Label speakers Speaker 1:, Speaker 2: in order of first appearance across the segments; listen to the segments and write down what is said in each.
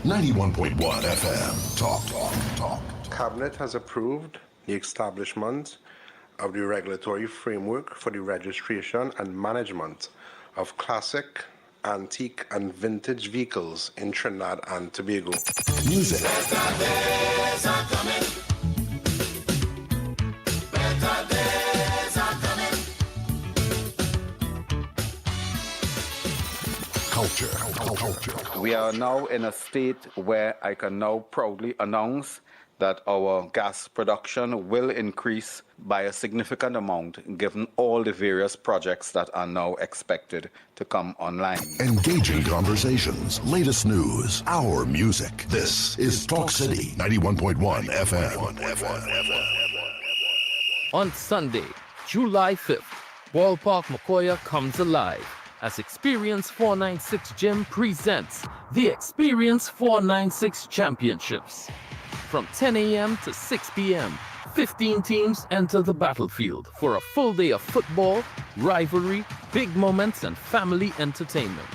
Speaker 1: 91.1 FM. Talk.
Speaker 2: Cabinet has approved the establishment of the regulatory framework for the registration and management of classic, antique, and vintage vehicles in Trinidad and Tobago.
Speaker 1: Music.
Speaker 3: Better days are coming. Better days are coming.
Speaker 1: Culture.
Speaker 4: We are now in a state where I can now proudly announce that our gas production will increase by a significant amount given all the various projects that are now expected to come online.
Speaker 1: Engaging conversations, latest news, our music. This is Talk City 91.1 FM.
Speaker 5: On Sunday, July 5th, Ballpark Macoya comes alive as Experience 496 Gym presents the Experience 496 Championships. From 10 a.m. to 6 p.m., 15 teams enter the battlefield for a full day of football, rivalry, big moments, and family entertainment.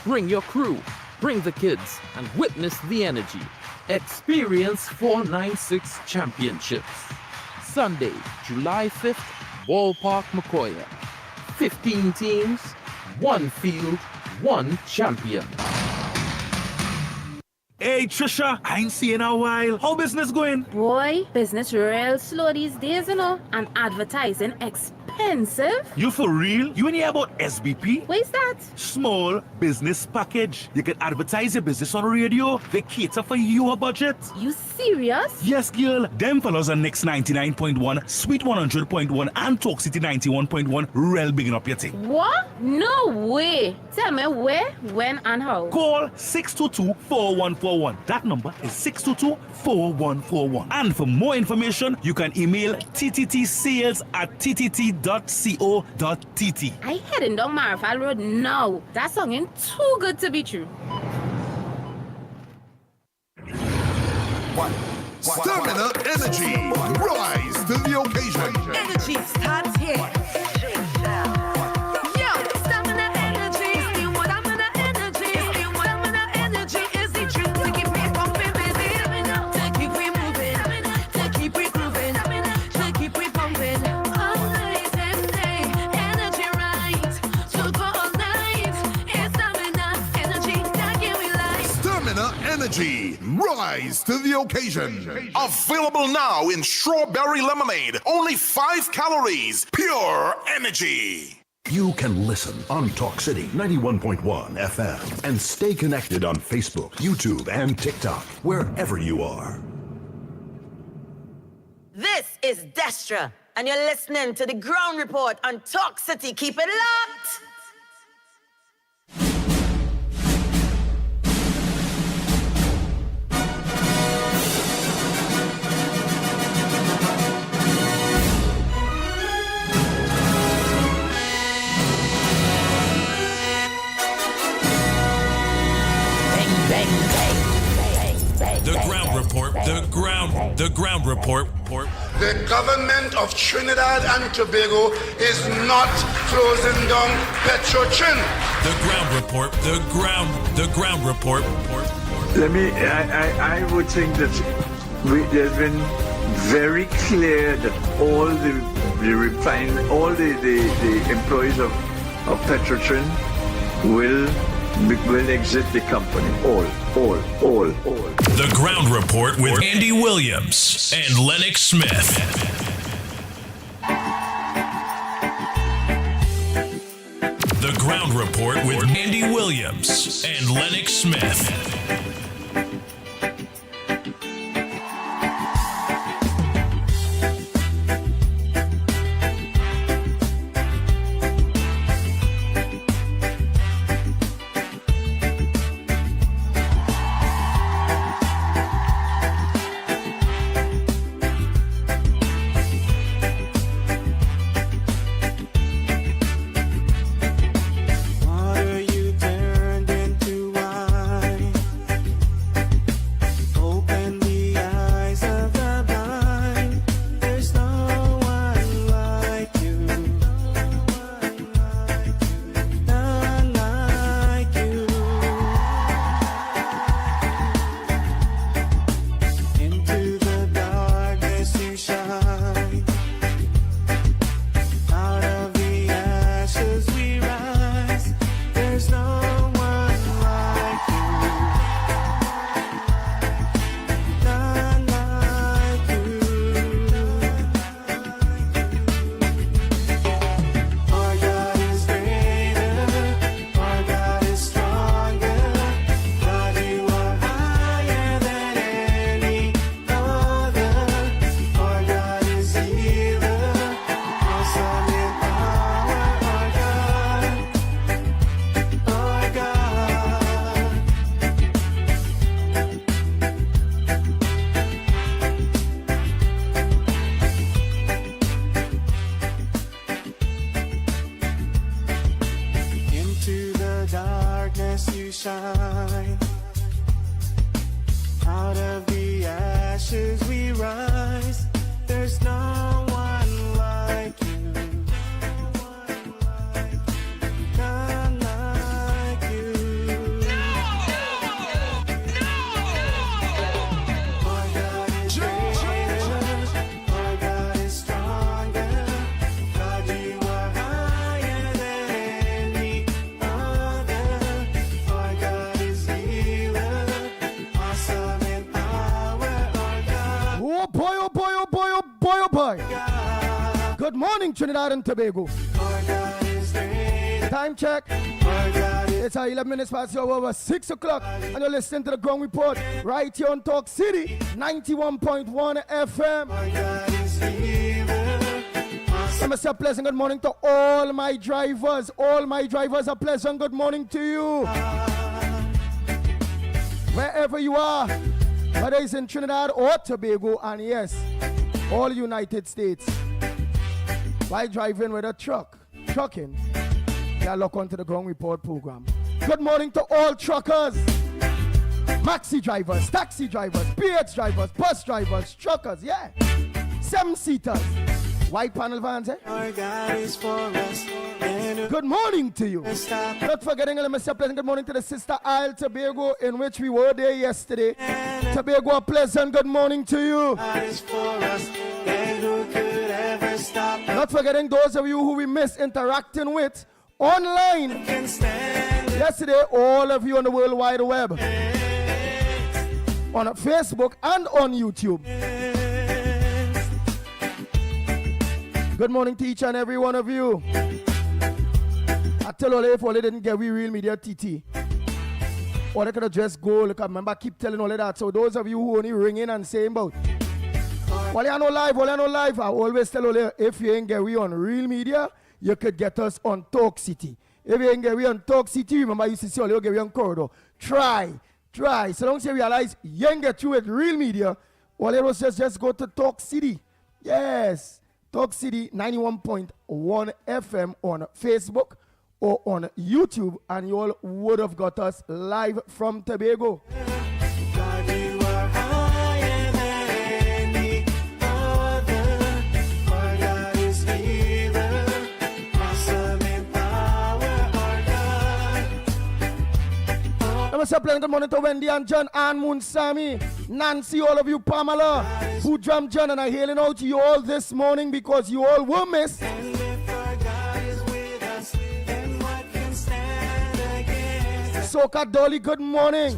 Speaker 5: Bring your crew, bring the kids, and witness the energy. Experience 496 Championships. Sunday, July 5th, Ballpark Macoya. 15 teams, one field, one champion.
Speaker 6: Hey Trisha, I ain't seen you in a while. How business going?
Speaker 7: Boy, business real slow these days, you know, and advertising expensive.
Speaker 6: You for real? You ain't hear about SBP?
Speaker 7: What's that?
Speaker 6: Small Business Package. You can advertise your business on radio. They cater for your budget.
Speaker 7: You serious?
Speaker 6: Yes, girl. Them fellas are Next 99.1, Sweet 100.1, and Talk City 91.1. Real bigging up your thing.
Speaker 7: What? No way. Tell me where, when, and how.
Speaker 6: Call 622-4141. That number is 622-4141. And for more information, you can email tttsales@ttt.co.tt.
Speaker 7: I heading down Marfal Road now. That song ain't too good to be true.
Speaker 1: Stamina Energy. Rise to the occasion.
Speaker 8: Energy starts here. Yo, stamina energy. Stamina energy. Stamina energy is the truth to keep me pumping, busy. To keep me moving. To keep me grooving. To keep me pumping. All night and day. Energy right. So go all night. It's stamina energy that give me life.
Speaker 1: Stamina Energy. Rise to the occasion. Available now in strawberry lemonade. Only 5 calories. Pure energy. You can listen on Talk City 91.1 FM and stay connected on Facebook, YouTube, and TikTok, wherever you are.
Speaker 8: This is Destra, and you're listening to the Ground Report on Talk City. Keep it locked.
Speaker 9: The Ground Report. The Ground Report.
Speaker 10: The government of Trinidad and Tobago is not closing down Petrotrin.
Speaker 9: The Ground Report. The Ground Report.
Speaker 11: I would think that there's been very clear that all the employees of Petrotrin will exit the company. All.
Speaker 9: The Ground Report with Andy Williams and Lennox Smith. The Ground Report with Andy Williams and Lennox Smith.
Speaker 12: Good morning, Trinidad and Tobago. Time check. It's 11 minutes past your hour, 6 o'clock, and you're listening to the Ground Report right here on Talk City, 91.1 FM. Let me say a pleasant good morning to all my drivers. All my drivers, a pleasant good morning to you. Wherever you are, whether it's in Trinidad or Tobago, and yes, all United States. While driving with a trucking, yeah, look onto the Ground Report program. Good morning to all truckers, maxi drivers, taxi drivers, PH drivers, bus drivers, truckers, yeah. 7-seaters, white panel vans, eh? Our God is for us. Good morning to you. Not forgetting, let me say a pleasant good morning to the sister Isle Tobago, in which we were there yesterday. Tobago, a pleasant good morning to you. Not forgetting those of you who we miss interacting with online. Yesterday, all of you on the World Wide Web, on Facebook and on YouTube. Good morning to each and every one of you. I tell all if all they didn't get we real media TT, or they could have just go. Look, I remember I keep telling all of that. So those of you who only ring in and saying about, well, you know live, I always tell all you, if you ain't get we on real media, you could get us on Talk City. If you ain't get we on Talk City, remember you see all you get we on Corridor. Try. So don't say realize you ain't get through with real media. All it was just go to Talk City. Yes, Talk City 91.1 FM on Facebook or on YouTube, and you all would have got us live from Tobago. God, you are higher than any other. Our God is healer, awesome in power, our God. Let me say good morning to Wendy and John, Ann Moon, Sammy, Nancy, all of you, Pamela, who drum John, and I'm hailing out to you all this morning because you all were missed. Soka Dolly, good morning.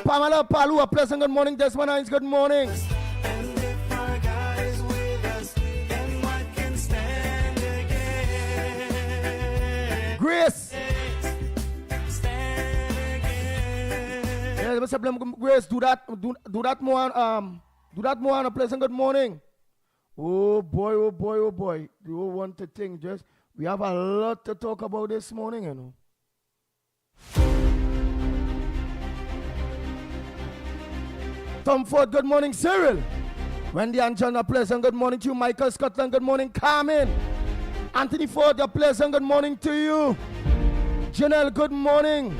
Speaker 12: Pamela Palu, a pleasant good morning. Desmond Hines, good morning. And if our God is with us, then what can stand again? Grace. Stand again. Yeah, Mr. Grace, do that more. Do that more. A pleasant good morning. Oh boy. Do you want to think? We have a lot to talk about this morning, you know. Tom Ford, good morning, Cyril. Wendy and John, a pleasant good morning to you. Michael Scotland, good morning. Carmen. Anthony Ford, a pleasant good morning to you. Janelle, good morning.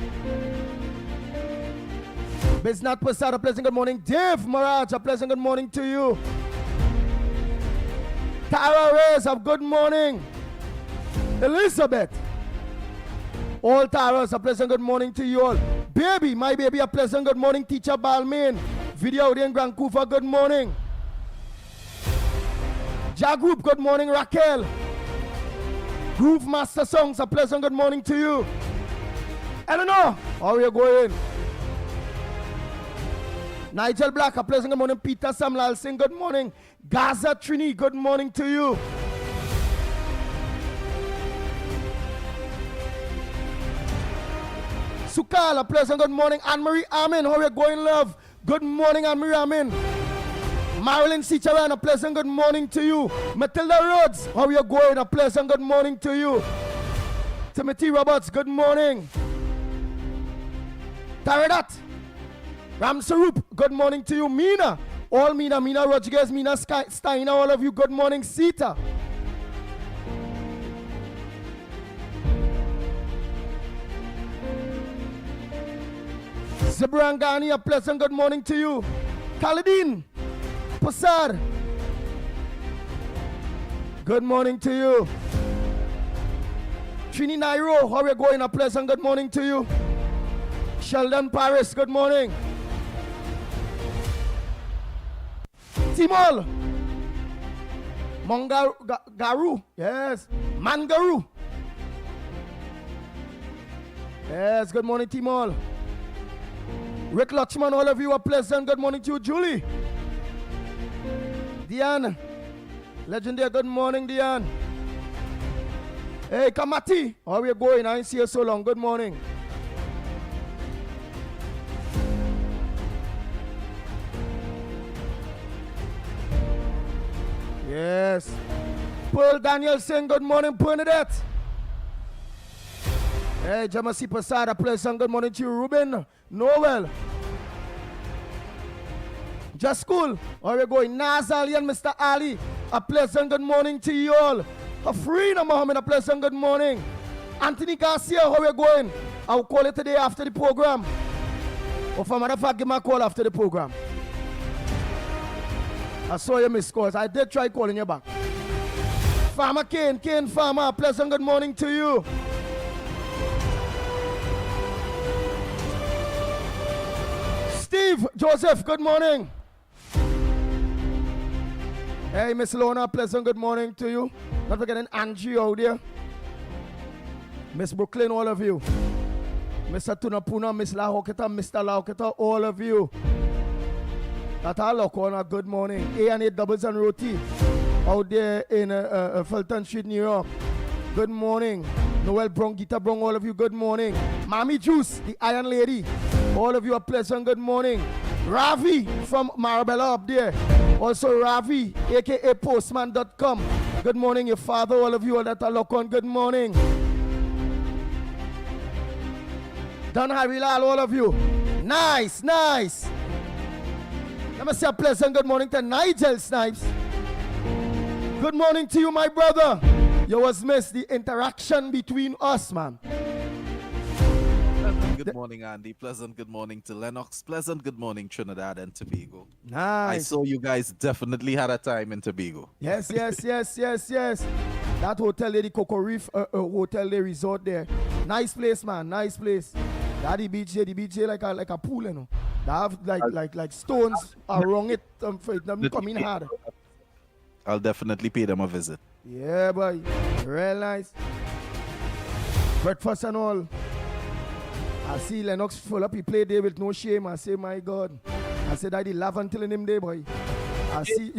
Speaker 12: Biznat Prasad, a pleasant good morning. Dave Maraj, a pleasant good morning to you. Tara Reyes, a good morning. Elizabeth. All Taras, a pleasant good morning to you all. Baby, my baby, a pleasant good morning. Teacher Balmain. Video in Grand Kufa, good morning. Ja Group, good morning. Raquel. Groove Master Songs, a pleasant good morning to you. Eleanor, how are you going? Nigel Black, a pleasant good morning. Peter Samlal Singh, good morning. Gaza Trini, good morning to you. Sukal, a pleasant good morning. Anne-Marie Amin, how are you going, love? Good morning, Anne-Marie Amin. Marilyn Sicharan, a pleasant good morning to you. Matilda Rhodes, how are you going? A pleasant good morning to you. Timothy Roberts, good morning. Taradat, Ram Sarup, good morning to you. Mina, all Mina Rodriguez, Mina Steiner, all of you, good morning. Sita. Zibrangani, a pleasant good morning to you. Khalidin, Passar, good morning to you. Trini Nairo, how are you going? A pleasant good morning to you. Sheldon Paris, good morning. Timol, Garu, yes. Mangaru. Yes, good morning, Timol. Rick Lachman, all of you, a pleasant good morning to you. Julie. Diane, legendary, good morning, Diane. Hey, Kamati, how we going? I ain't see you so long. Good morning. Yes. Pearl Danielson, good morning, Bernadette. Hey, Jamasi Pasada, pleasant good morning to you, Ruben. Noel. Just cool. How we going? Nazali and Mr. Ali, a pleasant good morning to you all. Afrina Mohammed, a pleasant good morning. Anthony Garcia, how we going? I'll call it today after the program. Or for matter of fact, give me a call after the program. I saw your missed calls. I did try calling you back. Farmer Kane Farmer, pleasant good morning to you. Steve Joseph, good morning. Hey, Miss Lona, pleasant good morning to you. Not forgetting Angie out there. Miss Brooklyn, all of you. Mr. Tunapuna, Miss La Hoketa, Mr. La Hoketa, all of you. That all look on a good morning. A&A Doubles and Roti out there in Fulton Street, New York. Good morning. Noel Brown, Gita Brown, all of you, good morning. Mommy Juice, the Iron Lady, all of you a pleasant good morning. Ravi from Marabella up there. Also Ravi, aka Postman.com. Good morning, your father, all of you all that are look on, good morning. Don Harilal, all of you. Nice. Let me say a pleasant good morning to Nigel Snipes. Good morning to you, my brother. You was missed the interaction between us, man.
Speaker 13: Pleasant good morning, Andy. Pleasant good morning to Lennox. Pleasant good morning, Trinidad and Tobago.
Speaker 12: Nice.
Speaker 13: I saw you guys definitely had a time in Tobago.
Speaker 12: Yes. That hotel there, the Coco Reef hotel, the resort there. Nice place, man. Nice place. That the beach there like a pool, you know. They have like stones around it for it to come in hard.
Speaker 13: I'll definitely pay them a visit.
Speaker 12: Yeah, boy. Real nice. Breakfast and all. I see Lennox full up. He play there with no shame. I say, my God. I said, I did laugh until in him day, boy. I see.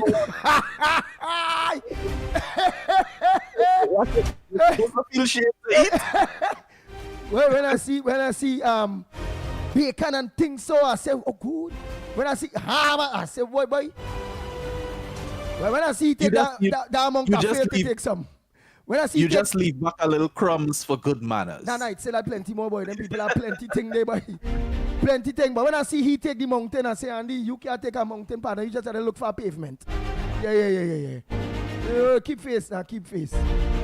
Speaker 13: Feel shame to eat.
Speaker 12: Well, when I see bacon and things, so I say, oh, good. When I see hammer, I say, boy. Well, when I see take that amount of fail to take some. When I see
Speaker 13: you just leave back a little crumbs for good manners.
Speaker 12: Nah, it's still plenty more, boy. Them people have plenty thing there, boy. Plenty thing. But when I see he take the mountain, I say, Andy, you can't take a mountain partner. You just have to look for a pavement. Yeah. Keep face now, keep face.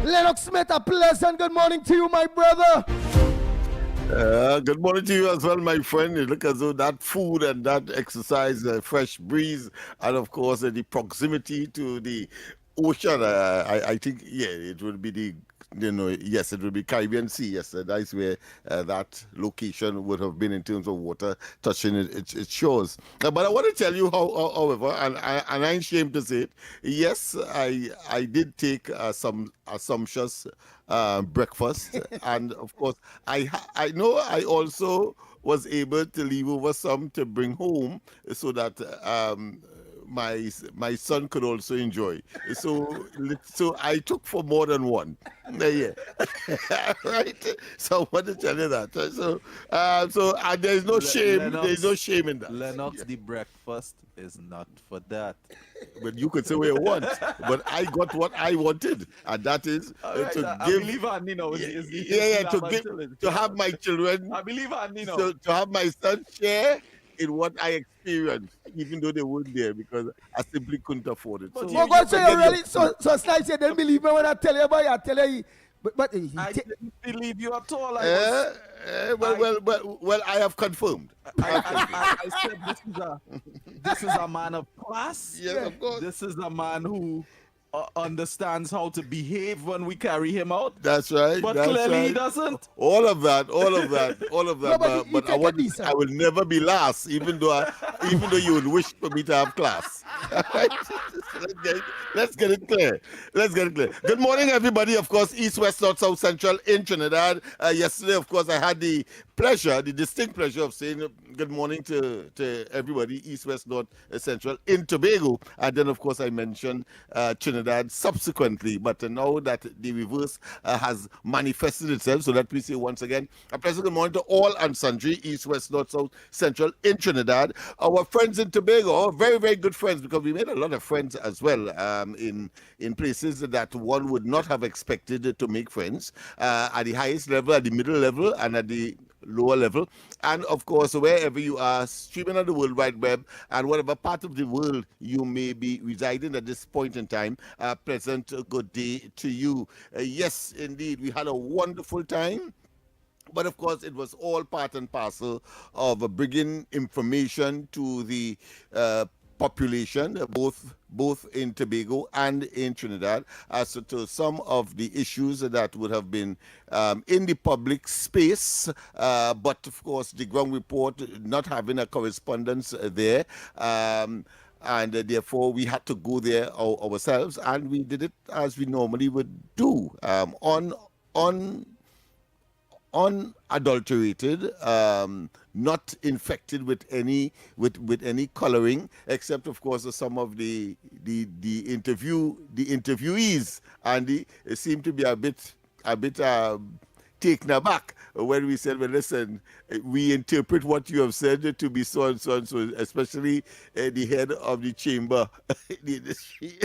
Speaker 12: Lennox Smith, a pleasant good morning to you, my brother.
Speaker 14: Good morning to you as well, my friend. You look as though that food and that exercise, fresh breeze, and of course the proximity to the ocean. I think, it would be yes, it would be Caribbean Sea. Yes, that's where that location would have been in terms of water touching its shores. But I want to tell you, however, and I'm ashamed to say it, yes, I did take some sumptuous breakfast, and of course, I know I also was able to leave over some to bring home so that my son could also enjoy. So I took for more than one. Yeah. Right. So I want to tell you that. So there's no shame.
Speaker 13: Lennox,
Speaker 14: there's no shame in that.
Speaker 13: Lennox, the breakfast is not for that.
Speaker 14: But you could say what you want. But I got what I wanted, and that is
Speaker 13: right,
Speaker 14: to
Speaker 13: I
Speaker 14: give.
Speaker 13: believe Andy now.
Speaker 14: To have my children.
Speaker 13: I believe Andy now.
Speaker 14: To have my son share in what I experienced, even though they weren't there, because I simply couldn't afford it.
Speaker 12: So you really so Slice, you didn't believe me when I tell you about it. I tell you, but
Speaker 13: I didn't believe you at all.
Speaker 14: Well, I have confirmed.
Speaker 13: I said this is a man of class.
Speaker 14: Yes, of course.
Speaker 13: This is a man who understands how to behave when we carry him out.
Speaker 14: That's right.
Speaker 13: But
Speaker 14: that's
Speaker 13: clearly
Speaker 14: right.
Speaker 13: he doesn't.
Speaker 14: All of that.
Speaker 12: No,
Speaker 14: but I will never be last, even though you would wish for me to have class. let's get it clear. Let's get it clear. Good morning, everybody. Of course, East, West, North, South, Central in Trinidad. Yesterday, of course, I had the distinct pleasure of saying good morning to everybody, East, West, North, Central in Tobago. And then, of course, I mentioned Trinidad subsequently. But now that the reverse has manifested itself, so let me say once again, a pleasant good morning to all and sundry, East, West, North, South, Central in Trinidad. Our friends in Tobago, very, very good friends, because we made a lot of friends as well in places that one would not have expected to make friends, at the highest level, at the middle level, and at the lower level. And of course, wherever you are streaming on the World Wide Web and whatever part of the world you may be residing at this point in time, pleasant good day to you. Yes, indeed, we had a wonderful time. But of course, it was all part and parcel of bringing information to the population, both in Tobago and in Trinidad, as to some of the issues that would have been in the public space. But of course, the ground report not having a correspondence there. And therefore, we had to go there ourselves, and we did it as we normally would do, unadulterated, not infected with any coloring, except of course some of the interviewees, and they seem to be a bit taken aback when we said, well, listen, we interpret what you have said to be so and so and so, especially the head of the chamber, the industry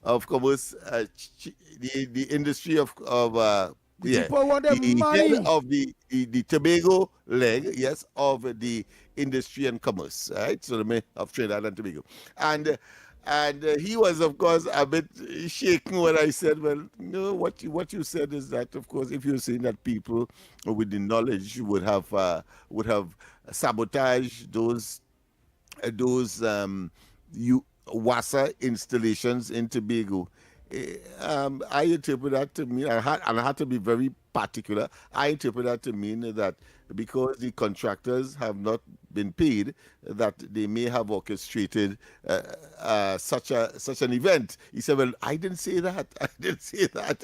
Speaker 14: of commerce, the industry of
Speaker 12: people want their money.
Speaker 14: Head of the Tobago leg, yes, of the industry and commerce, right? So the mayor of Trinidad and Tobago, and he was, of course, a bit shaken when I said, well, no, what you said is that, of course, if you're saying that people with the knowledge would have sabotaged those WASA installations in Tobago. I interpret that to mean, and I had to be very particular, I interpret that to mean that because the contractors have not been paid, that they may have orchestrated such an event. He said, well, I didn't say that. I didn't say that.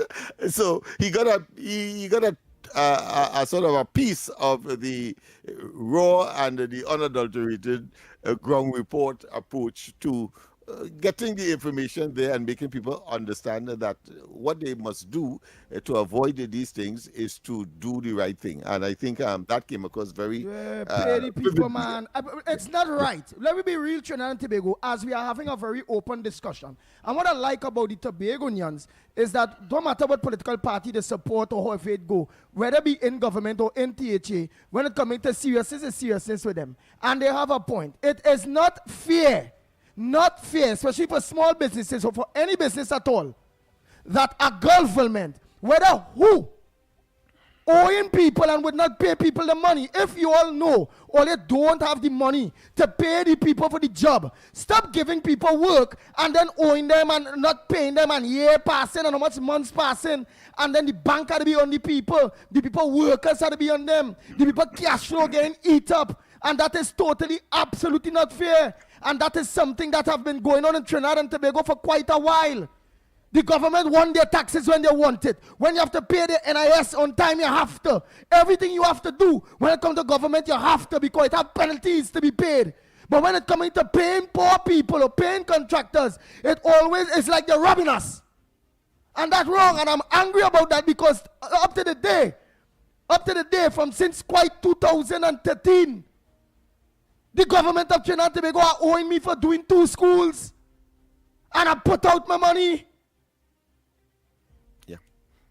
Speaker 14: So he got a sort of a piece of the raw and the unadulterated ground report approach to getting the information there and making people understand that what they must do to avoid these things is to do the right thing. And I think that came across very...
Speaker 12: pay the people, man. It's not right. Let me be real, Trinidad and Tobago, as we are having a very open discussion. And what I like about the Tobagonians is that no matter what political party they support or how it go, whether it be in government or in THA, when it comes to seriousness, it's seriousness with them. And they have a point. It is not fair, especially for small businesses or for any business at all, that a government, whether who, owing people and would not pay people the money. If you all know, or they don't have the money to pay the people for the job, stop giving people work and then owing them and not paying them, and year passing and how much months passing, and then the bank had to be on the people workers had to be on them, the people cash flow getting eat up, and that is totally, absolutely not fair. And that is something that have been going on in Trinidad and Tobago for quite a while. The government want their taxes when they want it. When you have to pay the NIS on time, you have to. Everything you have to do when it comes to government, you have to, because it have penalties to be paid. But when it comes to paying poor people or paying contractors, it always is like they're robbing us. And that's wrong, and I'm angry about that, because up to the day from since quite 2013, the government of Trinidad and Tobago are owing me for doing 2 schools. And I put out my money.
Speaker 14: Yeah.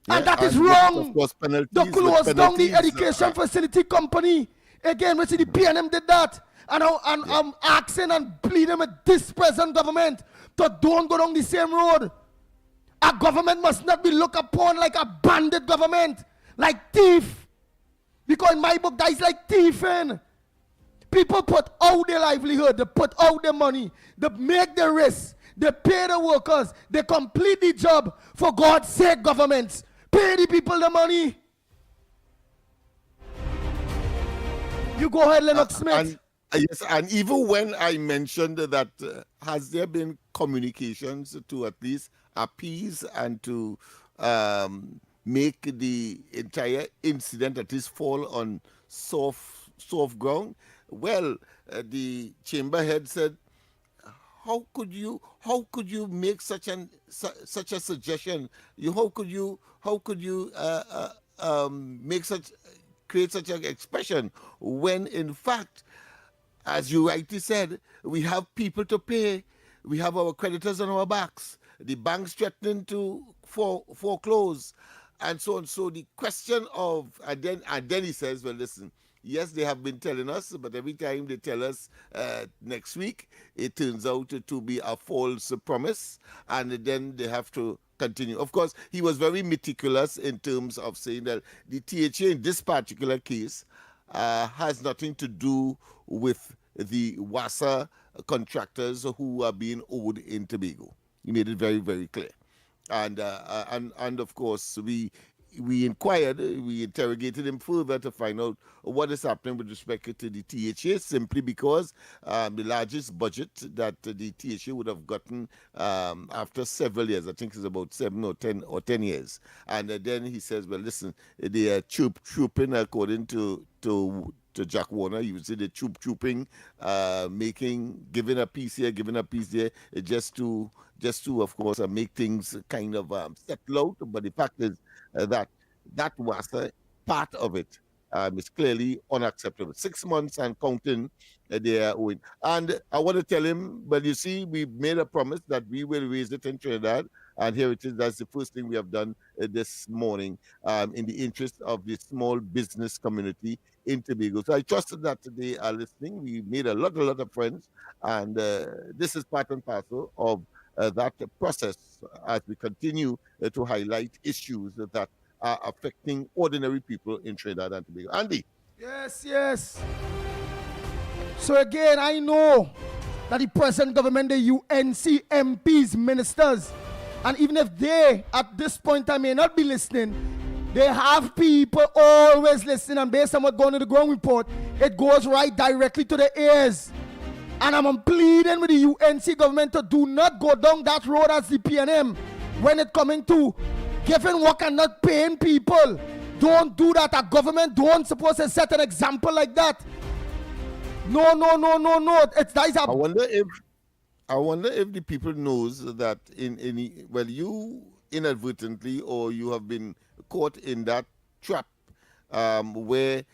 Speaker 12: And that is wrong.
Speaker 14: They
Speaker 12: closed down the education facility company. Again, we see the PNM did that. And I'm asking and pleading with this present government to don't go down the same road. A government must not be looked upon like a bandit government, like thief. Because in my book, that is like thieving. People put out their livelihood, they put out their money, they make the risk, they pay the workers, they complete the job. For God's sake, governments, pay the people the money. You go ahead, Lennox Smith.
Speaker 14: Yes, and even when I mentioned that, has there been communications to at least appease and to make the entire incident at least fall on soft ground? Well, the chamber head said, how could you make such a suggestion? How could you make such create such an expression when in fact, as you rightly said, we have people to pay. We have our creditors on our backs. The banks threatening to foreclose, and so on. So the question of, and then he says, well, listen, yes, they have been telling us, but every time they tell us next week, it turns out to be a false promise, and then they have to continue. Of course, he was very meticulous in terms of saying that the THA in this particular case has nothing to do with the WASA contractors who are being owed in Tobago. He made it very, very clear. And of course, we inquired, we interrogated him further to find out what is happening with respect to the THA, simply because the largest budget that the THA would have gotten after several years, I think it's about 7 or 10 years. And then he says, well, listen, they are trooping according to Jack Warner. You see the trooping, giving a piece here, giving a piece there, just to of course make things kind of settle out. But the fact is that was part of it. Is clearly unacceptable. 6 months and counting, they are owing. And I want to tell him, well, you see, we made a promise that we will raise it in Trinidad, and here it is. That's the first thing we have done this morning in the interest of the small business community in Tobago. So I trust that they are listening. We made a lot of friends, and this is part and parcel of that process as we continue to highlight issues that are affecting ordinary people in Trinidad and Tobago. Andy?
Speaker 12: Yes. So again, I know that the present government, the UNC MPs, ministers, and even if they, at this point, may not be listening, they have people always listening, and based on what's going to the ground report, it goes right directly to the ears. And I'm pleading with the UNC government to do not go down that road as the PNM when it coming to giving work and not paying people. Don't do that. A government don't supposed to set an example like that. No.
Speaker 14: I wonder if the people knows that you inadvertently, or you have been caught in that trap where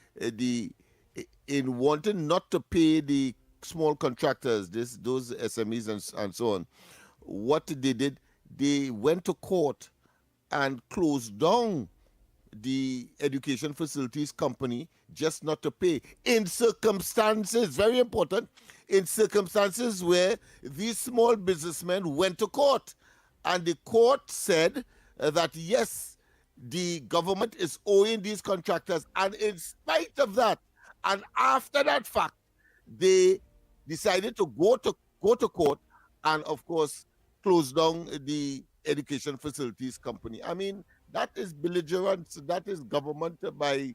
Speaker 14: in wanting not to pay the small contractors, those SMEs and so on, what they did, they went to court and closed down the education facilities company just not to pay in circumstances, very important, in circumstances where these small businessmen went to court, and the court said that yes, the government is owing these contractors, and in spite of that, and after that fact, they decided to go to court and of course close down the education facilities company. I mean, that is belligerence. That is government by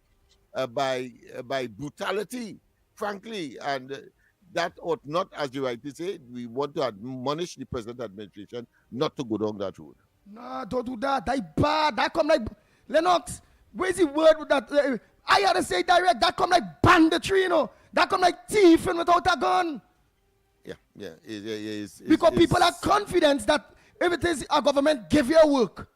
Speaker 14: brutality, frankly, and that ought not, as you rightly say, we want to admonish the present administration not to go down that road.
Speaker 12: No, don't do that. That bad. That come like Lennox. Where's the word with that? I had to say direct. That come like banditry, you know. That come like thieving without a gun.
Speaker 14: Yeah.
Speaker 12: Because people have confidence that if it is a government, give you work.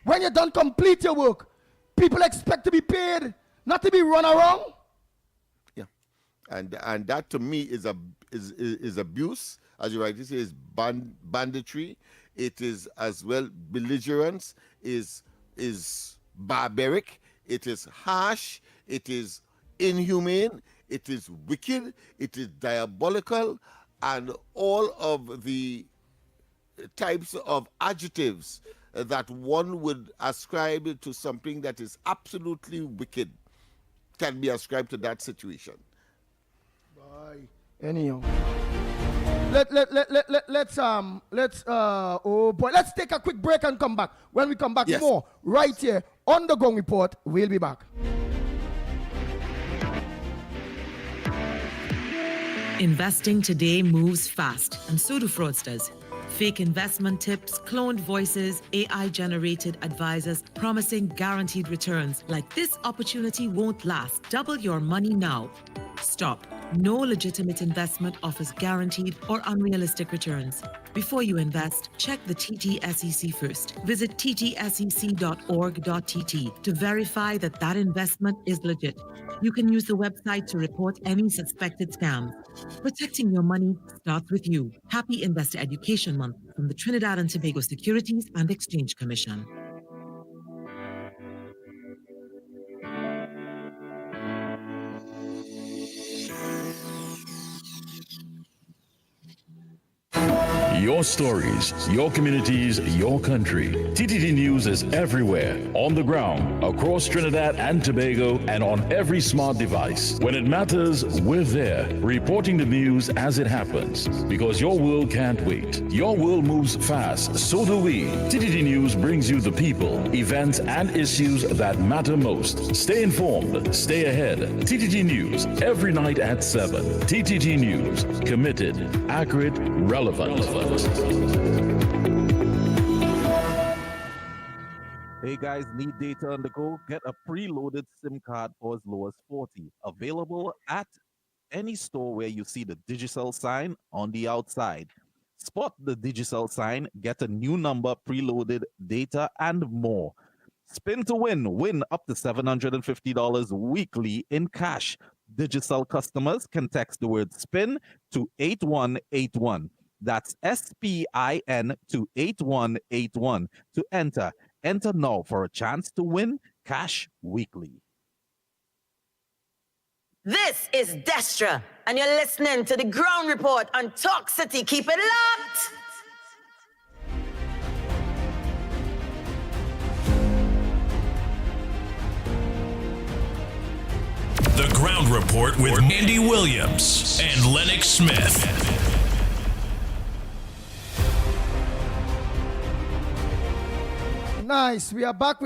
Speaker 12: When you don't complete your work, people expect to be paid, not to be run around.
Speaker 14: Yeah, and that to me is abuse, as you rightly say, is banditry. It is as well belligerence. Is barbaric. It is harsh. It is inhumane. It is wicked. It is diabolical, and all of the types of adjectives that one would ascribe to something that is absolutely wicked can be ascribed to that situation.
Speaker 12: Bye. Anyhow, let's take a quick break and come back. When we come back,
Speaker 14: yes,
Speaker 12: more right here on the Gong Report. We'll be back.
Speaker 15: Investing today moves fast, and so do fraudsters. Fake investment tips, cloned voices, AI-generated advisors promising guaranteed returns. Like this opportunity won't last. Double your money now. Stop. No legitimate investment offers guaranteed or unrealistic returns. Before you invest, check the TTSEC first. Visit ttsec.org.tt to verify that that investment is legit. You can use the website to report any suspected scams. Protecting your money starts with you. Happy Investor Education Month from the Trinidad and Tobago Securities and Exchange Commission.
Speaker 16: Your stories, your communities, your country. TTT News is everywhere, on the ground, across Trinidad and Tobago, and on every smart device. When it matters, we're there, reporting the news as it happens. Because your world can't wait. Your world moves fast, so do we. TTT News brings you the people, events, and issues that matter most. Stay informed, stay ahead. TTT News, every night at 7. TTT News, committed, accurate, relevant.
Speaker 13: Hey guys, need data on the go? Get a preloaded SIM card for as low as 40. Available at any store where you see the digital sign on the outside. Spot the digital sign, get a new number, preloaded data, and more. Spin to win. Win up to $750 weekly in cash. Digital customers can text the word SPIN to 8181. That's SPIN to 8181 to enter. Enter now for a chance to win cash weekly.
Speaker 17: This is Destra, and you're listening to the Ground Report on Talk City. Keep it locked.
Speaker 9: The Ground Report with Andy Williams and Lennox Smith.
Speaker 12: Nice. We are back.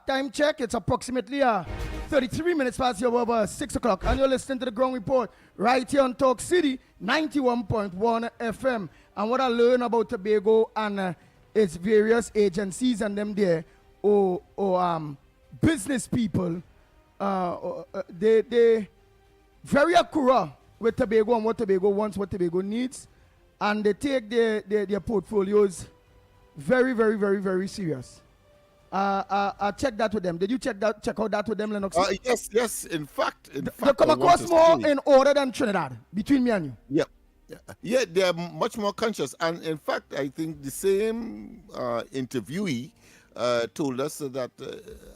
Speaker 12: Time check. It's approximately 33 minutes past your over 6 o'clock. And you're listening to the Ground Report right here on Talk City, 91.1 FM. And what I learned about Tobago and its various agencies and them there, business people, they very accurate with Tobago and what Tobago wants, what Tobago needs. And they take their portfolios very, very, very, very serious. I checked that with them. Did you check out that with them, Lennox?
Speaker 14: Yes. In fact,
Speaker 12: they come across more in order than Trinidad, between me and you.
Speaker 14: Yeah, they're much more conscious. And in fact, I think the same interviewee told us that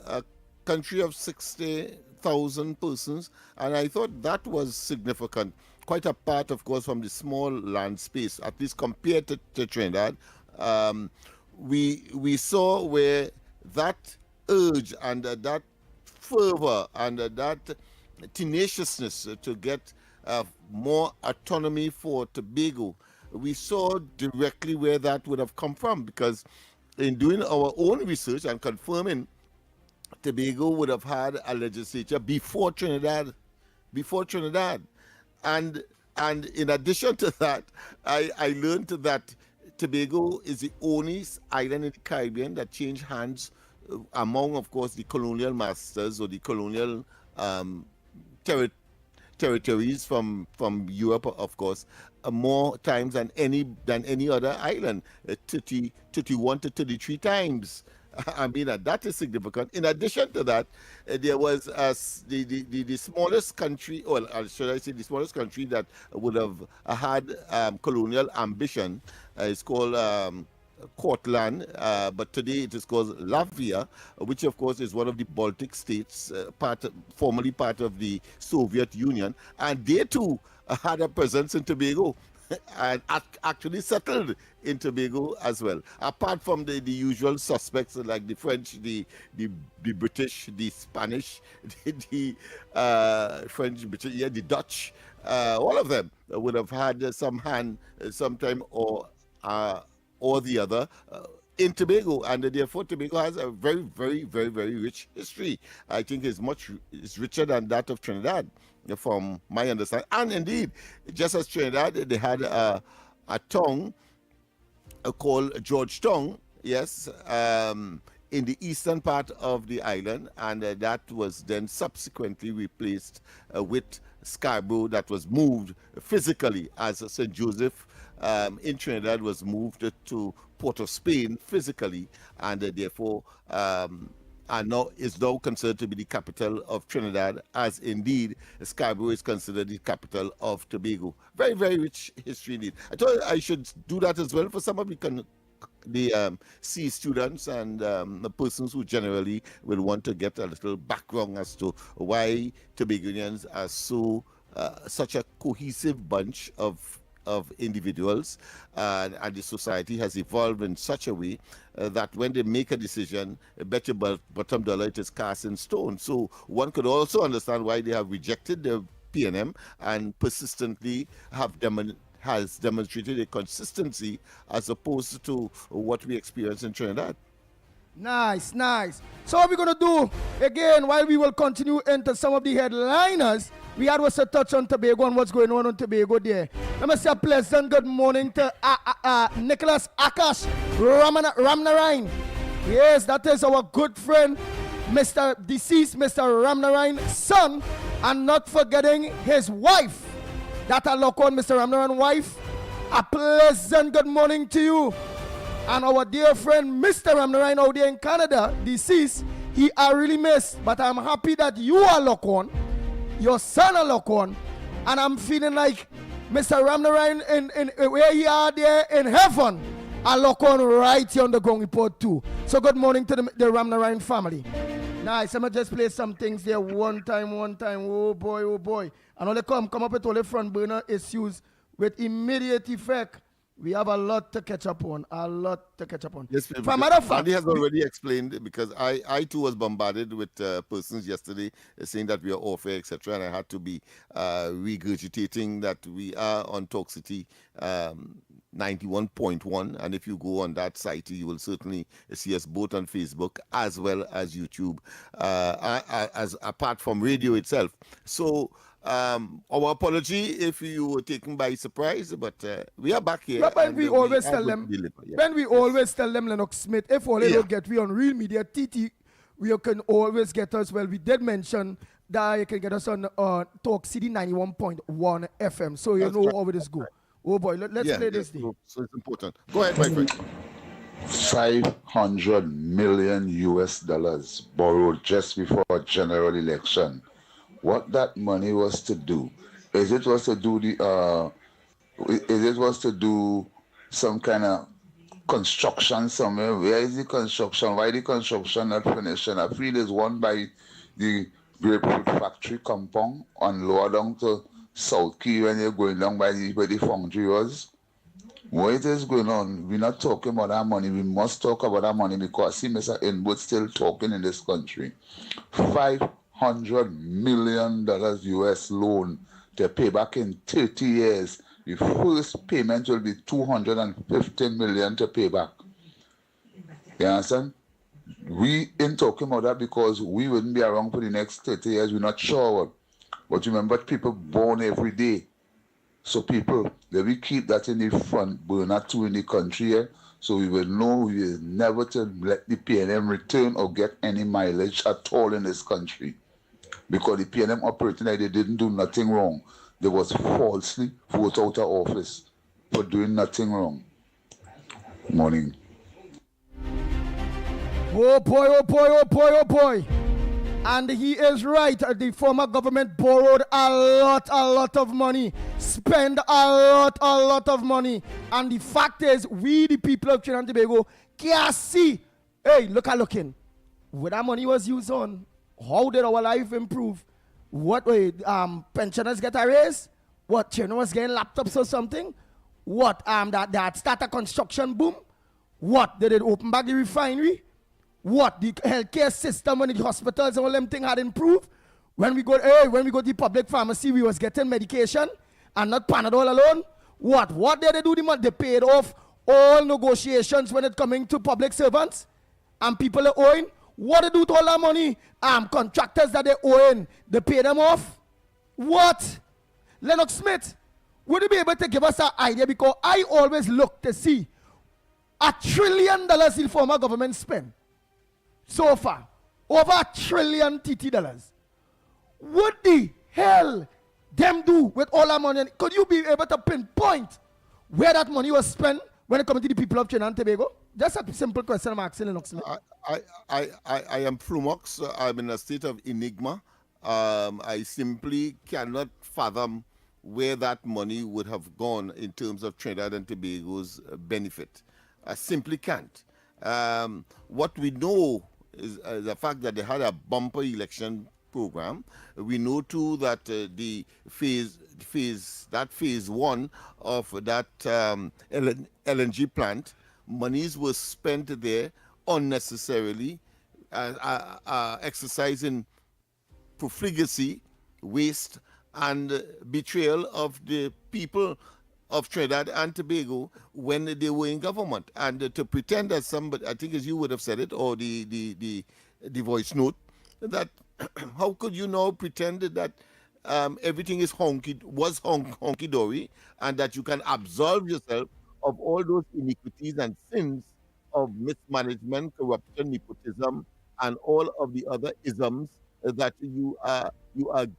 Speaker 14: a country of 60,000 persons, and I thought that was significant. Quite apart, of course, from the small land space, at least compared to Trinidad. We saw where that urge and that fervor and that tenaciousness to get more autonomy for Tobago, we saw directly where that would have come from, because in doing our own research and confirming, Tobago would have had a legislature before Trinidad. And in addition to that, I learned that Tobago is the only island in the Caribbean that changed hands among, of course, the colonial masters or the colonial territories from Europe, of course, more times than any other island, 31 to 33 times. I mean, that is significant. In addition to that, there was the smallest country, or should I say the smallest country that would have had colonial ambition. It's called Cortland, but today it is called Latvia, which of course is one of the Baltic states, formerly part of the Soviet Union. And they too had a presence in Tobago. And actually settled in Tobago as well. Apart from the usual suspects like the French, the British, the Spanish, the French, British, the Dutch, all of them would have had some hand sometime or the other in Tobago, and therefore Tobago has a very, very, very, very rich history. I think it's richer than that of Trinidad. from my understanding. And indeed, just as Trinidad, they had a tongue called Georgetown, yes, in the eastern part of the island, and that was then subsequently replaced with Scarborough, that was moved physically, as St. Joseph in Trinidad was moved to Port of Spain physically, and therefore is now considered to be the capital of Trinidad, as indeed Scarborough is considered the capital of Tobago. Very, very rich history indeed. I thought I should do that as well for some of the C students and the persons who generally will want to get a little background as to why Tobagonians are such a cohesive bunch of individuals, and the society has evolved in such a way that when they make a decision, bet your bottom dollar it is cast in stone. So one could also understand why they have rejected the PNM and persistently has demonstrated a consistency as opposed to what we experience in Trinidad.
Speaker 12: Nice, nice. So what we're going to do, again, while we will continue into some of the headliners, we had was a touch on Tobago and what's going on Tobago there. Let me say a pleasant good morning to Nicholas Akash Ramnarain. Yes, that is our good friend, deceased Mr. Ramnarain's son, and not forgetting his wife. That I look on Mr. Ramnarain's wife. A pleasant good morning to you. And our dear friend, Mr. Ramnarain out there in Canada, deceased, he are really missed. But I'm happy that you are locked on, your son are locked on, and I'm feeling like Mr. Ramnarain in where he are there in heaven, are locked on right here on the ground report too. So good morning to the Ramnarain family. Nice, I'm gonna just play some things there one time. Oh boy. And all they come up with all the front burner issues with immediate effect. We have a lot to catch up on. Yes,
Speaker 14: Andy has already explained, because I too was bombarded with persons yesterday saying that we are off air, etc. And I had to be regurgitating that we are on Talk City 91.1. And if you go on that site, you will certainly see us both on Facebook as well as YouTube, as apart from radio itself. So our apology if you were taken by surprise, but we are back here.
Speaker 12: When we always tell them, Lennox Smith, if all they don't get we on Real Media TT, we can always get us. Well, we did mention that you can get us on Talk City 91.1 FM, so you know how it is go. Oh boy, let's play this thing.
Speaker 14: So it's important. Go ahead, my friend.
Speaker 18: $500 million borrowed just before a general election. What that money was to do? Is it was to do some kind of construction somewhere? Where is the construction? Why the construction not finished? And I feel it's one by the grapefruit factory compound on lower down to South Key when you're going down where the foundry was. What is going on? We're not talking about that money. We must talk about that money, because see Mr. Inwood still talking in this country. $500 million loan to pay back in 30 years. The first payment will be $250 million to pay back. You understand? We ain't talking about that because we wouldn't be around for the next 30 years. We're not sure. But remember, people born every day. So people, let me keep that in the front burner too in the country here. So we will know we will never to let the PNM return or get any mileage at all in this country. Because the PNM operating like they didn't do nothing wrong. They was falsely voted out of office for doing nothing wrong. Morning.
Speaker 12: Oh boy. And he is right. The former government borrowed a lot of money. Spend a lot of money. And the fact is, we the people of Trinidad and Tobago can't see. Hey, looking. What that money was used on? How did our life improve? What way? Pensioners get a raise? What? Children was getting laptops or something? What? That start a construction boom? What? Did it open back the refinery? What? The healthcare system and the hospitals and all them things had improved? When we go to the public pharmacy, we was getting medication and not Panadol alone? What? What did they do? They paid off all negotiations when it coming to public servants and people are owing. What they do to all that money? Contractors that they owing, they pay them off. What? Lennox Smith, would you be able to give us an idea? Because I always look to see $1 trillion in former government spend so far. Over $1 trillion TT dollars. What the hell them do with all that money? Could you be able to pinpoint where that money was spent when it comes to the people of Trinidad and Tobago? Just a simple question I'm asking Lennox Smith.
Speaker 14: I am Flummox. I'm in a state of enigma. I simply cannot fathom where that money would have gone in terms of Trinidad and Tobago's benefit. I simply can't. What we know is the fact that they had a bumper election program. We know too that the phase one of that LNG plant, monies were spent there unnecessarily, exercising profligacy, waste, and betrayal of the people of Trinidad and Tobago when they were in government. And to pretend that somebody, I think as you would have said it, or the voice note, that how could you now pretend that everything is honky-dory and that you can absolve yourself of all those iniquities and sins of mismanagement, corruption, nepotism, and all of the other isms that you are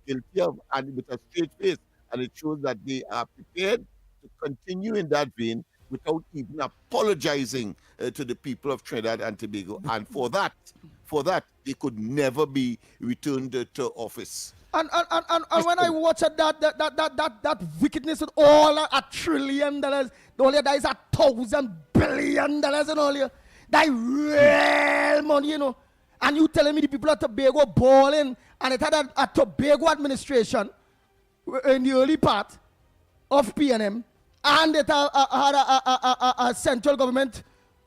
Speaker 14: guilty of, and with a straight face. And it shows that they are prepared to continue in that vein without even apologizing to the people of Trinidad and Tobago. And for that, they could never be returned to office.
Speaker 12: And when I watch that wickedness with all $1 trillion, all that is $1,000 billion and all here, that real money, you know. And you telling me the people of Tobago balling, and it had a Tobago administration in the early part of PNM, and it had a central government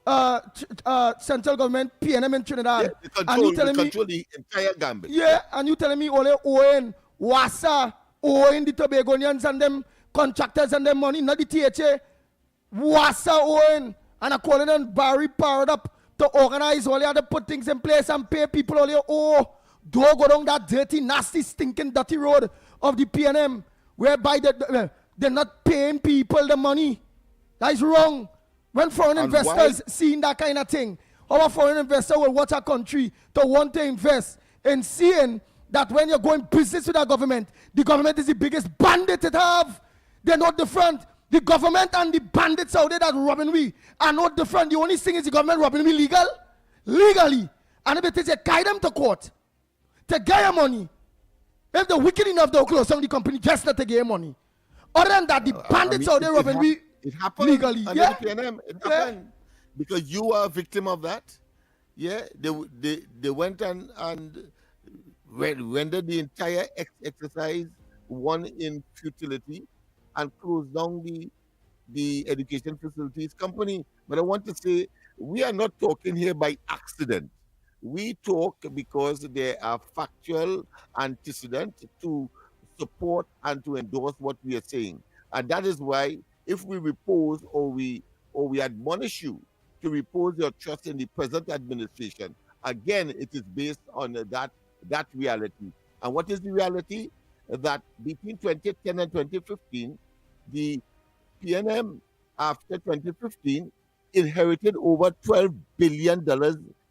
Speaker 12: PNM in Trinidad.
Speaker 14: Yeah,
Speaker 12: and you telling
Speaker 14: control the entire gambit.
Speaker 12: Yeah, and you telling me only owing Wassa, owing the Tobagonians and them contractors and them money, not the THA. Wassa owing, and I calling on Barry powered up to organize all the other put things in place and pay people all your don't go down that dirty, nasty, stinking, dirty road of the PNM, whereby they're not paying people the money. That is wrong. When foreign investors seeing that kind of thing, our foreign investor will watch our country to want to invest in seeing that when you're going business with our government, the government is the biggest bandit it have. They're not different. The government and the bandits out there that robbing we are not different. The only thing is the government robbing we legally. And if it is a guide them to court to get your money. If they're wicked enough, they'll close down the company just not to get your money. Other than that, the bandits out there robbing we legally.
Speaker 14: Yeah. The PNM. It happened because you are a victim of that. Yeah, they went and rendered the entire exercise one in futility and closed down the education facilities company. But I want to say, we are not talking here by accident. We talk because there are factual antecedents to support and to endorse what we are saying. And that is why if we repose or we admonish you to repose your trust in the present administration, again, it is based on that reality. And what is the reality? That between 2010 and 2015, the PNM after 2015 inherited over $12 billion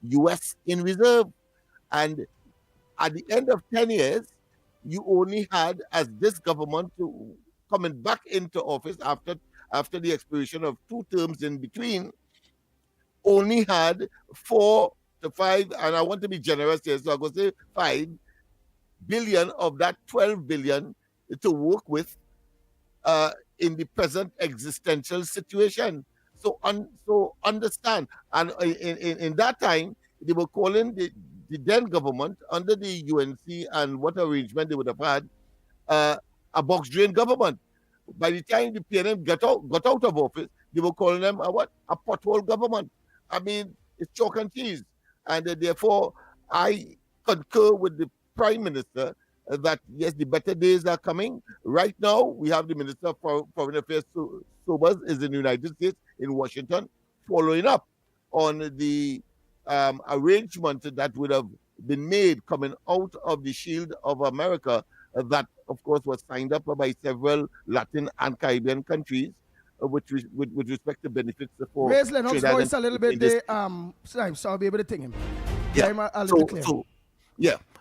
Speaker 14: US in reserve. And at the end of 10 years, you only had, as this government coming back into office after the expiration of 2 terms in between, only had 4 to 5, and I want to be generous here, so I'm going to say 5 billion of that 12 billion to work with in the present existential situation. So understand, and in that time, they were calling the then government under the UNC and what arrangement they would have had a box drain government. By the time the PNM got out of office, they were calling them a pothole government. I mean, it's chalk and cheese. And therefore, I concur with the Prime Minister that, yes, the better days are coming. Right now, we have the Minister for Foreign Affairs, Sobers, is in the United States, in Washington, following up on the arrangement that would have been made coming out of the Shield of America that, of course, was signed up by several Latin and Caribbean countries with respect to benefits for
Speaker 12: Raise Lennox
Speaker 14: Trinidad
Speaker 12: voice
Speaker 14: and
Speaker 12: a little
Speaker 14: Tobago in
Speaker 12: bit
Speaker 14: this.
Speaker 12: there, so I'll be able to ting him.
Speaker 14: Yeah.
Speaker 12: I'm a little clear.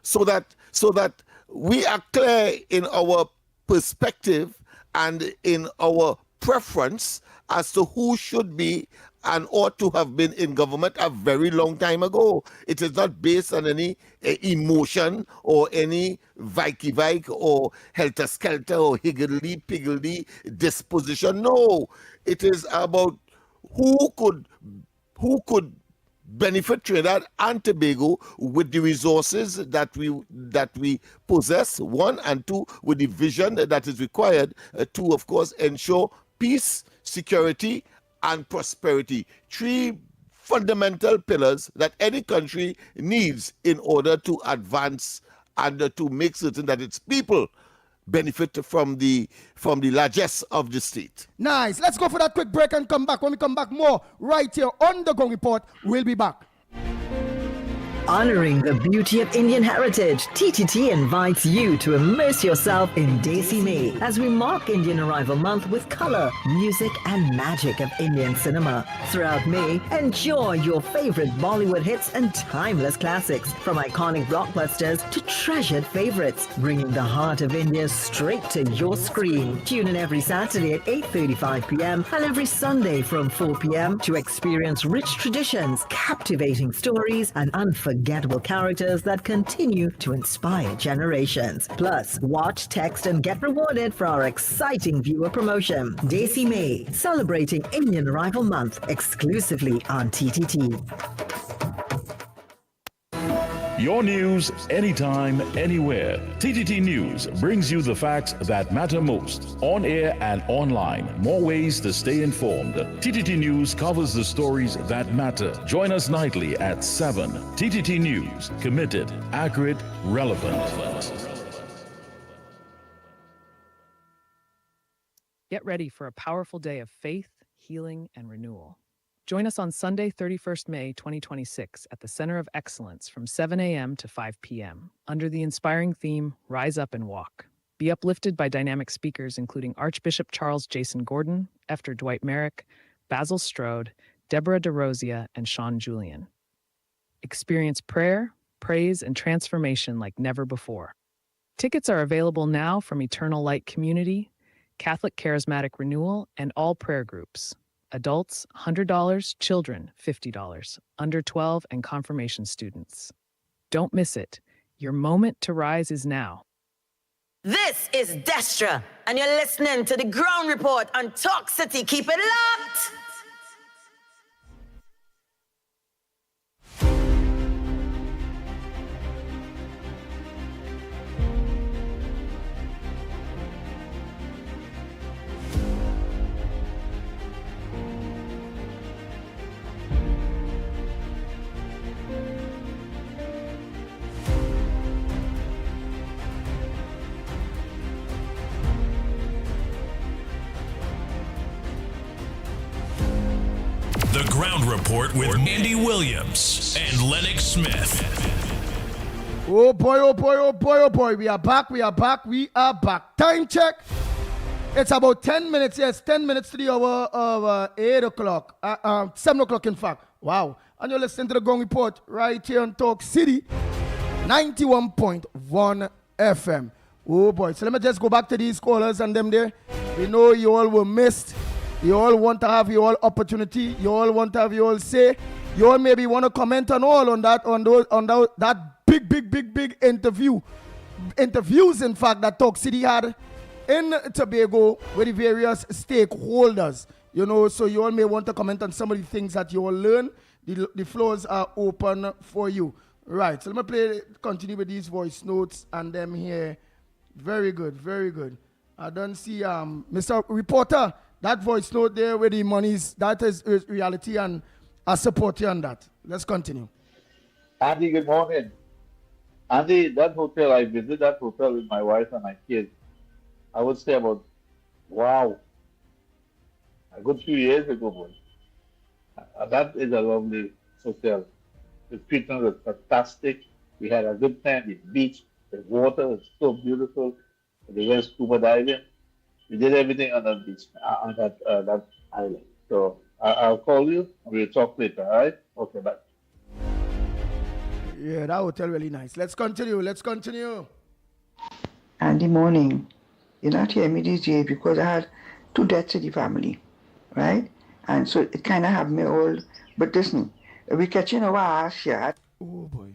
Speaker 14: So that we are clear in our perspective and in our preference as to who should be and ought to have been in government a very long time ago. It is not based on any emotion or any vike or helter-skelter or higgledy-piggledy disposition. No, it is about who could benefit Trinidad and Tobago with the resources that we possess, one, and two, with the vision that is required to, of course, ensure peace, security, and prosperity. Three fundamental pillars that any country needs in order to advance and to make certain that its people benefit from the largesse of the state.
Speaker 12: Nice. Let's go for that quick break and come back. When we come back, more right here on the Gong Report. We'll be back.
Speaker 19: Honoring the beauty of Indian heritage, TTT invites you to immerse yourself in Desi May as we mark Indian Arrival Month with color, music, and magic of Indian cinema. Throughout May, enjoy your favorite Bollywood hits and timeless classics, from iconic blockbusters to treasured favorites, bringing the heart of India straight to your screen. Tune in every Saturday at 8:35 p.m. and every Sunday from 4 p.m. to experience rich traditions, captivating stories, and unforgettable characters that continue to inspire generations. Plus, watch, text, and get rewarded for our exciting viewer promotion. Desi May, celebrating Indian Arrival Month exclusively on TTT.
Speaker 16: Your news, anytime, anywhere. TTT News brings you the facts that matter most, on air and online. More ways to stay informed. TTT News covers the stories that matter. Join us nightly at 7. TTT News, committed, accurate, relevant.
Speaker 20: Get ready for a powerful day of faith, healing, and renewal. Join us on Sunday, 31st May 2026 at the Center of Excellence from 7 a.m. to 5 p.m. under the inspiring theme, Rise Up and Walk. Be uplifted by dynamic speakers including Archbishop Charles Jason Gordon, Efter Dwight Merrick, Basil Strode, Deborah DeRosia, and Sean Julian. Experience prayer, praise, and transformation like never before. Tickets are available now from Eternal Light Community, Catholic Charismatic Renewal, and all prayer groups. Adults, $100, children, $50, under 12, and confirmation students. Don't miss it. Your moment to rise is now.
Speaker 17: This is Destra, and you're listening to the Ground Report on Talk City. Keep it locked!
Speaker 9: The Ground Report with Andy Williams and Lennox Smith.
Speaker 12: Oh boy, oh boy, oh boy, oh boy. We are back, we are back, we are back. Time check. It's about 10 minutes, yes, 10 minutes to the hour of 8 o'clock. 7 o'clock, in fact. Wow. And you're listening to the Gong Report right here on Talk City, 91.1 FM. Oh boy. So let me just go back to these callers and them there. We know you all were missed. You all want to have your all opportunity. You all want to have your all say. You all maybe want to comment on all on that that big interview. Interviews, in fact, that Talk City had in Tobago with the various stakeholders. You know, so you all may want to comment on some of the things that you all learn. The floors are open for you. Right. So let me continue with these voice notes and them here. Very good, very good. I don't see Mr. Reporter. That voice note there with the monies, that is reality, and I support you on that. Let's continue.
Speaker 11: Andy, good morning. Andy, that hotel, I visited that hotel with my wife and my kids. I would say about, wow, a good few years ago, boy. That is a lovely hotel. The treatment was fantastic. We had a good time. The beach, the water was so beautiful. They went scuba diving. We did everything on that beach, on that island. So I'll call you and we'll talk later, all right? Okay, bye.
Speaker 12: Yeah, that hotel really nice. Let's continue. Let's continue.
Speaker 21: Andy, morning. You're not hearing me these days because I had two deaths in the family, right? And so it kind of have me all. But listen, we catching our ass here.
Speaker 12: Oh boy.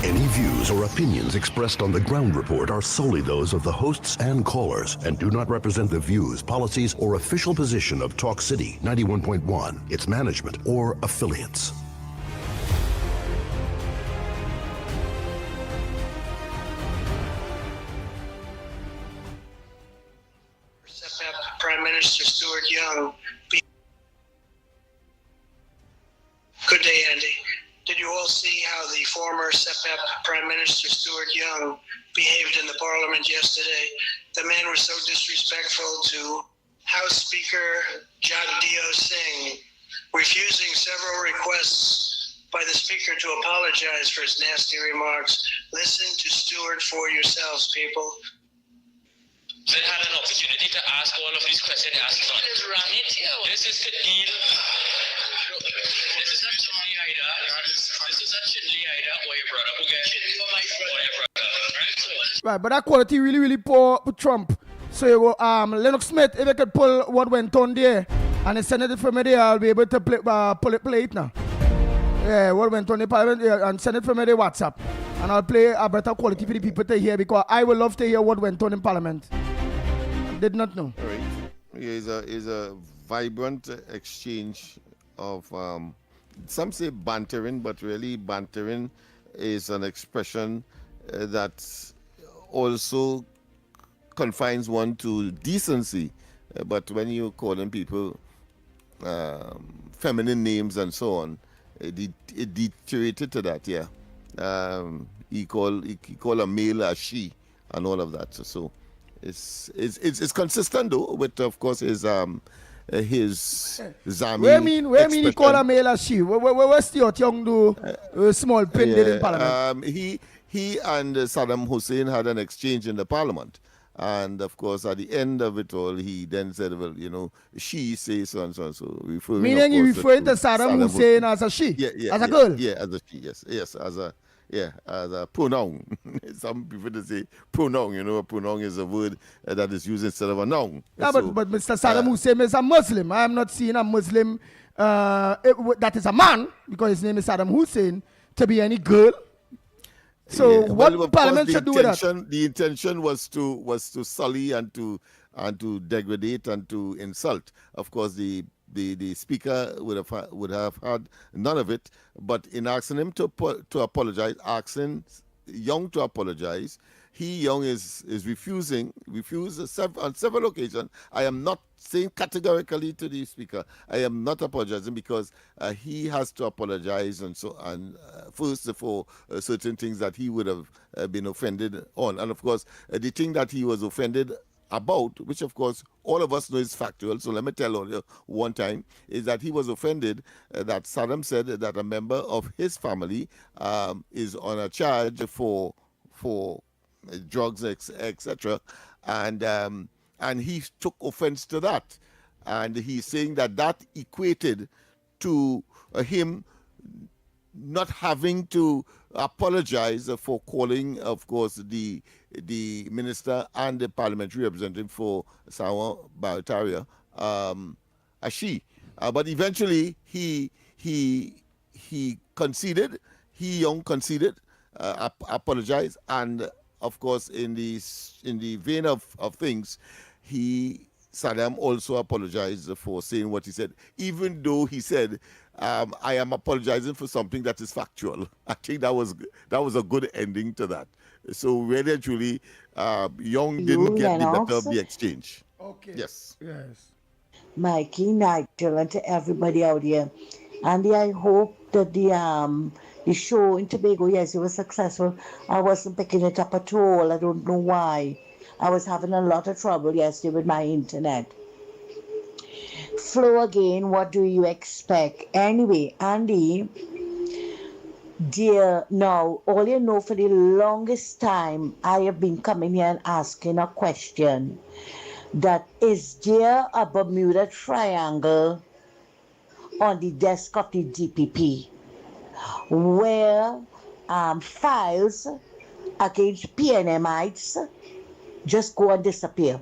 Speaker 22: Any views or opinions expressed on the ground report are solely those of the hosts and callers and do not represent the views, policies, or official position of Talk City 91.1, its management, or affiliates.
Speaker 23: Prime Minister Stuart Young. Good day, Andy. Did you all see how the former SEPEP Prime Minister Stuart Young behaved in the Parliament yesterday? The man was so disrespectful to House Speaker Jagdeo Singh, refusing several requests by the Speaker to apologize for his nasty remarks. Listen to Stuart for yourselves, people.
Speaker 24: They had an opportunity to ask all of these questions. This is to deal. This is not Chinli Ida. This is not Chinli Ida or your brother. Okay. Chinli or my brother. Right?
Speaker 12: Right, but that quality really, really poor for Trump. So, Lennox Smith, if I could pull what went on there and send it from me there, I'll be able to play it now. Yeah, what went on the Parliament and send it from me the WhatsApp. And I'll play a better quality for the people to hear because I would love to hear what went on in Parliament. I did not know.
Speaker 14: All right. Is a vibrant exchange of some say bantering, but really bantering is an expression that also confines one to decency. But when you calling people feminine names and so on, it deteriorated to that. Yeah, he call a male a she and all of that. So it's consistent though with, of course, his Zami.
Speaker 12: Where mean he call a male a she? Where's Stuart Young do small pin did in Parliament?
Speaker 14: He and Saddam Hussein had an exchange in the Parliament. And of course, at the end of it all, he then said, well, you know, she says so and so and so.
Speaker 12: Meaning you referring to Saddam Hussein as a she? As a girl?
Speaker 14: Yeah, as a she, yes, as a pronoun. Some people say pronoun, you know, a pronoun is a word that is used instead of a noun.
Speaker 12: Yeah, so, but Mr. Saddam Hussein is a Muslim. I am not seeing a Muslim that is a man, because his name is Saddam Hussein, to be any girl. So what Parliament should do with that?
Speaker 14: The intention was to sully and to degrade and to insult. Of course, the speaker would have had none of it. But in asking him to apologize, asking Young to apologize, Young is refused on several occasions. I am not saying categorically to the speaker, I am not apologizing, because he has to apologize and first for certain things that he would have been offended on. And of course, the thing that he was offended about, which of course all of us know is factual, so let me tell you one time, is that he was offended that Saddam said that a member of his family is on a charge for drugs, etc. And he took offense to that. And he's saying that equated to him not having to apologize for calling, of course, the minister and the parliamentary representative for Sawa Barataria a she. But eventually he conceded, Young conceded, apologized, and of course, in the vein of things, Saddam also apologized for saying what he said, even though he said, I am apologizing for something that is factual. I think that was a good ending to that. So really and truly, Young didn't get the better of the exchange.
Speaker 12: Okay.
Speaker 14: Yes.
Speaker 25: Mikey, Nigel, and to everybody out here. Andy, I hope that the show in Tobago, yes, it was successful. I wasn't picking it up at all. I don't know why. I was having a lot of trouble yesterday with my internet. flow again. What do you expect? Anyway, Andy, dear, now, all you know, for the longest time, I have been coming here and asking a question that is there a Bermuda Triangle on the desk of the DPP where files against PNMites just go and disappear?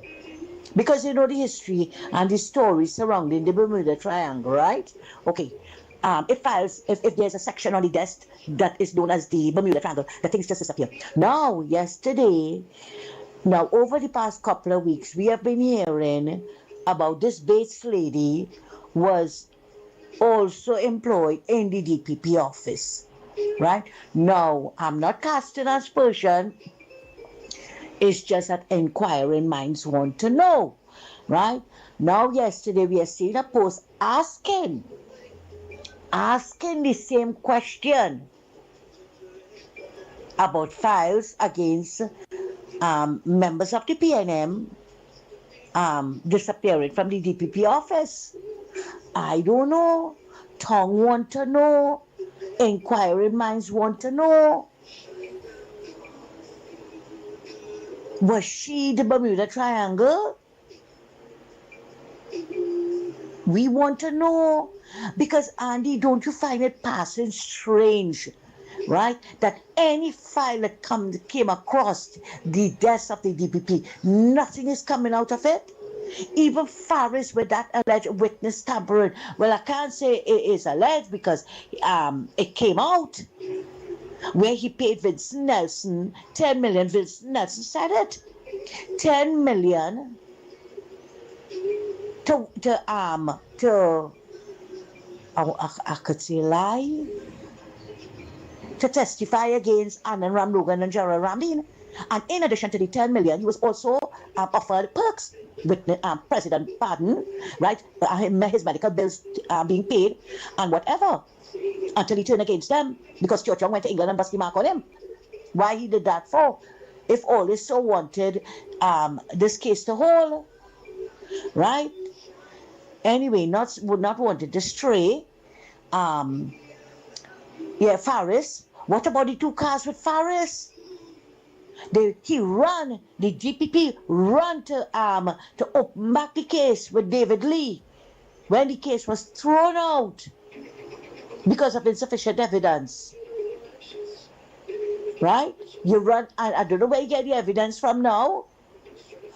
Speaker 25: Because you know the history and the story surrounding the Bermuda Triangle, right? Okay. If there's a section on the desk that is known as the Bermuda Triangle, the things just disappear. Now, over the past couple of weeks, we have been hearing about this Bates lady was also employed in the DPP office, right? Now, I'm not casting aspersion. It's just that inquiring minds want to know, right? Now, yesterday we have seen a post asking the same question about files against members of the PNM disappearing from the DPP office. I don't know. Tongue want to know. Inquiring minds want to know. Was she the Bermuda Triangle? We want to know. Because, Andy, don't you find it passing strange, right? That any file that came across the desk of the DPP, nothing is coming out of it? Even Faris with that alleged witness tampering. Well, I can't say it is alleged because it came out where he paid Vincent Nelson 10 million. Vincent Nelson said it. 10 million I could say lie, to testify against Anand Ram Logan and Gerald Ramdeen. And in addition to the 10 million, he was also offered perks with President Pardon, right? His medical bills being paid and whatever, until he turned against them because Cho Chong went to England and bust the mark on him. Why he did that for? If all is so wanted, this case to hold, right? Anyway, not wanted to stray. Faris. What about the 2 cars with Faris? The DPP ran to open back the case with David Lee when the case was thrown out because of insufficient evidence. Right? You run, I don't know where you get the evidence from now.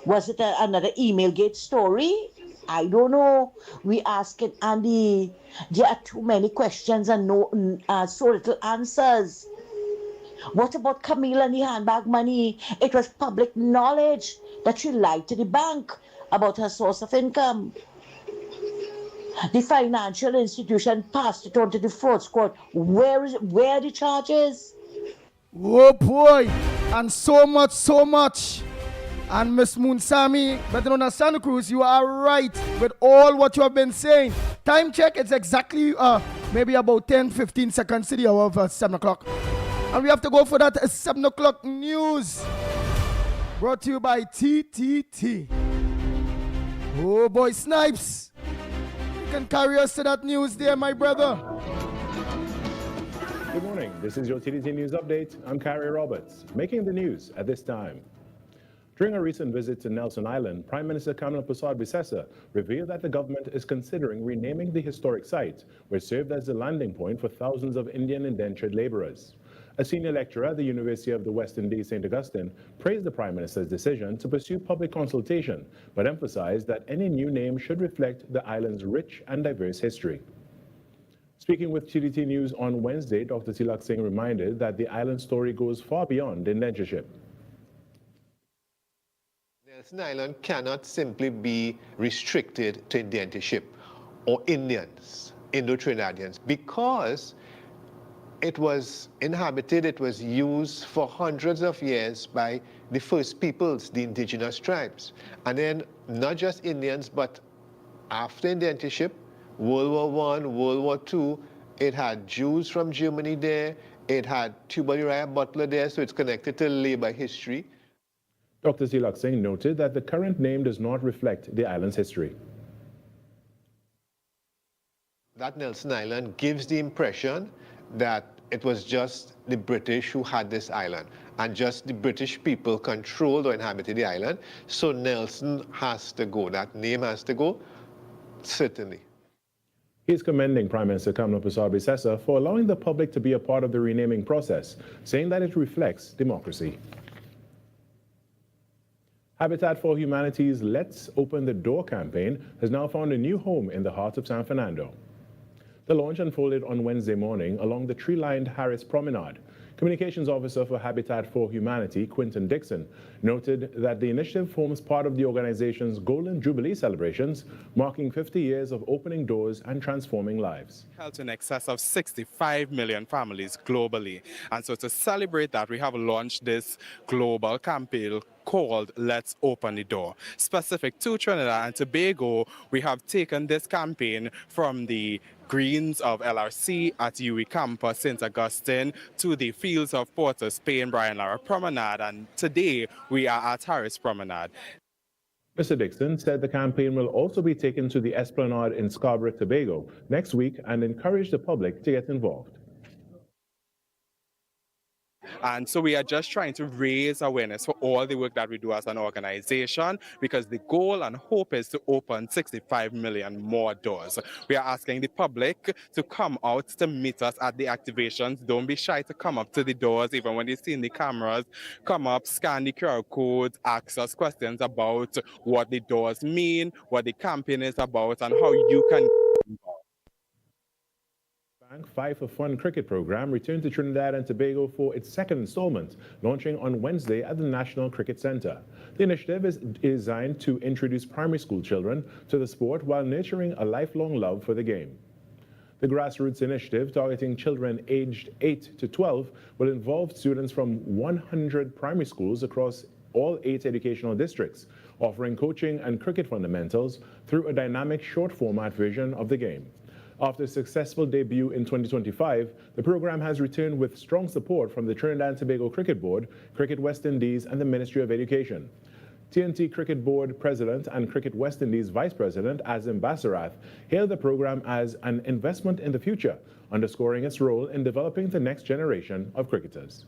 Speaker 25: Was it another email gate story? I don't know. We asking Andy. There are too many questions and so little answers. What about Camille and the handbag money? It was public knowledge that she lied to the bank about her source of income. The financial institution passed it on to the fraud squad. Where are the charges?
Speaker 12: Oh boy, and so much. And Miss Moonsami, better known as Santa Cruz, you are right with all what you have been saying. Time check, it's exactly maybe about 10-15 seconds to the hour of 7 o'clock. And we have to go for that 7 o'clock news. Brought to you by TTT. Oh boy, Snipes. You can carry us to that news there, my brother.
Speaker 2: Good morning. This is your TTT News Update. I'm Carrie Roberts, making the news at this time. During a recent visit to Nelson Island, Prime Minister Kamala Persad-Bissessar revealed that the government is considering renaming the historic site, which served as the landing point for thousands of Indian indentured laborers. A senior lecturer at the University of the West Indies, St. Augustine, praised the Prime Minister's decision to pursue public consultation, but emphasized that any new name should reflect the island's rich and diverse history. Speaking with TTT News on Wednesday, Dr. Tilak Singh reminded that the island story goes far beyond indentureship.
Speaker 3: Nelson Island cannot simply be restricted to indentureship or Indians, Indo-Trinidadians, because it was inhabited, it was used for hundreds of years by the first peoples, the indigenous tribes. And then not just Indians, but after indentureship, World War I, World War II, it had Jews from Germany there, it had Tubal Uriah Butler there, so it's connected to labor history.
Speaker 2: Dr. Tilak Singh noted that the current name does not reflect the island's history.
Speaker 3: That Nelson Island gives the impression that it was just the British who had this island, and just the British people controlled or inhabited the island. So Nelson has to go. That name has to go, certainly.
Speaker 2: He's commending Prime Minister Kamla Persad-Bissessar for allowing the public to be a part of the renaming process, saying that it reflects democracy. Habitat for Humanity's Let's Open the Door campaign has now found a new home in the heart of San Fernando. The launch unfolded on Wednesday morning along the tree-lined Harris Promenade. Communications Officer for Habitat for Humanity, Quinton Dixon, noted that the initiative forms part of the organization's Golden Jubilee celebrations, marking 50 years of opening doors and transforming lives.
Speaker 1: Helped in excess of 65 million families globally. And so to celebrate that, we have launched this global campaign called Let's Open the Door. Specific to Trinidad and Tobago, we have taken this campaign from the greens of LRC at UE Campus, St. Augustine, to the fields of Port of Spain, Brian Lara Promenade, and today we are at Harris Promenade.
Speaker 2: Mr. Dixon said the campaign will also be taken to the Esplanade in Scarborough, Tobago next week and encourage the public to get involved.
Speaker 1: And so we are just trying to raise awareness for all the work that we do as an organization, because the goal and hope is to open 65 million more doors. We are asking the public to come out to meet us at the activations. Don't be shy to come up to the doors, even when you see in the cameras. Come up, scan the QR codes, ask us questions about what the doors mean, what the campaign is about, and how you can get involved.
Speaker 2: Bank 5 for Fun cricket program returned to Trinidad and Tobago for its second installment, launching on Wednesday at the National Cricket Centre. The initiative is designed to introduce primary school children to the sport while nurturing a lifelong love for the game. The grassroots initiative, targeting children aged 8 to 12, will involve students from 100 primary schools across all 8 educational districts, offering coaching and cricket fundamentals through a dynamic short-format version of the game. After a successful debut in 2025, the program has returned with strong support from the Trinidad and Tobago Cricket Board, Cricket West Indies, and the Ministry of Education. TNT Cricket Board President and Cricket West Indies Vice President Azim Basarath hailed the program as an investment in the future, underscoring its role in developing the next generation of cricketers.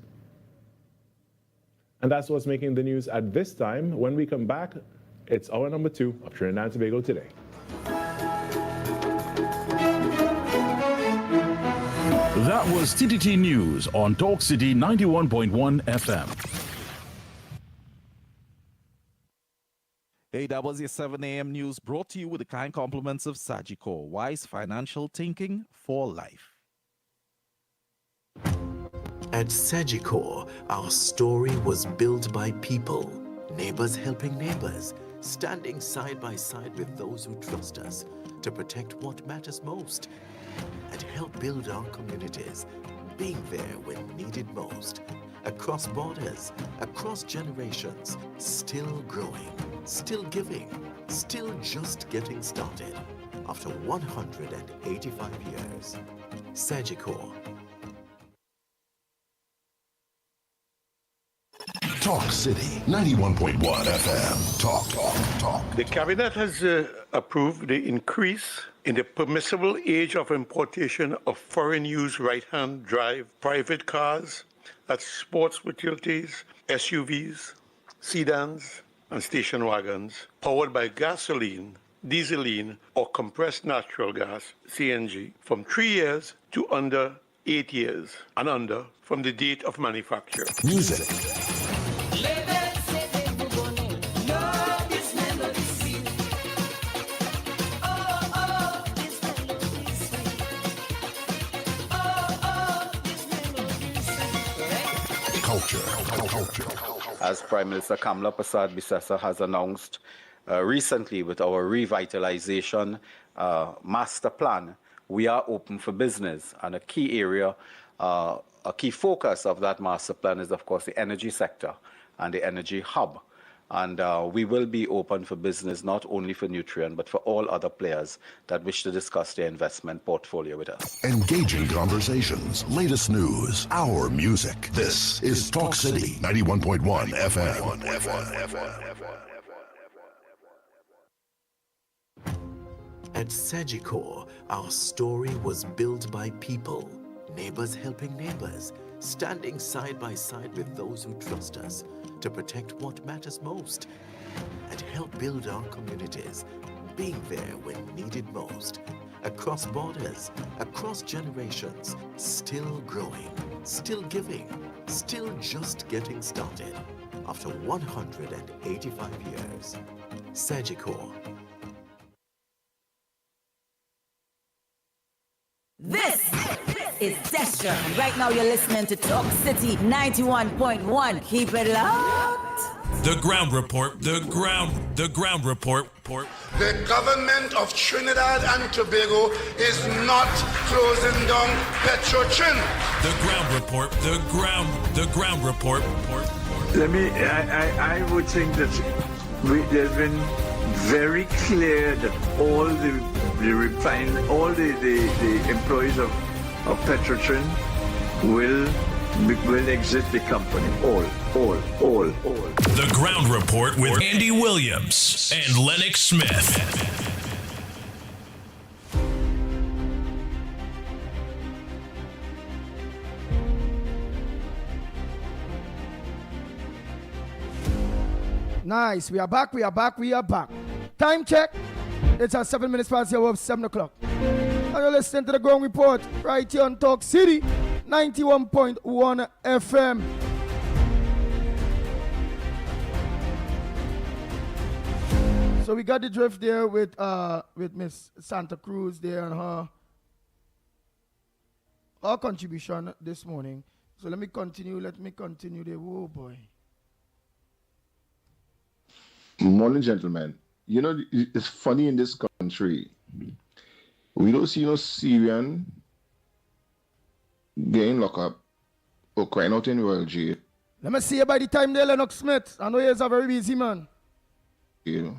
Speaker 2: And that's what's making the news at this time. When we come back, it's hour number 2 of Trinidad and Tobago Today.
Speaker 16: That was TTT News on Talk City 91.1 FM.
Speaker 13: Hey, that was your 7 a.m. news brought to you with the kind compliments of Sagicor. Wise financial thinking for life.
Speaker 4: At Sagicor, our story was built by people, neighbors helping neighbors, standing side by side with those who trust us to protect what matters most and help build our communities, being there when needed most. Across borders, across generations, still growing, still giving, still just getting started. After 185 years, Sagicor.
Speaker 22: Talk City 91.1 FM. Talk.
Speaker 5: The cabinet has approved the increase in the permissible age of importation of foreign use right-hand drive private cars, that's sports utilities, SUVs, sedans, and station wagons powered by gasoline, dieseline, or compressed natural gas, CNG, from 3 years to under 8 years and under from the date of manufacture.
Speaker 22: Music. Culture.
Speaker 6: As Prime Minister Kamla Persad-Bissessar has announced recently with our revitalization master plan, we are open for business. And a key area, a key focus of that master plan is, of course, the energy sector and the energy hub. And we will be open for business, not only for Nutrien, but for all other players that wish to discuss their investment portfolio with us.
Speaker 22: Engaging conversations, latest news, our music. This is Talk City 91.1 FM.
Speaker 4: At Sagicor, our story was built by people, neighbors helping neighbors, standing side by side with those who trust us to protect what matters most and help build our communities, being there when needed most. Across borders, across generations, still growing, still giving, still just getting started. After 185 years, Sagicor.
Speaker 17: This is Destra, and right now you're listening to Talk City 91.1. Keep it locked.
Speaker 9: The ground report, the ground report.
Speaker 7: The government of Trinidad and Tobago is not closing down Petrotrin.
Speaker 9: The ground report, the ground report.
Speaker 8: I would think that there's been very clear that all the employees of Petrotrin will exit the company. All.
Speaker 9: The ground report with Andy Williams and Lennox Smith.
Speaker 12: Nice. We are back. Time check. It's at 7 minutes past the hour of 7 o'clock. And you're listening to the Ground Report right here on Talk City 91.1 FM. So we got the drift there with Miss Santa Cruz there and her contribution this morning. So let me continue there. Oh boy.
Speaker 10: Morning, gentlemen. You know, it's funny in this country. We don't see no Syrian getting locked up or crying out in royal jail.
Speaker 12: Let me see you by the time there, Lennox Smith. I know he's a very busy man.
Speaker 10: You know.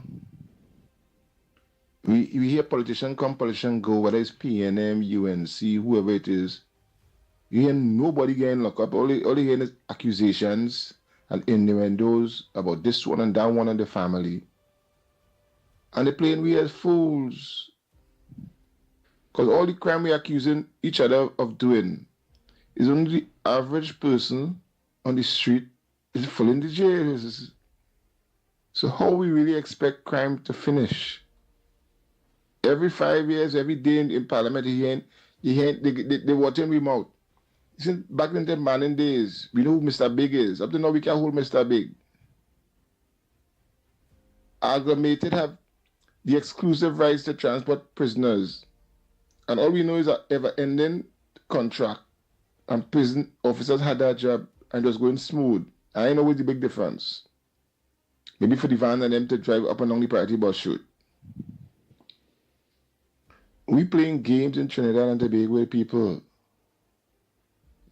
Speaker 10: We hear politician come, politician go, whether it's PNM, UNC, whoever it is. You hear nobody getting locked up. All you hear is accusations and innuendos about this one and that one and the family. And they're playing we as fools. Because all the crime we're accusing each other of doing is only the average person on the street is full in the jail. So how we really expect crime to finish? Every 5 years, every day in Parliament, they water in my mouth. Since back in the Manning days, we know who Mr. Big is. Up to now, we can't hold Mr. Big. Aggregated have the exclusive rights to transport prisoners. And all we know is an ever-ending contract. And prison officers had that job and it was going smooth. I know what's the big difference. Maybe for the van and them to drive up and down the priority bus shoot. We playing games in Trinidad and Tobago with people.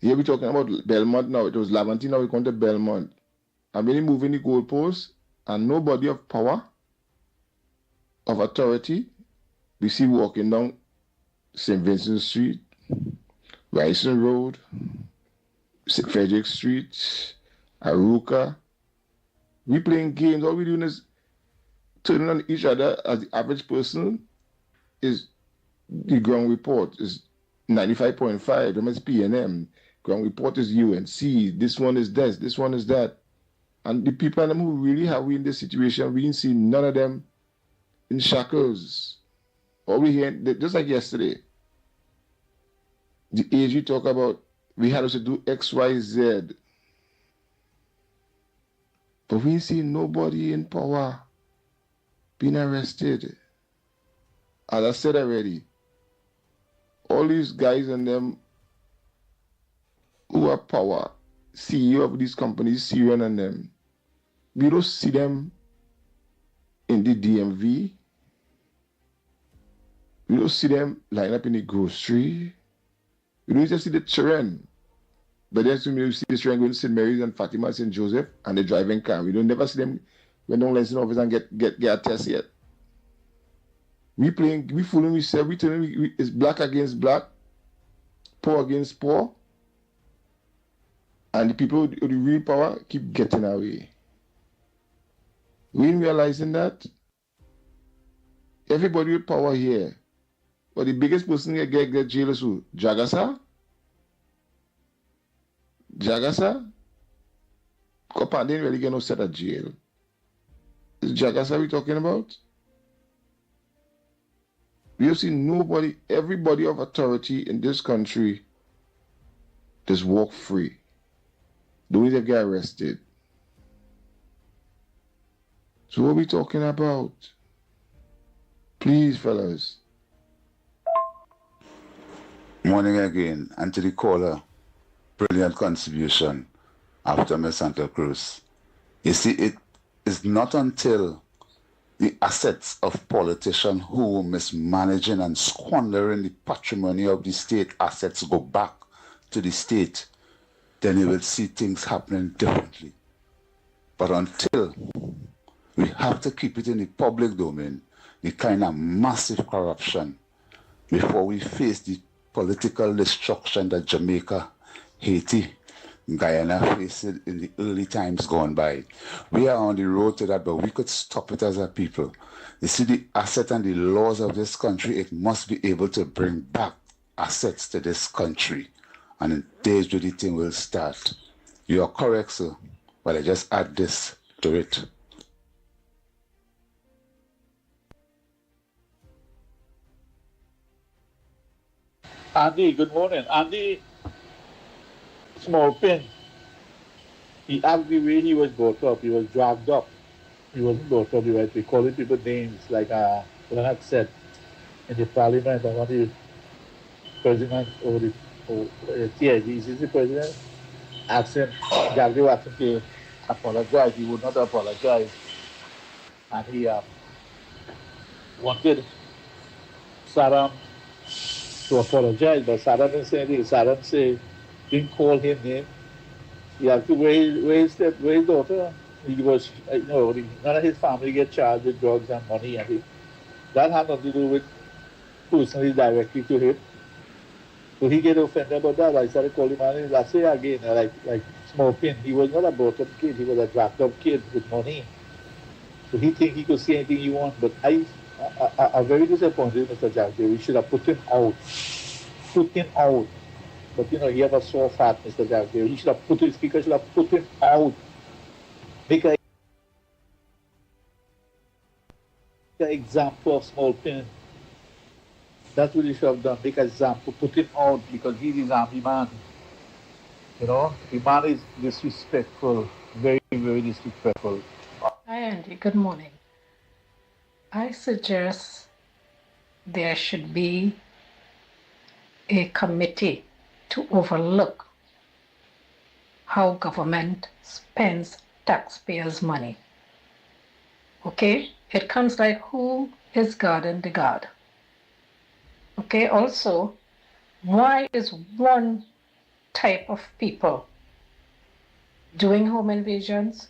Speaker 10: Here we're talking about Belmont now. It was Laventine, now we're going to Belmont. I'm really moving the goalposts and nobody of power, of authority, we see walking down St. Vincent Street, Ryson Road, St. Frederick Street, Aruka. We playing games. All we're doing is turning on each other as the average person is the ground report is 95.5, them is PNM. Ground report is UNC. This one is this one is that. And the people who really have we in this situation, we didn't see none of them in shackles. All we hear, just like yesterday, the AG talk about we had to do X, Y, Z. But we see nobody in power being arrested. As I said already, all these guys and them who are power, CEO of these companies, Syrian and them, we don't see them in the DMV. We don't see them line up in the grocery. We don't just see the children. But then we see the children going to St. Mary's and Fatima, St. Joseph, and the driving car. We don't never see them when don't license office and get a test yet. We fooling ourselves. We telling it's black against black, poor against poor, and the people with the real power keep getting away. We ain't realizing that everybody with power here. But the biggest person that get jail is who? Jagasa? Jagasa? Kopan didn't really get no set of jail. Is Jagasa we talking about? We have seen nobody, everybody of authority in this country just walk free. Don't need to get arrested. So what are we talking about? Please, fellas.
Speaker 11: Morning again, and to the caller, brilliant contribution after Miss Santa Cruz. You see, it is not until the assets of politicians who mismanaging and squandering the patrimony of the state assets go back to the state, then you will see things happening differently. But until we have to keep it in the public domain, the kind of massive corruption, before we face the political destruction that Jamaica, Haiti, Guyana faced in the early times gone by. We are on the road to that, but we could stop it as a people. You see, the asset and the laws of this country, it must be able to bring back assets to this country. And in days where the thing will start. You are correct, sir, but I just add this to it.
Speaker 15: Andy, good morning. Andy Smallpin, he acted the way he was brought up. He was dragged up. He wasn't brought up the right way, calling people names like Lennox said in the parliament. And one of the president or the TIG, is the president, asked him, Gabriel asked him to apologize. He would not apologize. And he wanted Saddam to apologize, but Saddam didn't say anything. Saddam didn't call him name. He had to where his daughter. He was, none of his family get charged with drugs and money, and that had nothing to do with personally directly to him. So he get offended about that. I started calling him, and I say again, like Smallpin, he was not a brought-up kid. He was a dragged-up kid with money. So he think he could say anything he want, but I'm very disappointed, Mr. Jackson. We should have put him out. Put him out. But he have a sore fat, Mr. Jackson. He should have put his speaker should have put him out. Make an example of Smallpin. That's what he should have done. Make an example, put him out because he's his army man. The man is disrespectful, very, very disrespectful.
Speaker 18: Hi, Andy. Good morning. I suggest there should be a committee to overlook how government spends taxpayers' money. Okay? It comes like who is guarding the guard? Okay? Also, why is one type of people doing home invasions,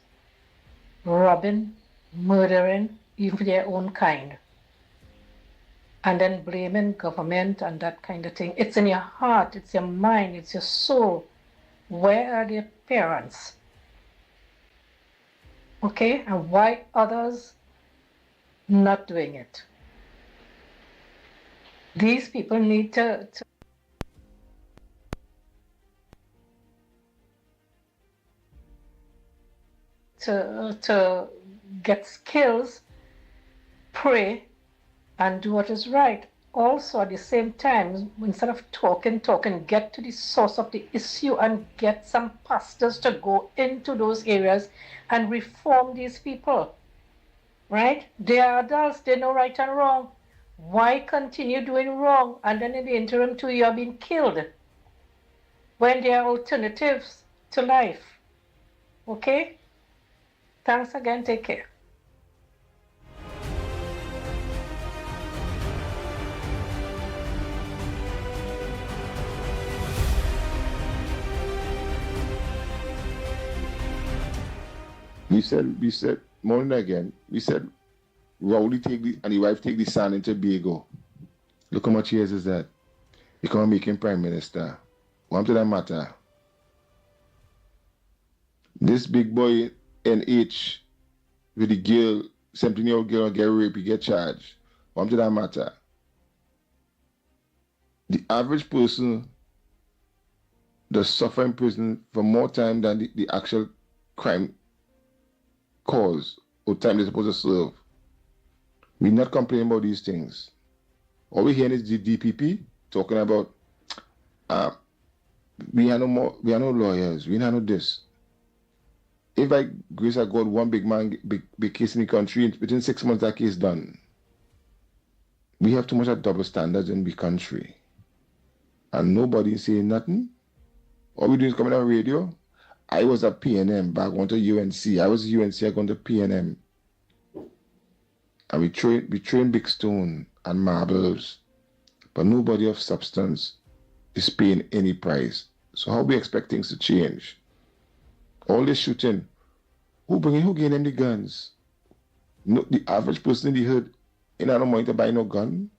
Speaker 18: robbing, murdering, even their own kind, and then blaming government and that kind of thing? It's in your heart, it's your mind, it's your soul. Where are their parents? Okay, and why others not doing it? These people need to get skills, pray, and do what is right. Also, at the same time, instead of talking, get to the source of the issue and get some pastors to go into those areas and reform these people. Right? They are adults, they know right and wrong. Why continue doing wrong and then in the interim too you are being killed when there are alternatives to life? Okay? Thanks again, take care.
Speaker 10: We said, morning again, we said, Rowley and the wife take the son into Tobago. Look how much years is that? You can't make him prime minister. What to that matter? This big boy NH with the girl, 17-year-old girl get raped, he get charged. What to that matter? The average person does suffer in prison for more time than the actual crime cause or time they're supposed to serve. We're not complaining about these things. All we're hearing is the DPP talking about we are no lawyers, we are no this. If by grace of God, one big case in the country, within 6 months that case done. We have too much of double standards in the country. And nobody saying nothing. All we do is coming on radio. I was at PNM, back on to UNC. I was at UNC, I gone to PNM. And we train big stone and marbles, but nobody of substance is paying any price. So how we expect things to change? All this shooting, who gave them the guns? No, the average person in the hood, ain't no money to buy no gun.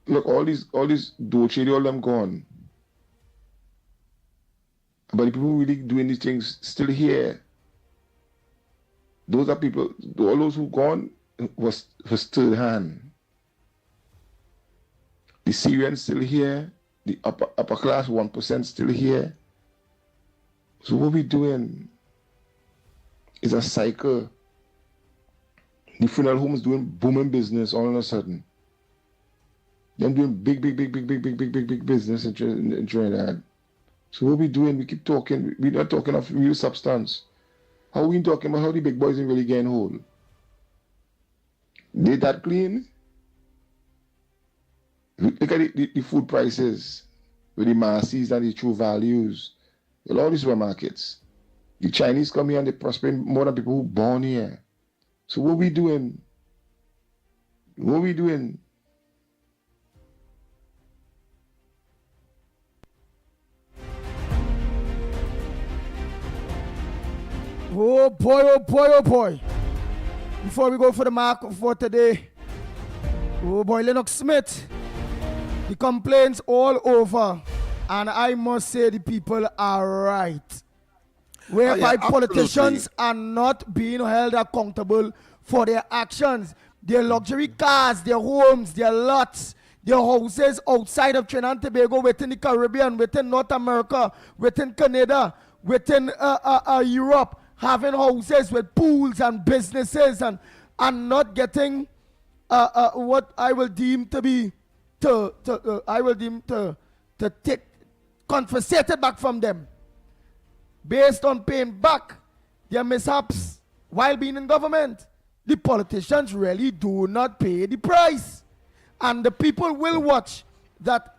Speaker 10: Look, all these Dolce, all them gone. But the people who really doing these things still here. Those are people, all those who gone was third hand. The Syrians still here, the upper class 1% still here. So what we doing is a cycle. The funeral homes doing booming business all of a sudden. Them doing big business in Trinidad. So what we doing? We keep talking. We're not talking of real substance. How we talking about how the big boys ain't really getting hold? They that clean? Look at the food prices with the masses and the true values. In all these supermarkets. The Chinese come here and they prosper more than people who born here. So what we doing? What we doing?
Speaker 12: Oh boy, oh boy, oh boy. Before we go for the mark for today, oh boy, Lennox Smith. The complaints all over. And I must say the people are right. Whereby politicians are not being held accountable for their actions. Their luxury cars, their homes, their lots, their houses outside of Trinidad and Tobago, within the Caribbean, within North America, within Canada, within Europe, having houses with pools and businesses and not getting what I will deem to be to take confiscated back from them based on paying back their mishaps while being in government. The politicians really do not pay the price, and the people will watch that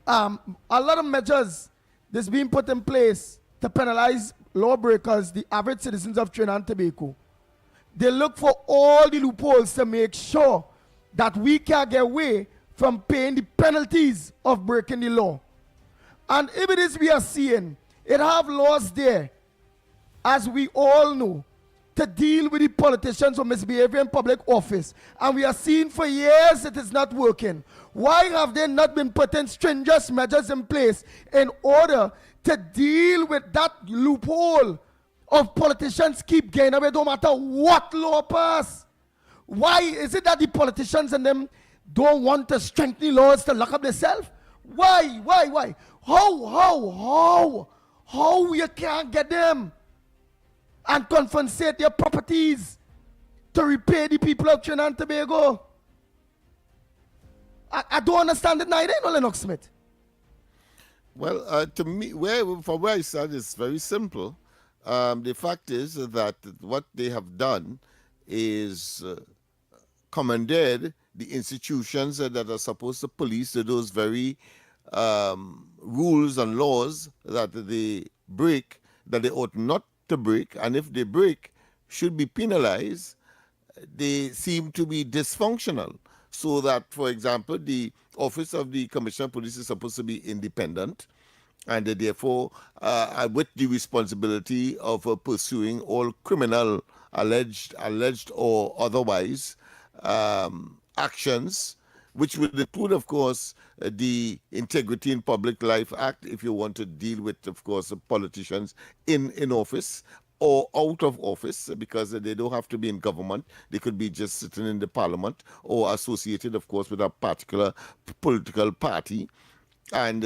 Speaker 12: a lot of measures that's being put in place to penalize lawbreakers, the average citizens of Trinidad and Tobago. They look for all the loopholes to make sure that we can get away from paying the penalties of breaking the law. And if it is we are seeing, it have laws there, as we all know, to deal with the politicians who misbehave in public office. And we are seeing for years it is not working. Why have they not been putting stringent measures in place in order to deal with that loophole of politicians keep getting away no matter what law pass? Why is it that the politicians and them don't want to strengthen laws to lock up themselves? Why? How you can't get them and confiscate their properties to repay the people of Trinidad and Tobago? I don't understand it neither, Lennox Smith.
Speaker 14: Well, to me, from where I stand, it's very simple. The fact is that what they have done is commandeered the institutions that are supposed to police those very rules and laws that they break, that they ought not to break, and if they break, should be penalized. They seem to be dysfunctional. So that, for example, the Office of the Commissioner of Police is supposed to be independent, and therefore with the responsibility of pursuing all criminal, alleged or otherwise actions, which would include, of course, the Integrity in Public Life Act, if you want to deal with, of course, politicians in office, or out of office because they don't have to be in government. They could be just sitting in the parliament or associated, of course, with a particular political party. And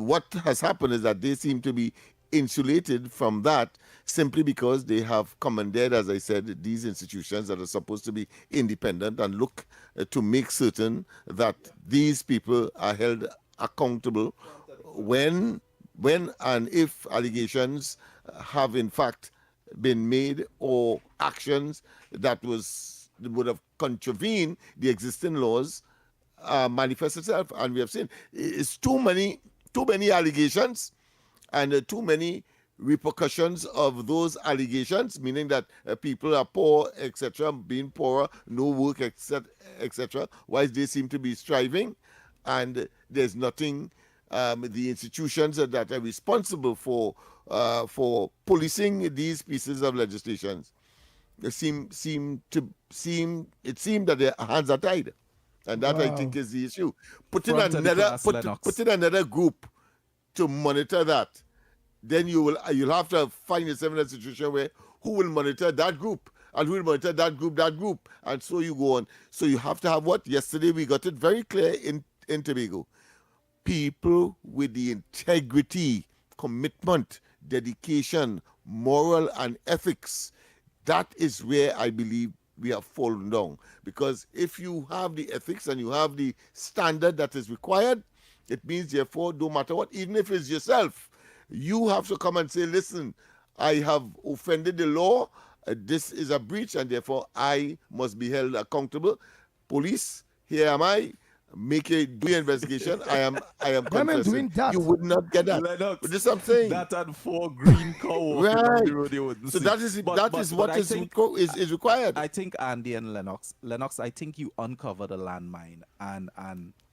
Speaker 14: what has happened is that they seem to be insulated from that simply because they have commandeered, as I said, these institutions that are supposed to be independent and look to make certain that these people are held accountable when and if allegations have in fact been made or actions that would have contravened the existing laws manifest itself. And we have seen it's too many allegations and too many repercussions of those allegations, meaning that people are poor, etc., being poorer, no work, etc., whilst they seem to be striving, and there's nothing. The institutions that are responsible for policing these pieces of legislation seem that their hands are tied, and that I think is the issue. Putting another group to monitor that, then you'll have to find yourself in a situation where who will monitor that group and who will monitor that group, and so you go on. So you have to have what? Yesterday we got it very clear in Tobago. People with the integrity, commitment, dedication, moral, and ethics. That is where I believe we have fallen down. Because if you have the ethics and you have the standard that is required, it means, therefore, no matter what, even if it's yourself, you have to come and say, listen, I have offended the law, this is a breach, and therefore I must be held accountable. Police, here am I. Do your investigation. I am confessing. You would not get that.
Speaker 13: Lennox,
Speaker 14: but this I'm saying.
Speaker 13: That and 4 green cow
Speaker 14: right.
Speaker 13: the road, you wouldn't
Speaker 14: so
Speaker 13: see.
Speaker 14: that is what is required.
Speaker 13: I think Andy and Lennox, I think you uncovered a landmine, and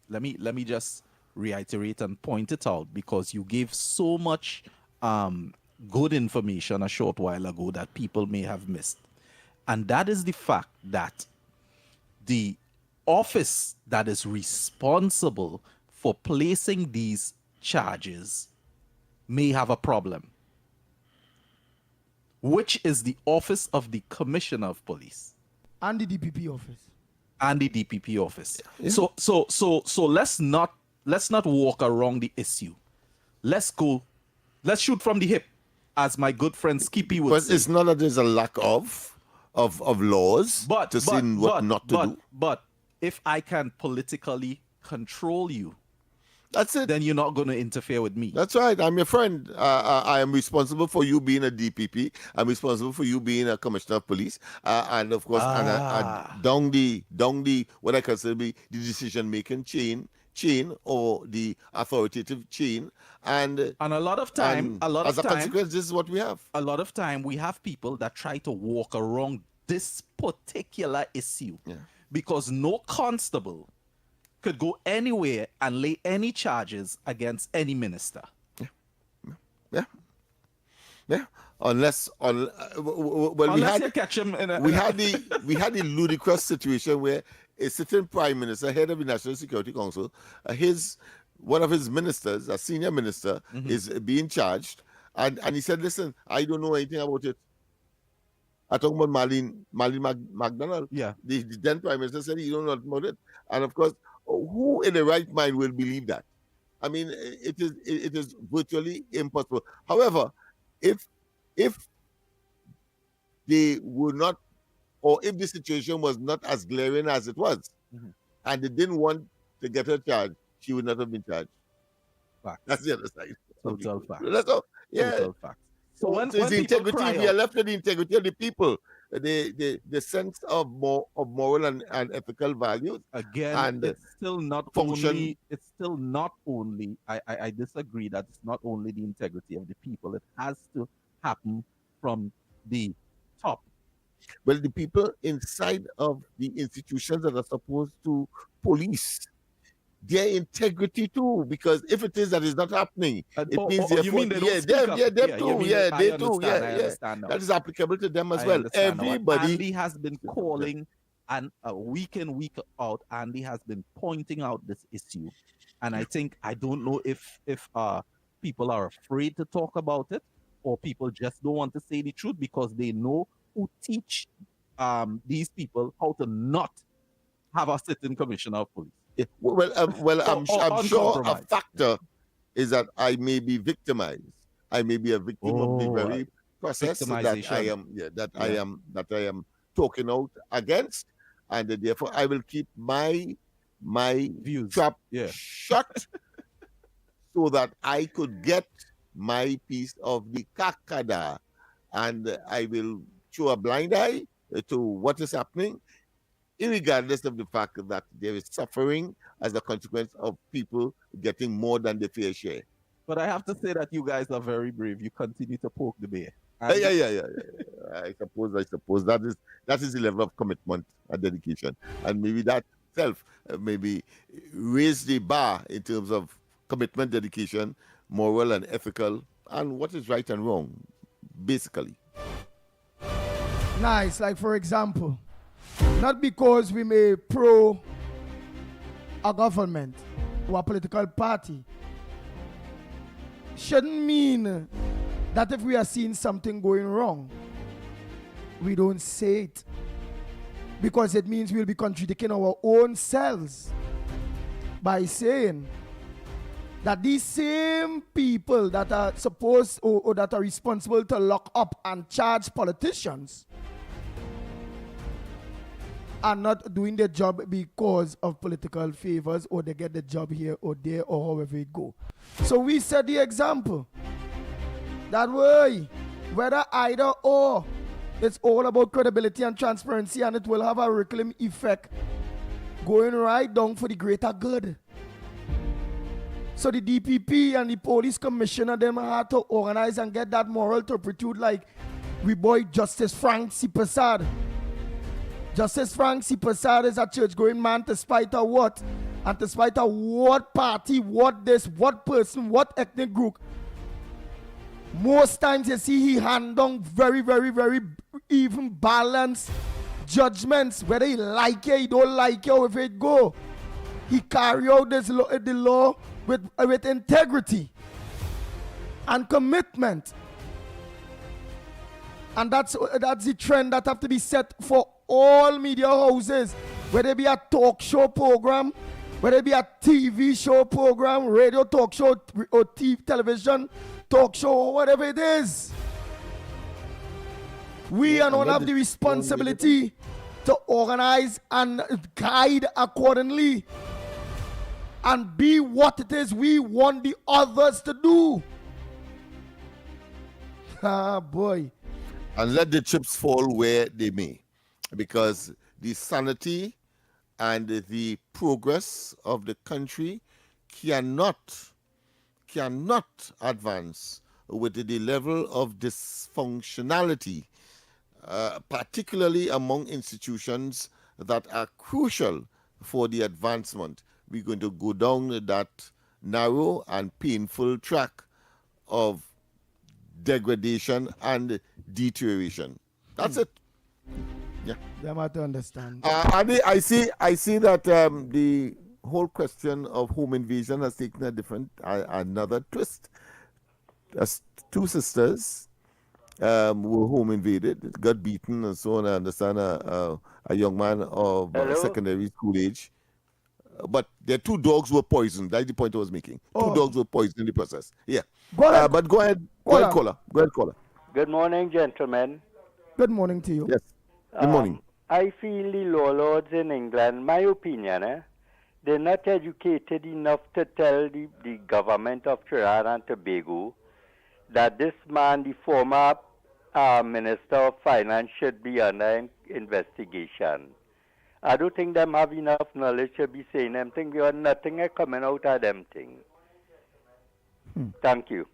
Speaker 13: let me just reiterate and point it out, because you gave so much good information a short while ago that people may have missed, and that is the fact that the office that is responsible for placing these charges may have a problem, which is the office of the Commissioner of Police
Speaker 12: and the DPP office.
Speaker 14: Yeah.
Speaker 13: So let's not walk around the issue. Let's shoot from the hip, as my good friend Skippy would say.
Speaker 14: But it's not that there's a lack of laws to say what not to do.
Speaker 13: But if I can politically control you,
Speaker 14: that's it.
Speaker 13: Then you're not going to interfere with me.
Speaker 14: That's right. I'm your friend. I am responsible for you being a DPP. I'm responsible for you being a commissioner of police, and of course, down the what I consider be the decision-making chain or the authoritative chain, and
Speaker 13: a lot of time,
Speaker 14: as a consequence, this is what we have.
Speaker 13: A lot of time, we have people that try to walk around this particular issue.
Speaker 14: Yeah.
Speaker 13: Because no constable could go anywhere and lay any charges against any minister.
Speaker 14: Yeah. Unless
Speaker 13: you catch him in
Speaker 14: we had the ludicrous situation where a sitting prime minister, head of the National Security Council, one of his ministers, a senior minister, is being charged, and he said, "Listen, I don't know anything about it." I'm talking about Marlene McDonald.
Speaker 13: Yeah.
Speaker 14: The then Prime Minister said he don't know about it. And of course, who in the right mind will believe that? I mean, it is virtually impossible. However, if they were not, or if the situation was not as glaring as it was, and they didn't want to get her charged, she would not have been charged.
Speaker 13: Fact.
Speaker 14: That's the other side.
Speaker 13: Total fact.
Speaker 14: That's all. Yeah.
Speaker 13: Total fact. So when
Speaker 14: the integrity, we are left with the integrity of the people, the sense of moral and ethical values.
Speaker 13: Again,
Speaker 14: and
Speaker 13: it's still not
Speaker 14: function.
Speaker 13: only. I disagree that it's not only the integrity of the people. It has to happen from the top.
Speaker 14: Well, the people inside of the institutions that are supposed to police their integrity too, because if it is that is not happening, it means
Speaker 13: you mean they don't speak up?
Speaker 14: they
Speaker 13: I
Speaker 14: too.
Speaker 13: understand now.
Speaker 14: That is applicable to them as
Speaker 13: I
Speaker 14: well.
Speaker 13: understand now.
Speaker 14: Everybody.
Speaker 13: Andy has been calling, and week in, week out, Andy has been pointing out this issue, and I don't know if people are afraid to talk about it, or people just don't want to say the truth because they know who teach these people how to not have a sitting commissioner of police.
Speaker 14: Yeah, I'm sure a
Speaker 13: uncompromised.
Speaker 14: factor is that I may be victimized. I may be a victim of the very process that I am talking out against, and therefore I will keep my
Speaker 13: views
Speaker 14: trap shut so that I could get my piece of the kakada, and I will show a blind eye to what is happening, irregardless of the fact that there is suffering as a consequence of people getting more than their fair share.
Speaker 13: But I have to say that you guys are very brave. You continue to poke the bear.
Speaker 14: Yeah. I suppose that is the level of commitment and dedication, and maybe that self maybe raise the bar in terms of commitment, dedication, moral and ethical, and what is right and wrong, basically.
Speaker 12: Nice. Like for example, not because we may pro a government or a political party shouldn't mean that if we are seeing something going wrong, we don't say it, because it means we'll be contradicting our own selves by saying that these same people that are supposed or that are responsible to lock up and charge politicians are not doing their job because of political favors, or they get the job here or there or however it go. So we set the example that way, whether either or, it's all about credibility and transparency, and it will have a rippling effect going right down for the greater good. So the DPP and the police commissioner them had to organize and get that moral turpitude, like we boy Justice Frank C. Prasad. Justice Frank C. Prasad is a church-going man, despite of what? And despite of what party, what this, what person, what ethnic group. Most times you see he hand down very, very, very even balanced judgments, whether he like it, he don't like it, or if it go. He carry out the law with integrity and commitment. And that's the trend that have to be set for all media houses, whether it be a talk show program, whether it be a TV show program, radio talk show, or television talk show, or whatever it is. We are not have the responsibility to organize and guide accordingly and be what it is we want the others to do. Ah, boy.
Speaker 14: And let the chips fall where they may, because the sanity and the progress of the country cannot advance with the level of dysfunctionality, particularly among institutions that are crucial for the advancement. We're going to go down that narrow and painful track of degradation and deterioration. That's it. Yeah.
Speaker 12: Them have to understand.
Speaker 14: Adi, I see that the whole question of home invasion has taken a different, another twist. As two sisters were home invaded, got beaten and so on. I understand a young man of secondary school age. But their two dogs were poisoned. That's the point I was making. Two dogs were poisoned in the process. Yeah. Go ahead. But go ahead, caller.
Speaker 19: Good morning, gentlemen.
Speaker 12: Good morning to you.
Speaker 14: Yes. Good morning.
Speaker 19: I feel the law lords in England, my opinion, they're not educated enough to tell the government of Trinidad and Tobago that this man, the former Minister of Finance, should be under investigation. I don't think them have enough knowledge to be saying them things. There are nothing coming out of them things. Thank you.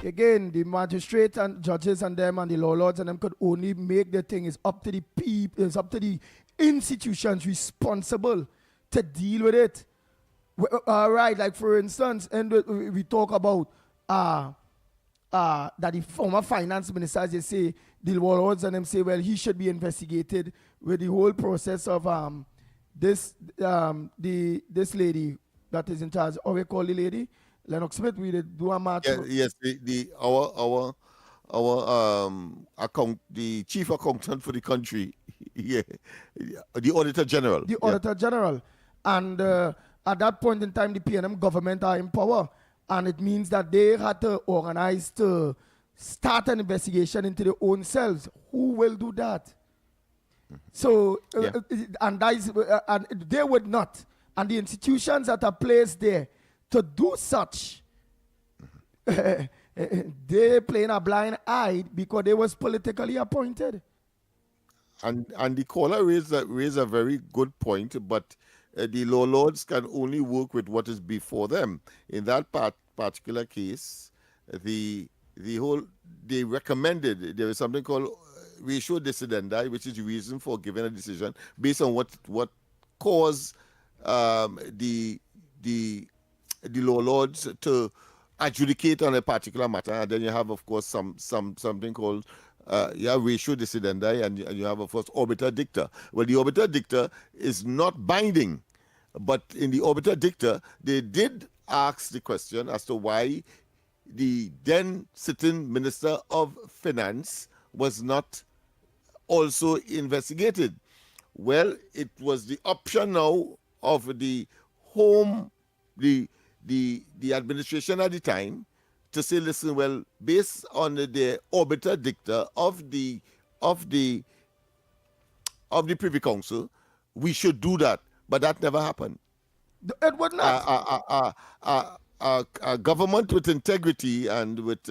Speaker 12: Again, the magistrates and judges and them and the law lords and them could only make the thing. It's up to the people, it's up to the institutions responsible to deal with it. Right, like for instance, and we talk about that the former finance minister, as they say, the law lords and them say, well, he should be investigated with the whole process of this lady that is in charge. How we call the lady? Lennox Smith, we did do a match.
Speaker 14: Yes, the chief accountant for the country, yeah, the Auditor General.
Speaker 12: The Auditor General. And at that point in time, the PNM government are in power. And it means that they had to organize to start an investigation into their own selves. Who will do that? So, and they would not. And the institutions that are placed there to do such, they playing a blind eye because they was politically appointed.
Speaker 14: And the caller raised a very good point, but the law lords can only work with what is before them. In that particular case, they recommended there is something called ratio decidendi, which is the reason for giving a decision based on what caused the law lords to adjudicate on a particular matter. And then you have, of course, something called ratio decidendi, and you have, of course, obiter dicta. Well, the obiter dicta is not binding, but in the obiter dicta, they did ask the question as to why the then sitting Minister of Finance was not also investigated. Well, it was the option now of the administration at the time to say, listen, well, based on the obiter dicta of the Privy Council, we should do that. But that never happened.
Speaker 12: It would not.
Speaker 14: A government with integrity and with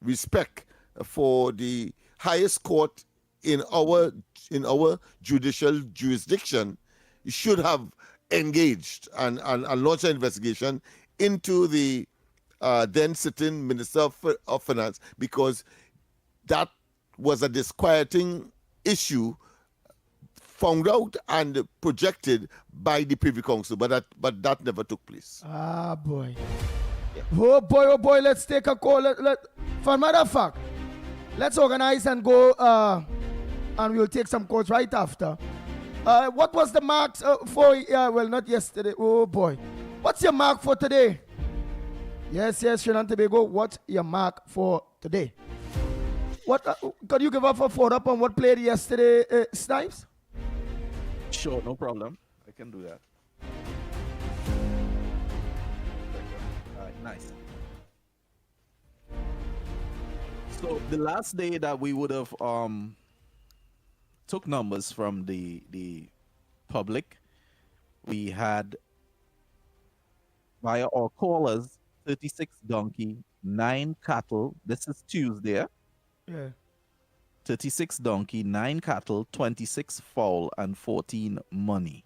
Speaker 14: respect for the highest court in our judicial jurisdiction should have engaged and launched an investigation into the then sitting Minister of Finance, because that was a disquieting issue found out and projected by the Privy Council, but that never took place.
Speaker 12: Ah, boy. Yeah. Oh boy, let's take a call. For a matter of fact, let's organize and go, and we'll take some calls right after. What was the marks for, well, not yesterday. Oh boy. What's your mark for today? Yes, Trinidad and Tobago, what's your mark for today? What could you give up a follow up on what played yesterday, Snipes?
Speaker 13: Sure, no problem. I can do that. All right, nice. So the last day that we would have took numbers from the public, we had via our callers 36 donkey, 9 cattle. This is Tuesday.
Speaker 12: Yeah.
Speaker 13: 36 donkey, 9 cattle, 26 fowl, and 14 money.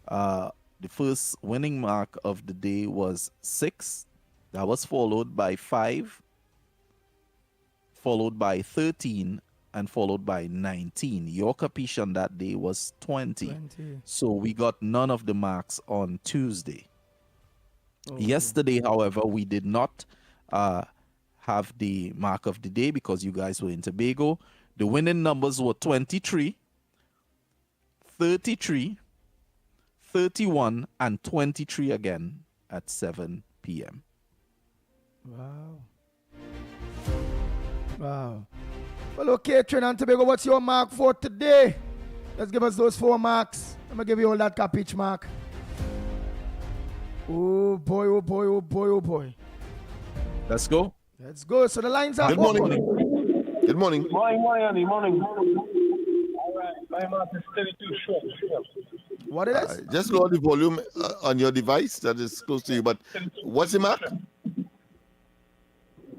Speaker 13: The first winning mark of the day was 6. That was followed by 5, followed by 13, and followed by 19. Your capiche on that day was 20. So we got none of the marks on Tuesday. Okay. Yesterday, however, we did not have the mark of the day because you guys were in Tobago. The winning numbers were 23, 33, 31, and 23 again at 7 p.m.
Speaker 12: Wow. Wow. Well, okay, Trinidad and Tobago, what's your mark for today? Let's give us those 4 marks. I'm going to give you all that capiche mark. Oh, boy, oh, boy, oh, boy, oh, boy.
Speaker 13: Let's go.
Speaker 12: Let's go. So the lines are
Speaker 14: Good
Speaker 12: open.
Speaker 14: morning. Good morning.
Speaker 20: Morning, Andy. Morning. All right. My mark is 32 short.
Speaker 12: What is it?
Speaker 14: Just lower the volume on your device that is close to you. But what's the mark?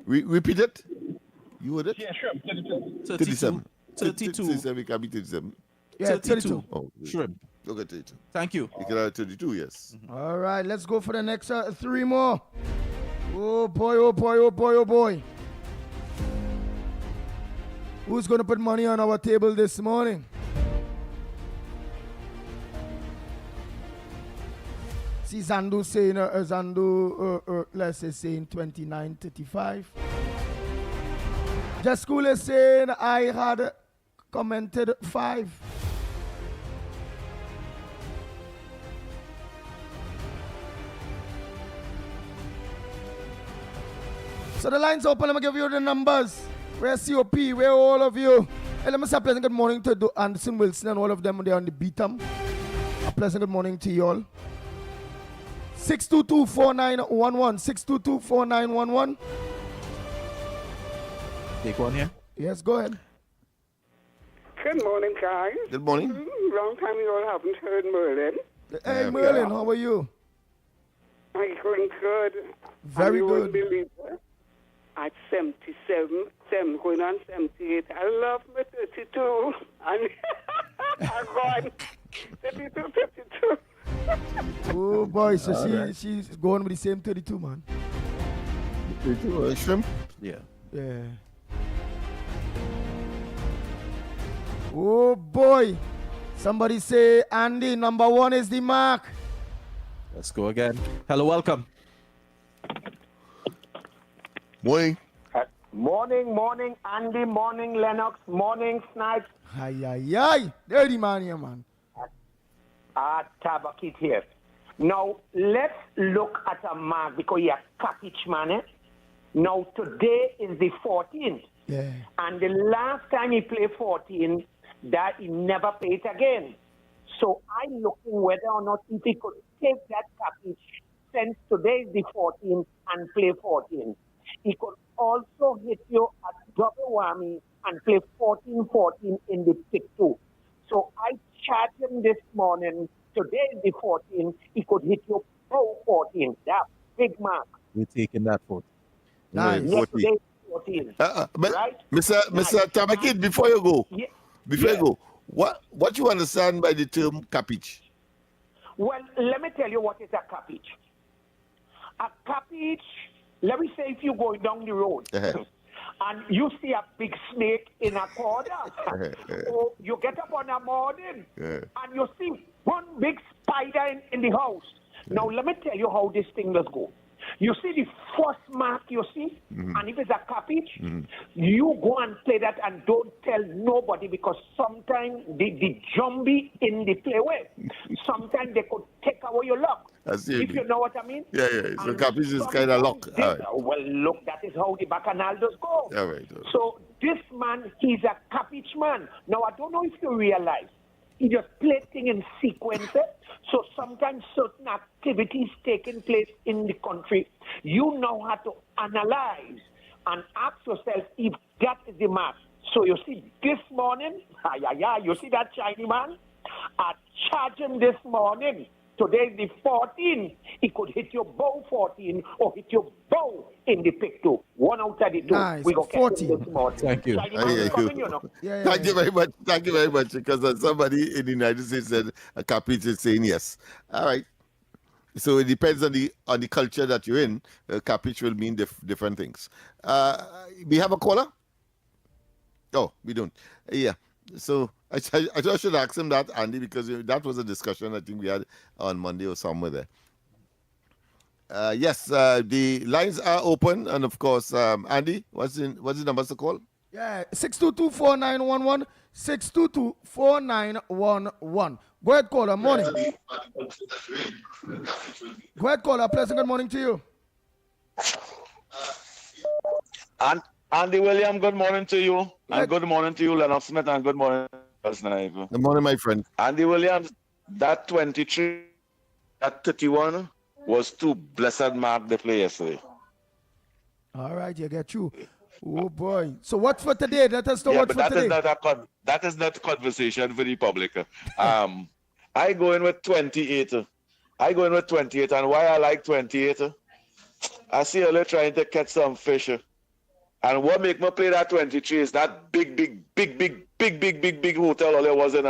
Speaker 14: Repeat it. You heard it?
Speaker 20: Yeah, sure. 32.
Speaker 14: 37.
Speaker 13: 32.
Speaker 14: 37. It can be 37.
Speaker 12: Yeah, 32.
Speaker 14: Oh,
Speaker 13: shrimp.
Speaker 14: Okay, 32.
Speaker 13: Thank you.
Speaker 14: You can have 32, yes.
Speaker 12: All right, let's go for the next 3 more. Oh, boy, oh, boy, oh, boy, oh, boy. Who's going to put money on our table this morning? See Zandu saying, let's say saying 29.35. Just School is saying I had commented 5. So the line's open. Let me give you the numbers. Where COP? Where all of you? Hey, let me say a pleasant good morning to Anderson Wilson and all of them. They're on the beatum. A pleasant good morning to you all. 622-4911. 622-4911.
Speaker 13: Take one here.
Speaker 12: Yes, go ahead.
Speaker 3: Good morning, guys.
Speaker 14: Good morning.
Speaker 3: Long time you all haven't heard Merlin.
Speaker 12: Hey, Merlin, how are you?
Speaker 3: I'm going good.
Speaker 12: Very
Speaker 3: and you
Speaker 12: good.
Speaker 3: won't believe it. At 77, going on 78, I love my 32. And I'm going 32, 52.
Speaker 12: Oh, boy, so she's going with the same 32, man.
Speaker 14: 32, shrimp?
Speaker 13: Yeah.
Speaker 12: Yeah. Oh, boy. Somebody say, Andy, number 1 is the mark.
Speaker 13: Let's go again. Hello, welcome.
Speaker 14: Morning.
Speaker 21: Morning, Andy. Morning, Lennox. Morning, Snipes.
Speaker 12: Ay. Dirty man here, man.
Speaker 21: Tabakit here. Now, let's look at a mark because you're a cabbage man. Eh? Now, today is the 14th.
Speaker 12: Yeah.
Speaker 21: And the last time he played 14, that he never played again. So I'm looking whether or not if he could take that cabbage since today is the 14th and play 14. He could also hit you a double whammy and play 14-14 in the pick 2. So I charged him this morning. Today is the 14th. He could hit you 14. That big mark.
Speaker 13: We're taking that vote.
Speaker 12: Nice.
Speaker 21: Yes, today is 14.
Speaker 14: But
Speaker 21: right?
Speaker 14: Mr. Tabakit, before you go,
Speaker 21: Yeah.
Speaker 14: you go, what you understand by the term cabbage?
Speaker 21: Well, let me tell you what is a cabbage. A cabbage, let me say if you're going down the road and you see a big snake in a corner, or you get up on a morning and you see one big spider in the house. Now, let me tell you how this thing does go. You see the first mark you see, and if it's a cabbage, you go and play that and don't tell nobody because sometimes the zombie in the playway, sometimes they could take away your luck. If you know what I mean?
Speaker 14: Yeah. So cabbage is kind of luck. All right.
Speaker 21: Well, look, that is how the bacchanal does go.
Speaker 14: All right.
Speaker 21: So this man, he's a cabbage man. Now, I don't know if you realize, he just plays things in sequences. So sometimes certain activities taking place in the country, you know how to analyze and ask yourself if that is the mark. So you see this morning, you see that shiny man? I charged him this morning. Today is the 14th. He could hit your bow 14 or hit your bow in the pick 2. One out of the 2.
Speaker 12: Nice.
Speaker 21: We go catch
Speaker 12: 14.
Speaker 21: him this morning.
Speaker 13: Thank you.
Speaker 21: Shiny man is coming, you know.
Speaker 14: Thank you very much. Thank you very much. Because somebody in the United States said a cabbage is saying yes. All right. So it depends on the culture that you're in. Cabbage will mean different things. We have a caller? Oh, we don't. Yeah. So I just should ask him that, Andy, because that was a discussion I think we had on Monday or somewhere there. Yes, the lines are open, and of course, Andy, what's the numbers to call?
Speaker 12: Yeah, 622-4911. 622-4911. Go ahead, caller. Morning. Go ahead, caller. Pleasant good morning to you.
Speaker 23: And Andy William, good morning to you. And good morning to you, Lennox Smith, and good morning, Sniper.
Speaker 14: Good morning, my friend.
Speaker 23: Andy Williams, that 23, that 31 was too blessed mark they play yesterday.
Speaker 12: All right, you get you. Oh, boy. So what for today? Let us know what for today.
Speaker 23: That is not conversation for the public. I go in with 28. And why I like 28, I see earlier trying to catch some fish. And what make me play that 23 is that big hotel all there was in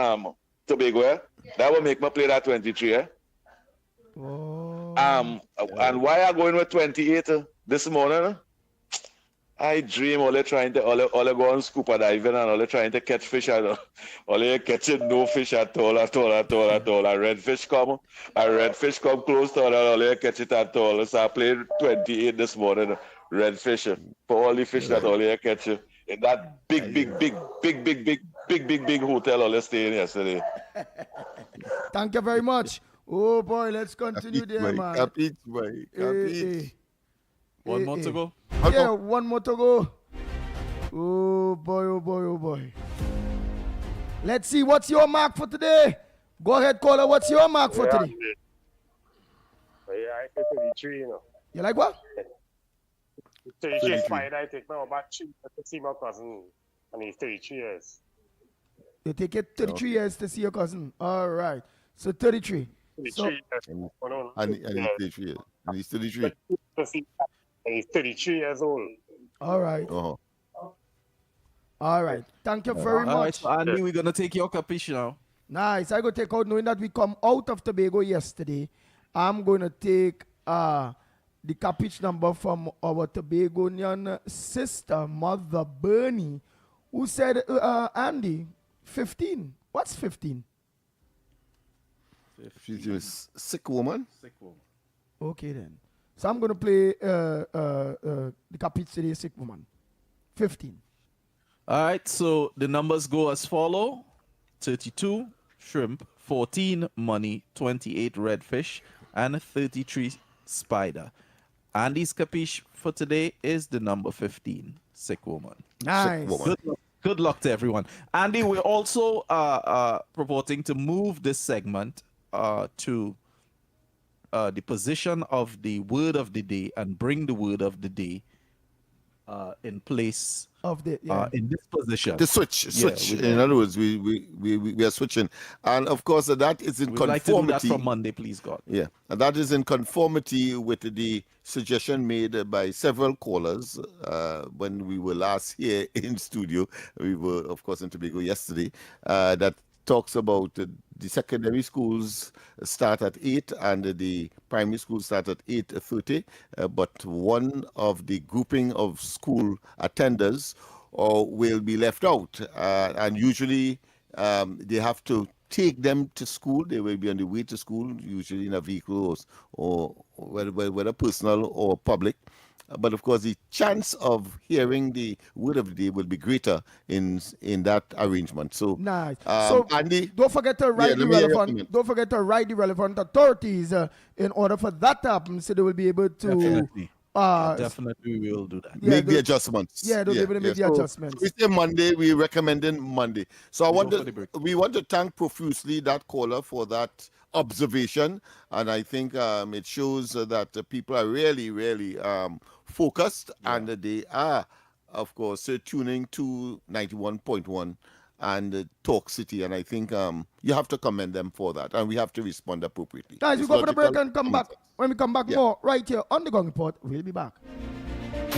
Speaker 23: Tobago. That will make me play that 23. And why I going with 28 this morning? I dream all trying to all go on scuba diving and all trying to catch fish and all catching no fish at all. A redfish come close to all catch it at all. So I played 28 this morning. Redfish for all the fish that all you catch in that big hotel all staying yesterday.
Speaker 12: Thank you very much. Oh boy, let's continue there, man.
Speaker 14: Cabbage, boy. Cabbage.
Speaker 13: One more to go.
Speaker 12: Yeah, one more to go. Oh boy, oh boy, oh boy. Let's see, what's your mark for today? Go ahead, caller. What's your mark for today?
Speaker 20: Yeah, I take 33, you know.
Speaker 12: You like what?
Speaker 20: 33 spider, I take my about 3 to see my cousin, and he's 33 years.
Speaker 12: You take it 33 years to see your cousin. All right. So 33.
Speaker 20: 33
Speaker 12: So,
Speaker 20: years.
Speaker 14: And he's 33 years. And he's 33.
Speaker 20: And he's 33 years old.
Speaker 12: all right. All right. Thank you very
Speaker 13: All right,
Speaker 12: much.
Speaker 13: so Andy, we're gonna take your capiche now.
Speaker 12: Nice. I go take out, knowing that we come out of Tobago yesterday. I'm going to take the capiche number from our Tobagonian sister, Mother Bernie, who said, Andy, 15. What's 15?
Speaker 14: She's a sick woman.
Speaker 13: Sick woman.
Speaker 12: Okay, then. So I'm going to play the capiche today, sick woman. 15.
Speaker 13: All right, so the numbers go as follow: 32 shrimp, 14 money, 28 redfish, and 33 spider. Andy's capiche for today is the number 15, sick woman.
Speaker 12: Nice.
Speaker 14: Sick woman.
Speaker 13: Good luck to everyone. Andy, we're also purporting to move this segment to the position of the word of the day and bring the word of the day in place
Speaker 12: of the
Speaker 13: in this position.
Speaker 14: The switch. In other words, we are switching, and of course that is in
Speaker 13: We'd
Speaker 14: conformity.
Speaker 13: like to do that from Monday, please God.
Speaker 14: Yeah, and that is in conformity with the suggestion made by several callers when we were last here in studio. We were, of course, in Tobago yesterday. That talks about the secondary schools start at 8 and the primary schools start at 8:30. But one of the grouping of school attenders will be left out, and usually they have to take them to school. They will be on the way to school, usually in a vehicle or whether personal or public. But of course, the chance of hearing the word of the day will be greater in that arrangement. So
Speaker 12: nice.
Speaker 14: So Andy,
Speaker 12: don't forget to write the relevant. Don't forget to write the relevant authorities in order for that to happen, so they will be able to.
Speaker 13: Definitely. Definitely, we will do that.
Speaker 14: Make the adjustments.
Speaker 12: Yeah, they'll be able to make the adjustments.
Speaker 14: So we say Monday, we're recommending Monday. So we want to thank profusely that caller for that observation, and I think it shows that people are really, really focused, and they are, of course, tuning to 91.1 and Talk City, and I think you have to commend them for that, and we have to respond appropriately.
Speaker 12: Guys, we go for the break and come back. When we come back more, right here on the Gong Report, we'll be back.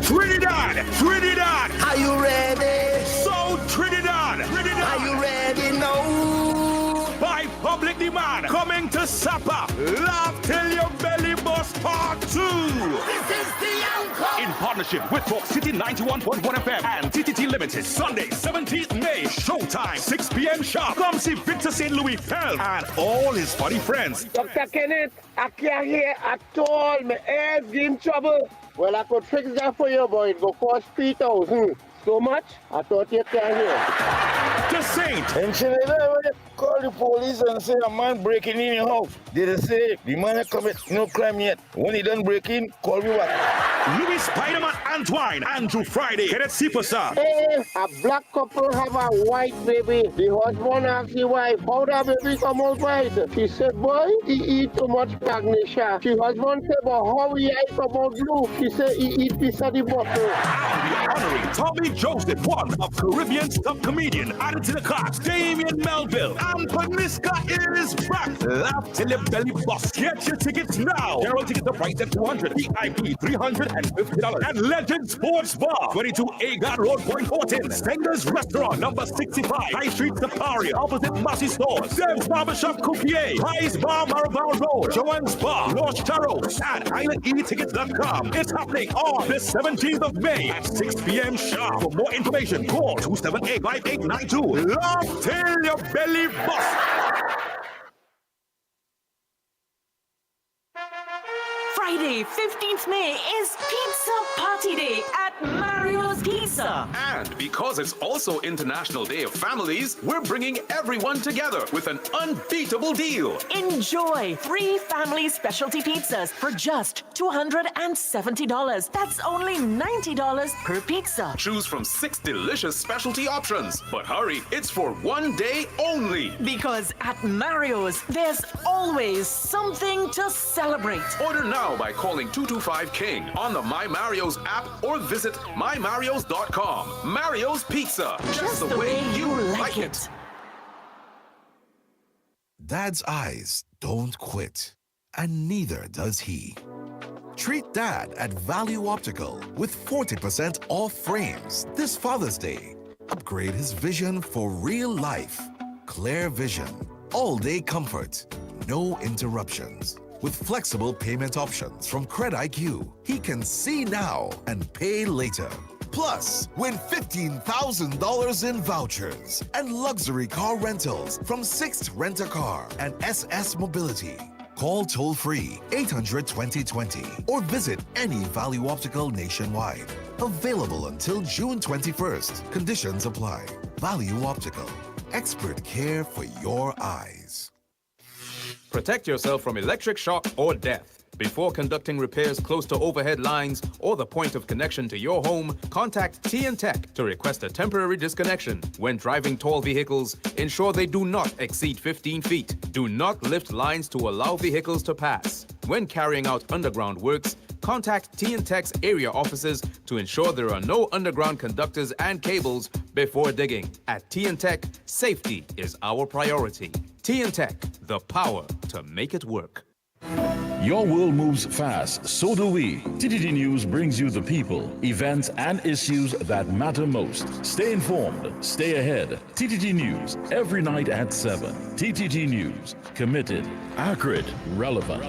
Speaker 1: Trinidad! Are you ready? So Trinidad! Are you ready now? By public demand, coming to Sapa, Laugh Till Your Belly Bust Part 2. This is the encore. In partnership with Talk City 91.1 FM and TTT Limited, Sunday, 17th May, showtime, 6 p.m. sharp. Come see Victor St. Louis Pell and all his funny friends.
Speaker 21: Dr. Kenneth, I can't hear at all. My ears in trouble. Well, I could fix that for you, boy. It go cost 3,000. So much? I thought you can't hear.
Speaker 1: The Saint.
Speaker 2: And Trinidad, when you call the police and say a man breaking in your house, they say the man has commit no crime yet. When he done break in, call me back.
Speaker 1: Louis Spider-Man Antoine, Andrew Friday, Kenneth Superstar.
Speaker 21: Hey, a black couple have a white baby. The husband asked the wife, how that baby come out white? She said, boy, he eat too much magnesia. The husband said, but how he eye come out blue? She said, he eat piece of the bottle.
Speaker 1: And we are honoring Tommy Joseph, one of Caribbean top comedian, added to the cast, Damien Melville, and Paniska is back. Laugh till your belly bust. Get your tickets now. General tickets are priced at $200, VIP $350, and Legend Sports Bar, 22 Agard Road, Point Fortin. Stenger's Restaurant, number 65, High Street Safari, opposite Massey Stores. Dev's Barbershop Coupier, Price Bar, Maribel Road, Joanne's Bar, North Charles, and IslandEtickets.com. It's happening on the 17th of May at 6 p.m. sharp. For more information, call 278-5892. Laugh till your belly bust.
Speaker 16: Friday, 15th May is Pizza Party Day at Mario's Pizza.
Speaker 17: Pizza.
Speaker 1: And because it's also International Day of Families, we're bringing everyone together with an unbeatable deal.
Speaker 17: Enjoy free family specialty pizzas for just $270. That's only $90 per pizza.
Speaker 1: Choose from 6 delicious specialty options. But hurry, it's for one day only.
Speaker 17: Because at Mario's, there's always something to celebrate.
Speaker 1: Order now by calling 225 King on the My Mario's app or visit mymarios.com. Mario's Pizza, just the way you like it.
Speaker 5: Dad's eyes don't quit, and neither does he. Treat Dad at Value Optical with 40% off frames this Father's Day. Upgrade his vision for real life. Clear vision, all-day comfort, no interruptions. With flexible payment options from CredIQ, he can see now and pay later. Plus, win $15,000 in vouchers and luxury car rentals from Sixt Rent-A-Car and SS Mobility. Call toll-free 800-2020 or visit any Value Optical nationwide. Available until June 21st. Conditions apply. Value Optical. Expert care for your eyes.
Speaker 6: Protect yourself from electric shock or death. Before conducting repairs close to overhead lines or the point of connection to your home, contact Tech to request a temporary disconnection. When driving tall vehicles, ensure they do not exceed 15 feet. Do not lift lines to allow vehicles to pass. When carrying out underground works, contact Tech's area offices to ensure there are no underground conductors and cables before digging. At Tech, safety is our priority. Tech, the power to make it work.
Speaker 16: Your world moves fast, so do we. TTT News brings you the people, events, and issues that matter most. Stay informed, stay ahead. TTT News, every night at 7. TTT News, committed, accurate, relevant.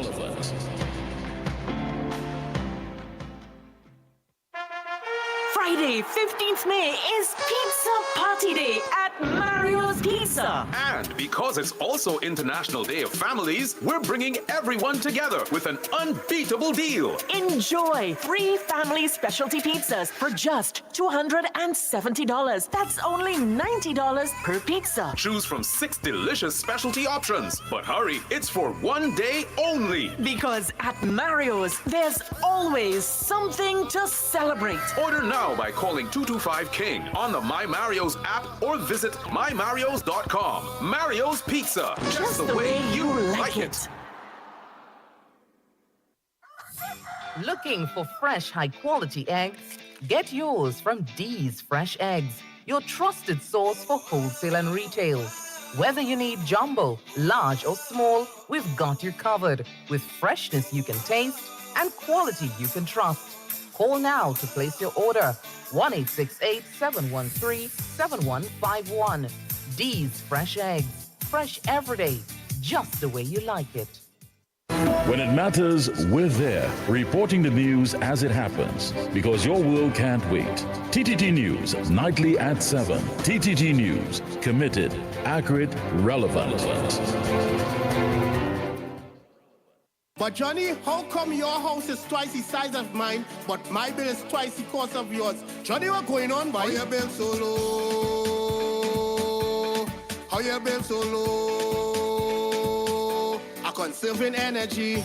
Speaker 17: Friday, 15th May is Pizza Party Day at Mario's Pizza.
Speaker 1: And because it's also International Day of Families, we're bringing everyone together with an unbeatable deal.
Speaker 17: Enjoy free family specialty pizzas for just $270. That's only $90 per pizza.
Speaker 1: Choose from 6 delicious specialty options. But hurry, it's for one day only.
Speaker 17: Because at Mario's, there's always something to celebrate.
Speaker 1: Order now by calling 225 King on the My Mario's app or visit mymarios.com. Mario's Pizza, just the way you like it.
Speaker 24: Looking for fresh, high-quality eggs? Get yours from D's Fresh Eggs, your trusted source for wholesale and retail. Whether you need jumbo, large or small, we've got you covered with freshness you can taste and quality you can trust. Call now to place your order. 1-868-713-7151. D's Fresh Eggs. Fresh every day, just the way you like it.
Speaker 16: When it matters, we're there, reporting the news as it happens, because your world can't wait. TTT News, nightly at 7. TTT News, committed, accurate, relevant.
Speaker 25: But Johnny, how come your house is twice the size of mine, but my bill is twice the cost of yours? Johnny, what's going on, boy? How your bill so low? How your bill so low? I conserving energy,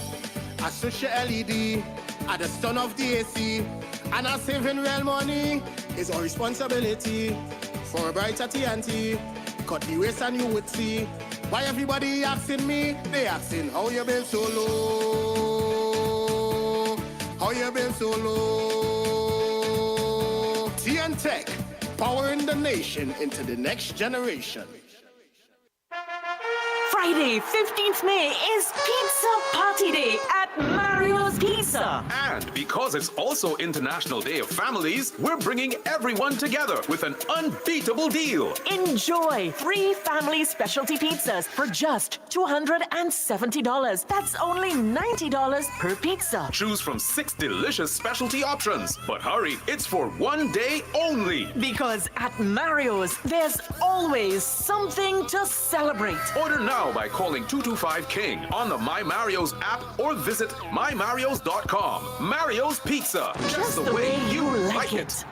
Speaker 25: I switch your LED, at the stun of the AC, and I saving real money. It's our responsibility for a brighter TNT. Cut the waste and you would see. Why everybody asking me? They asking how you been so low? How you been so low? Tech, powering the nation into the next generation.
Speaker 17: Friday, 15th May is Pizza Party Day at Mario's Pizza.
Speaker 1: And because it's also International Day of Families, we're bringing everyone together with an unbeatable deal.
Speaker 17: Enjoy free family specialty pizzas for just $270. That's only $90 per pizza.
Speaker 1: Choose from 6 delicious specialty options. But hurry, it's for one day only.
Speaker 17: Because at Mario's, there's always something to celebrate.
Speaker 1: Order now by calling 225 King on the My Mario's app or visit mymarios.com. Mario's Pizza, just the way you like it.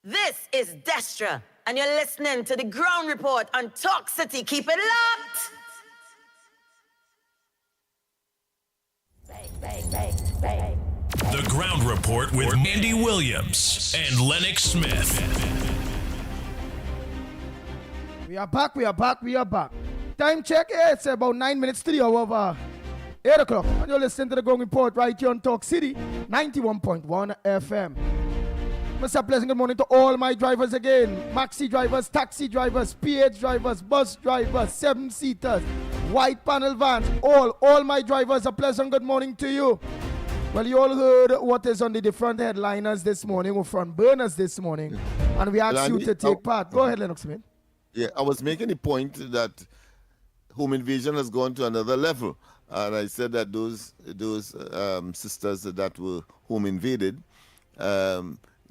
Speaker 4: This is Destra, and you're listening to the Ground Report on Talk City. Keep it locked!
Speaker 7: The Ground Report with Andy Williams and Lennox Smith.
Speaker 12: We are back. Time check, it's about 9 minutes to the hour of 8 o'clock. And you're listening to the Ground Report right here on Talk City, 91.1 FM. Mr. Pleasant, good morning to all my drivers again. Maxi drivers, taxi drivers, PH drivers, bus drivers, 7-seaters, white panel vans, all my drivers, a pleasant good morning to you. Well, you all heard what is on the different headliners this morning, or front burners this morning, and we asked you to take part. Go ahead, Lennox Smith.
Speaker 14: Yeah, I was making the point that home invasion has gone to another level. And I said that those sisters that were home invaded,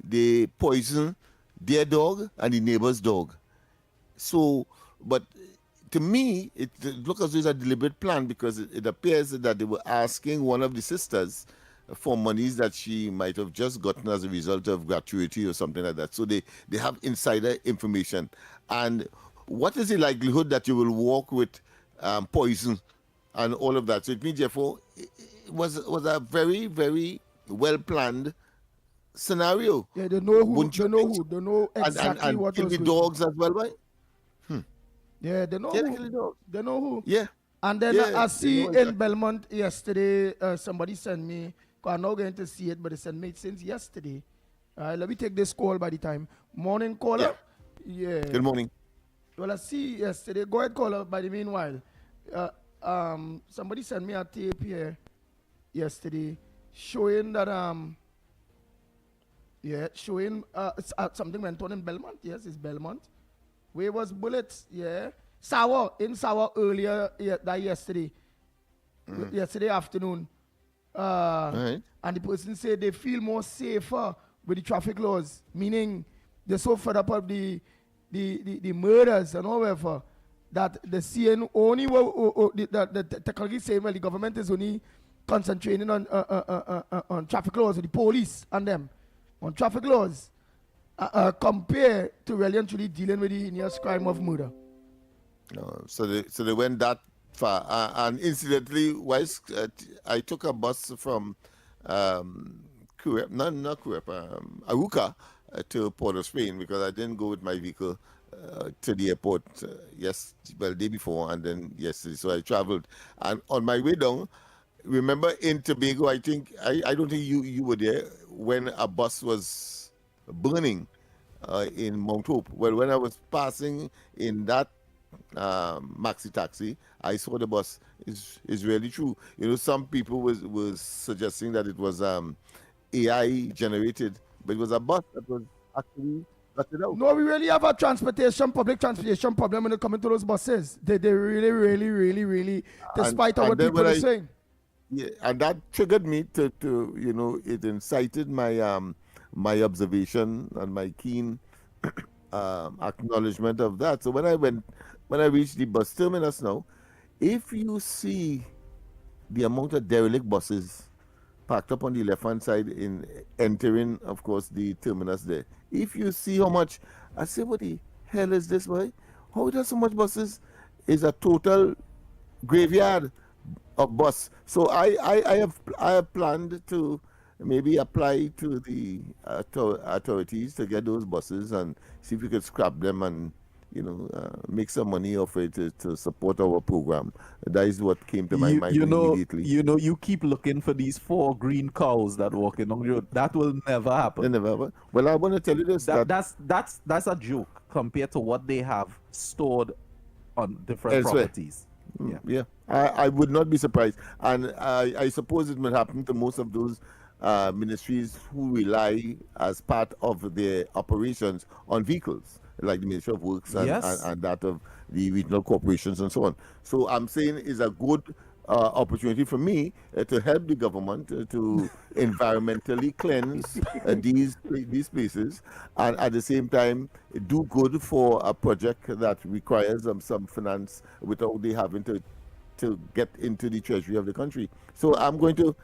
Speaker 14: they poisoned their dog and the neighbor's dog. So, but to me, it looks as though it's a deliberate plan, because it appears that they were asking one of the sisters for monies that she might have just gotten as a result of gratuity or something like that. So they have insider information. And what is the likelihood that you will walk with poison and all of that? So it means, therefore, it was a very, very well-planned scenario.
Speaker 12: Yeah, they know exactly what
Speaker 14: kill
Speaker 12: was
Speaker 14: the
Speaker 12: going on.
Speaker 14: dogs as well, right?
Speaker 12: Yeah, they know
Speaker 14: Yeah,
Speaker 12: who.
Speaker 14: kill the dogs.
Speaker 12: They know who.
Speaker 14: Yeah.
Speaker 12: And then
Speaker 14: Yeah,
Speaker 12: I
Speaker 14: they
Speaker 12: see
Speaker 14: know
Speaker 12: in
Speaker 14: exactly.
Speaker 12: Belmont yesterday, somebody sent me, because I'm not going to see it, but they sent me it since yesterday. Let me take this call by the time. Morning caller. Yeah.
Speaker 14: Good morning.
Speaker 12: Well, I see yesterday. Go ahead, caller, by the meanwhile. Somebody sent me a tape here yesterday showing that something went on in Belmont. Yes, it's Belmont. Where was bullets? Yeah. In Sour earlier yesterday. Yesterday afternoon.
Speaker 14: Right.
Speaker 12: And the person said they feel more safer with the traffic laws, meaning they're so fed up of the murders and all whatever, that the CN only the technology saying, well, the government is only concentrating on traffic laws, or the police and them on traffic laws, compared to really and truly dealing with the heinous crime of murder.
Speaker 14: No, so they went that far. And incidentally, I took a bus from Aruca to Port of Spain, because I didn't go with my vehicle to the airport the day before and then yesterday. So I traveled. And on my way down, remember in Tobago, I don't think you were there when a bus was burning in Mount Hope. Well, when I was passing in that maxi taxi, I saw the bus. It's really true. You know, some people was suggesting that it was AI generated, but it was a bus that was actually gutted out.
Speaker 12: No, we really have a public transportation problem when it comes to those buses. They really, despite what people are saying.
Speaker 14: Yeah, and that triggered me to it incited my my observation and my keen acknowledgement of that. So when I reached the bus terminus now, if you see the amount of derelict buses parked up on the left-hand side in entering, of course, the terminus there, if you see how much, I say, what the hell is this, boy? How does so much buses? Is a total graveyard of bus. So I have planned to maybe apply to the authorities to get those buses and see if we could scrap them and make some money off it to support our program. That is what came to my mind immediately.
Speaker 13: You keep looking for these 4 green cows that walk in on the road. That will never happen.
Speaker 14: They never happen. Well, I want to tell you this.
Speaker 13: That's a joke compared to what they have stored on different properties.
Speaker 14: Yeah. I would not be surprised. And I suppose it will happen to most of those ministries who rely as part of their operations on vehicles, like the Ministry of Works and that of the regional corporations and so on. So I'm saying it's a good opportunity for me to help the government to environmentally cleanse these places, and at the same time do good for a project that requires some finance without they having to get into the treasury of the country. So I'm going to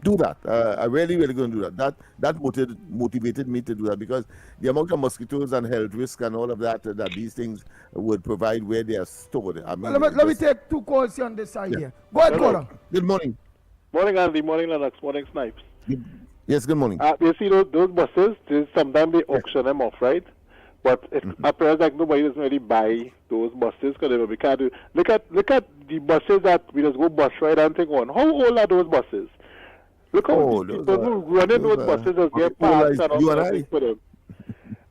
Speaker 14: do that. I really going to do that. That motivated me to do that, because the amount of mosquitoes and health risk and all of that that these things would provide where they are stored. I mean,
Speaker 12: let me take 2 calls on this side here. Go ahead, caller.
Speaker 14: Good morning.
Speaker 8: Morning, Andy. Morning, Lennox. Morning, Snipes.
Speaker 14: Yes, good morning.
Speaker 8: You see those buses, sometimes they auction them off, right? But it appears like nobody doesn't really buy those buses because we can't do. Look at the buses that we just go bus ride and take on. How old are those buses? Look how these people who running those buses just get parked and all that for them.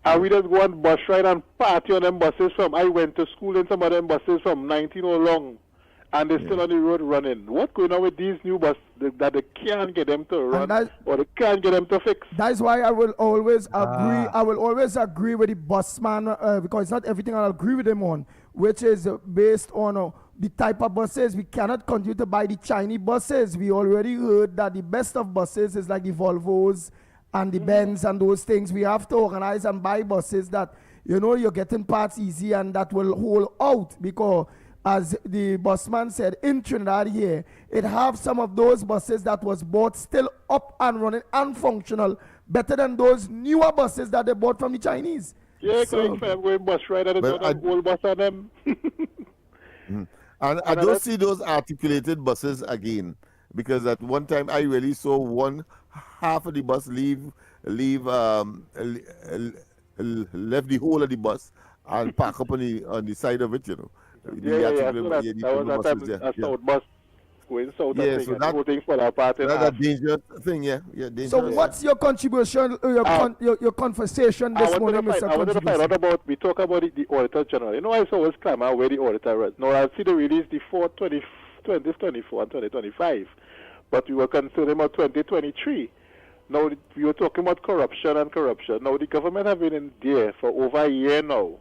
Speaker 8: And we just go on bus ride and party on them buses from. I went to school in some of them buses from 19 or long. And they're still on the road running. What's going on with these new buses that they can't get them to run or they can't get them to fix?
Speaker 12: That's why I will always agree. I will always agree with the busman because it's not everything I'll agree with him on, which is based on the type of buses. We cannot continue to buy the Chinese buses. We already heard that the best of buses is like the Volvos and the Benz and those things. We have to organize and buy buses that, you're getting parts easy and that will hold out, because as the busman said, in Trinidad here, it have some of those buses that was bought still up and running and functional, better than those newer buses that they bought from the Chinese.
Speaker 8: Yeah, I'm going bus ride and it's old bus on them.
Speaker 14: And I don't see those articulated buses again, because at one time I really saw half of the bus left the whole of the bus and park up on the side of it,
Speaker 8: That's South bus going south.
Speaker 14: So that's a dangerous thing, dangerous.
Speaker 12: So what's your contribution, your conversation this morning, Mr.
Speaker 8: I wanted to find out about, we talk about the Auditor General. I always clamor where the auditor is. Now, I see the release the 2024 and 2025, but we were concerned about 2023. Now, we were talking about corruption. Now, the government have been in there for over a year now.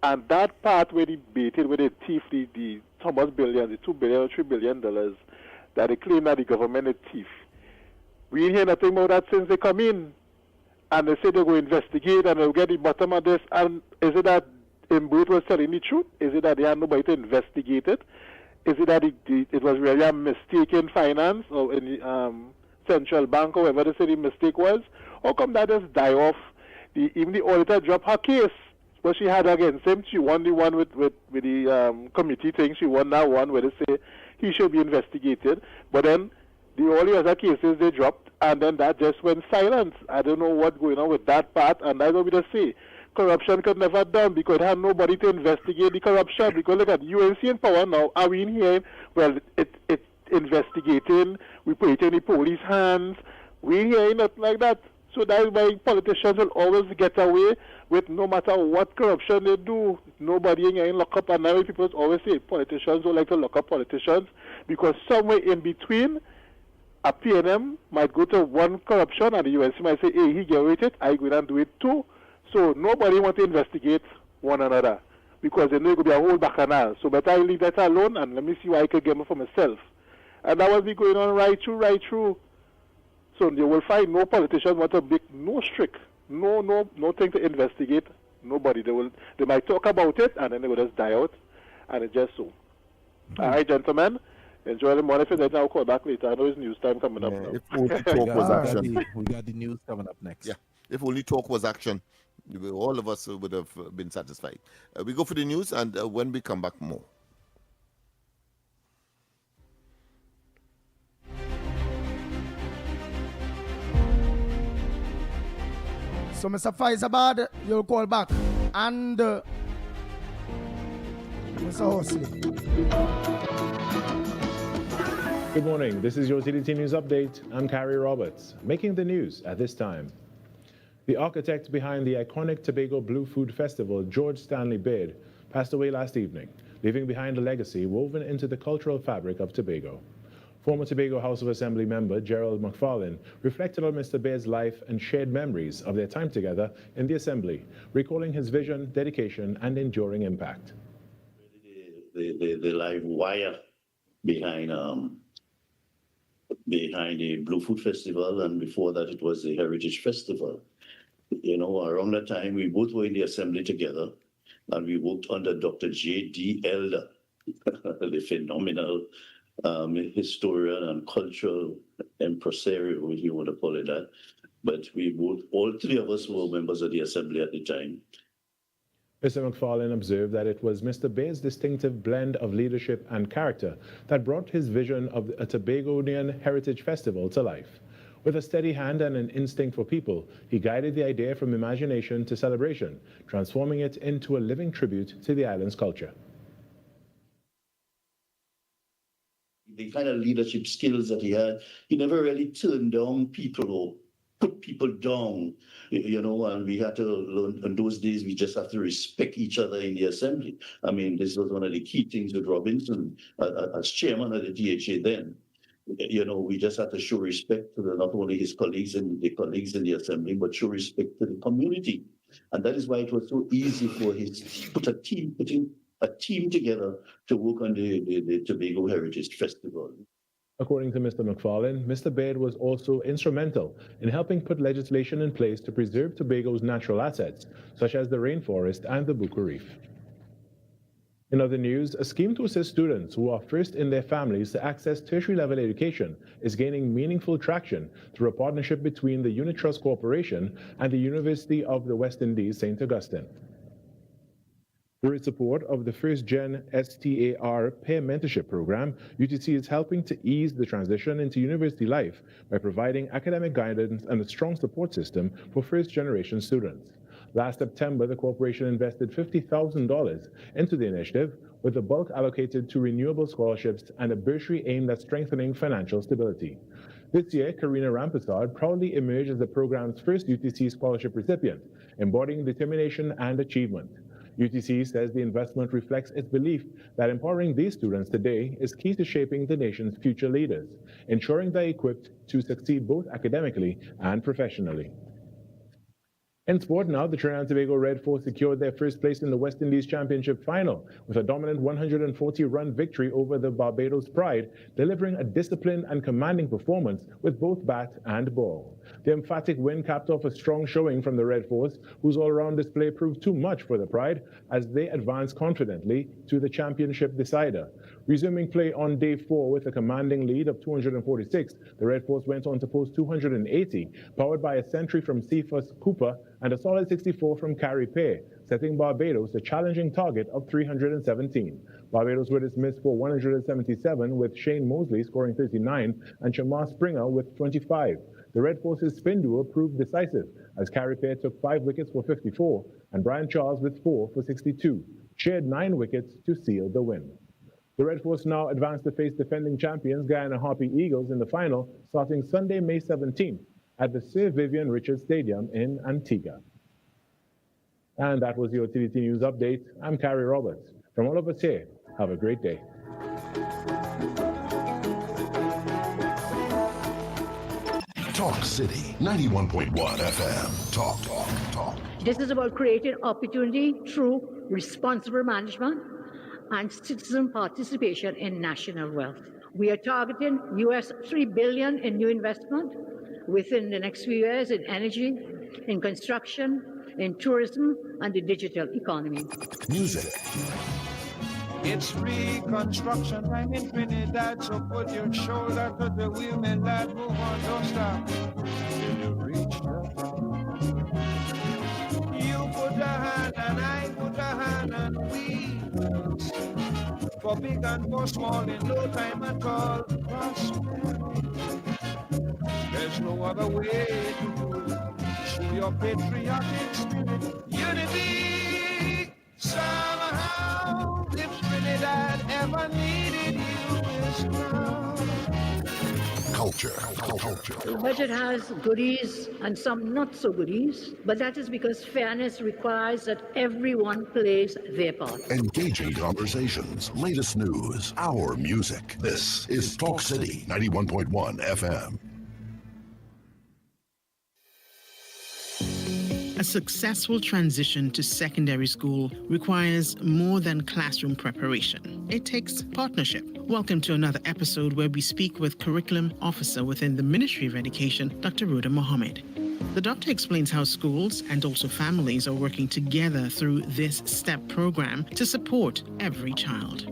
Speaker 8: And that part where they baited, where they thief the Thomas billions, the $2 billion or $3 billion that they claim that the government is thief. We ain't hear nothing about that since they come in. And they say they're going to investigate and they'll get the bottom of this. And is it that Imbrit was telling the truth? Is it that they had nobody to investigate it? Is it that it was really a mistake in finance or in the central bank or whatever they say the mistake was? How come that just die off? Even the auditor dropped her case. What she had against him, she won the one with the committee thing. She won that one where they say he should be investigated. But then all the other cases they dropped, and then that just went silent. I don't know what's going on with that part, and that's what we just say. Corruption could never done because it had nobody to investigate the corruption. Because look at UNC in power now. Are we in here? Well, it's investigating. We put it in the police hands. We ain't hearing nothing like that. So that's why politicians will always get away with no matter what corruption they do. Nobody ain't getting locked up. And now people always say politicians don't like to lock up politicians because somewhere in between, a PNM might go to one corruption and the UNC might say, hey, he get with it, I go and do it too. So nobody want to investigate one another because they know it could be a whole bacchanal. So better I leave that alone and let me see what I can get for myself. And that will be going on right through. So you will find no politicians want to make no strict, nothing to investigate. Nobody. They might talk about it and then they will just die out, and it's just so. All right, gentlemen. Enjoy the morning. If I'll call back later. I know it's news time coming up now.
Speaker 14: If only talk was action.
Speaker 13: We got the news coming up next.
Speaker 14: Yeah. If only talk was action, all of us would have been satisfied. We go for the news, and when we come back, more.
Speaker 12: So, Mr. Faizabad, you'll call back. And Mr. Horsley.
Speaker 9: Good morning. This is your TDT News Update. I'm Carrie Roberts. Making the news at this time. The architect behind the iconic Tobago Blue Food Festival, George Stanley Baird, passed away last evening, leaving behind a legacy woven into the cultural fabric of Tobago. Former Tobago House of Assembly member Gerald McFarlane reflected on Mr. Baird's life and shared memories of their time together in the Assembly, recalling his vision, dedication, and enduring impact.
Speaker 11: The live wire behind the Blue Food Festival, and before that it was the Heritage Festival. You know, around that time we both were in the Assembly together, and we worked under Dr. J.D. Elder, the phenomenal historian and cultural impresario, if you want to call it that. But all three of us were members of the assembly at the time.
Speaker 9: Mr. McFarlane observed that it was Mr. Bair's distinctive blend of leadership and character that brought his vision of a Tobagonian Heritage Festival to life. With a steady hand and an instinct for people, he guided the idea from imagination to celebration, transforming it into a living tribute to the island's culture.
Speaker 11: The kind of leadership skills that he had, he never really turned down people or put people down, and we had to learn. In those days, we just have to respect each other in the assembly. I mean, this was one of the key things with Robinson as chairman of the DHA then. We just had to show respect to not only his colleagues and the colleagues in the assembly, but show respect to the community. And that is why it was so easy for putting a team together to work on the Tobago Heritage Festival.
Speaker 9: According to Mr. McFarlane, Mr. Baird was also instrumental in helping put legislation in place to preserve Tobago's natural assets, such as the rainforest and the Buku Reef. In other news, a scheme to assist students who are first in their families to access tertiary-level education is gaining meaningful traction through a partnership between the Unitrust Corporation and the University of the West Indies, St. Augustine. Through its support of the first-gen STAR Peer Mentorship Program, UTC is helping to ease the transition into university life by providing academic guidance and a strong support system for first-generation students. Last September, the corporation invested $50,000 into the initiative, with the bulk allocated to renewable scholarships and a bursary aimed at strengthening financial stability. This year, Karina Rampasad proudly emerged as the program's first UTC scholarship recipient, embodying determination and achievement. UTC says the investment reflects its belief that empowering these students today is key to shaping the nation's future leaders, ensuring they're equipped to succeed both academically and professionally. In sport now, the Trinidad and Tobago Red Force secured their first place in the West Indies Championship final with a dominant 140-run victory over the Barbados Pride, delivering a disciplined and commanding performance with both bat and ball. The emphatic win capped off a strong showing from the Red Force, whose all-around display proved too much for the Pride as they advanced confidently to the championship decider. Resuming play on day 4 with a commanding lead of 246, the Red Force went on to post 280, powered by a century from Cephas Cooper and a solid 64 from Carrie Pay, setting Barbados a challenging target of 317. Barbados were dismissed for 177, with Shane Mosley scoring 39 and Shamar Springer with 25. The Red Force's spin duo proved decisive, as Carrie Pay took 5 wickets for 54 and Brian Charles with 4 for 62, shared 9 wickets to seal the win. The Red Force now advance to face defending champions Guyana Harpy Eagles in the final, starting Sunday, May 17th at the Sir Vivian Richards Stadium in Antigua. And that was your TDT News Update. I'm Carrie Roberts. From all of us here, have a great day.
Speaker 5: Talk City 91.1 FM. Talk.
Speaker 10: This is about creating opportunity through responsible management and citizen participation in national wealth. We are targeting US $3 billion in new investment within the next few years in energy, in construction, in tourism, and the digital economy.
Speaker 5: Music.
Speaker 15: It's reconstruction time in Trinidad, so put your shoulder to the wheel, man, lad, move on, don't stop. Till you reach the top. You put a hand and I put a hand and we for big and for small in no time at all. Prosperity. There's no other way to do it. Show your patriotic spirit. Unity. Somehow, if Trinidad ever needed you, is now.
Speaker 5: Culture.
Speaker 10: The budget has goodies and some not so goodies, but that is because fairness requires that everyone plays their part.
Speaker 5: Engaging conversations, latest news, our music. This is Talk City 91.1 FM.
Speaker 18: A successful transition to secondary school requires more than classroom preparation. It takes partnership. Welcome to another episode where we speak with Curriculum Officer within the Ministry of Education, Dr. Rhoda Mohammed. The doctor explains how schools and also families are working together through this STEP program to support every child.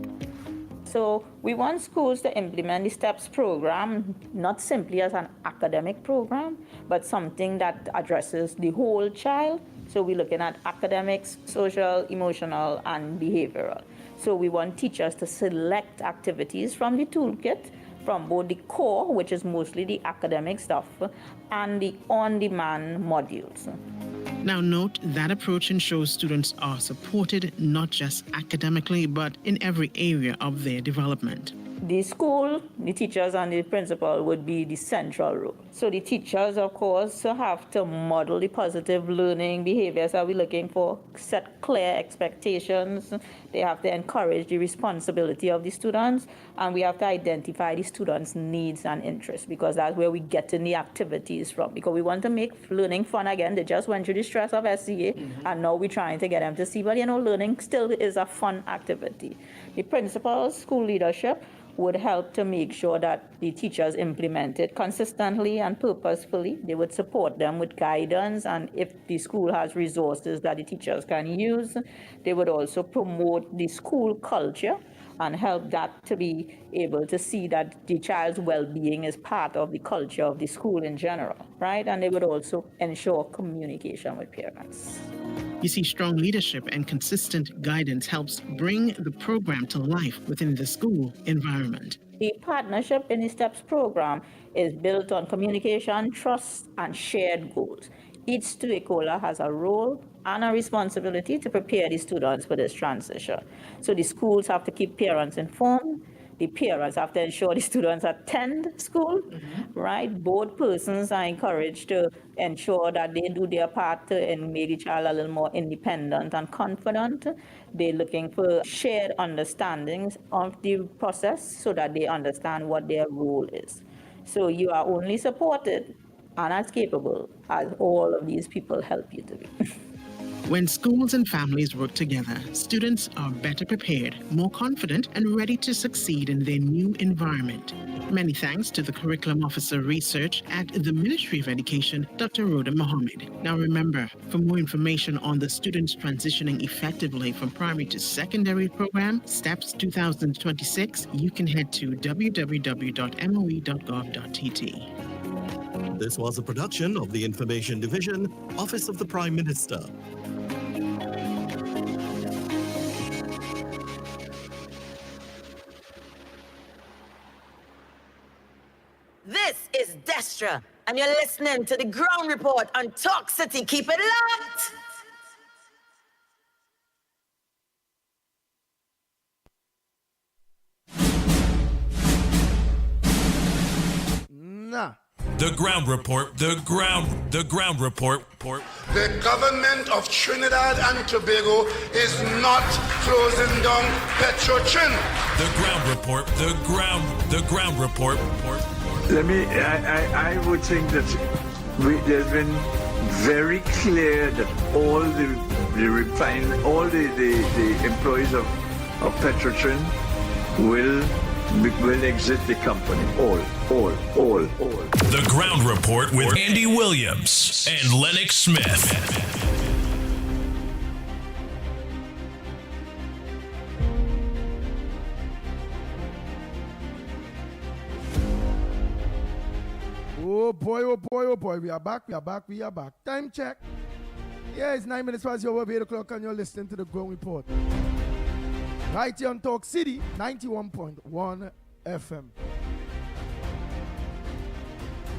Speaker 3: So we want schools to implement the STEPS program, not simply as an academic program, but something that addresses the whole child. So we're looking at academics, social, emotional, and behavioral. So we want teachers to select activities from the toolkit, from both the core, which is mostly the academic stuff, and the on-demand modules.
Speaker 18: Now note that approach ensures students are supported not just academically, but in every area of their development.
Speaker 3: The school, the teachers, and the principal would be the central role. So the teachers, of course, have to model the positive learning behaviors that we're looking for, set clear expectations. They have to encourage the responsibility of the students, and we have to identify the students' needs and interests, because that's where we get in the activities from. Because we want to make learning fun again. They just went through the stress of SCA, and now we're trying to get them to see, well, learning still is a fun activity. The principals, school leadership, would help to make sure that the teachers implement it consistently and purposefully. They would support them with guidance, and if the school has resources that the teachers can use, they would also promote the school culture and help that to be able to see that the child's well-being is part of the culture of the school in general, right? And they would also ensure communication with parents.
Speaker 18: You see, strong leadership and consistent guidance helps bring the program to life within the school environment.
Speaker 3: The partnership in the STEPS program is built on communication, trust, and shared goals. Each stakeholder has a role and a responsibility to prepare the students for this transition. So the schools have to keep parents informed. The parents have to ensure the students attend school, right? Both persons are encouraged to ensure that they do their part and make the child a little more independent and confident. They're looking for shared understandings of the process so that they understand what their role is. So you are only supported and as capable as all of these people help you to be.
Speaker 18: When schools and families work together, students are better prepared, more confident, and ready to succeed in their new environment. Many thanks to the Curriculum Officer Research at the Ministry of Education, Dr. Rhoda Mohammed. Now remember, for more information on the students transitioning effectively from primary to secondary program, STEPS 2026, you can head to www.moe.gov.tt.
Speaker 19: This was a production of the Information Division, Office of the Prime Minister.
Speaker 4: This is Destra, and you're listening to the Ground Report on Talk City. Keep it locked!
Speaker 12: Nah.
Speaker 7: The Ground Report, the ground report.
Speaker 25: The government of Trinidad and Tobago is not closing down Petrotrin.
Speaker 7: The Ground Report, the ground report.
Speaker 20: I would think that there's been very clear that all the employees of Petrotrin will exit the company. All.
Speaker 7: The Ground Report with Andy Williams and Lennox Smith.
Speaker 12: Oh boy, we are back. Time check. Yeah, it's 9 minutes past your 8 o'clock and you're listening to the Ground Report. Right here on Talk City, 91.1 FM.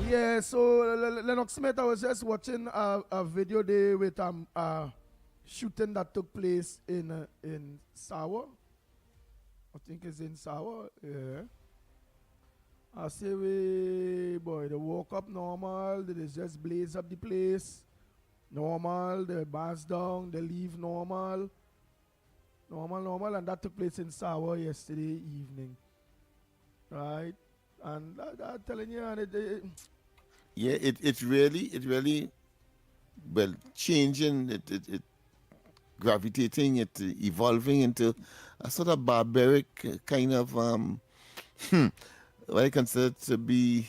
Speaker 12: Yeah, so Lennox Smith, I was just watching a video there with shooting that took place in Sawa. I think it's in Sawa, yeah. I say, boy, they woke up normal, they just blaze up the place. Normal, they bass down, they leave normal. Normal, and that took place in Sawa yesterday evening. Right? And I'm telling you, and
Speaker 14: it's really, well, changing, it gravitating, it evolving into a sort of barbaric kind of, what I consider to be,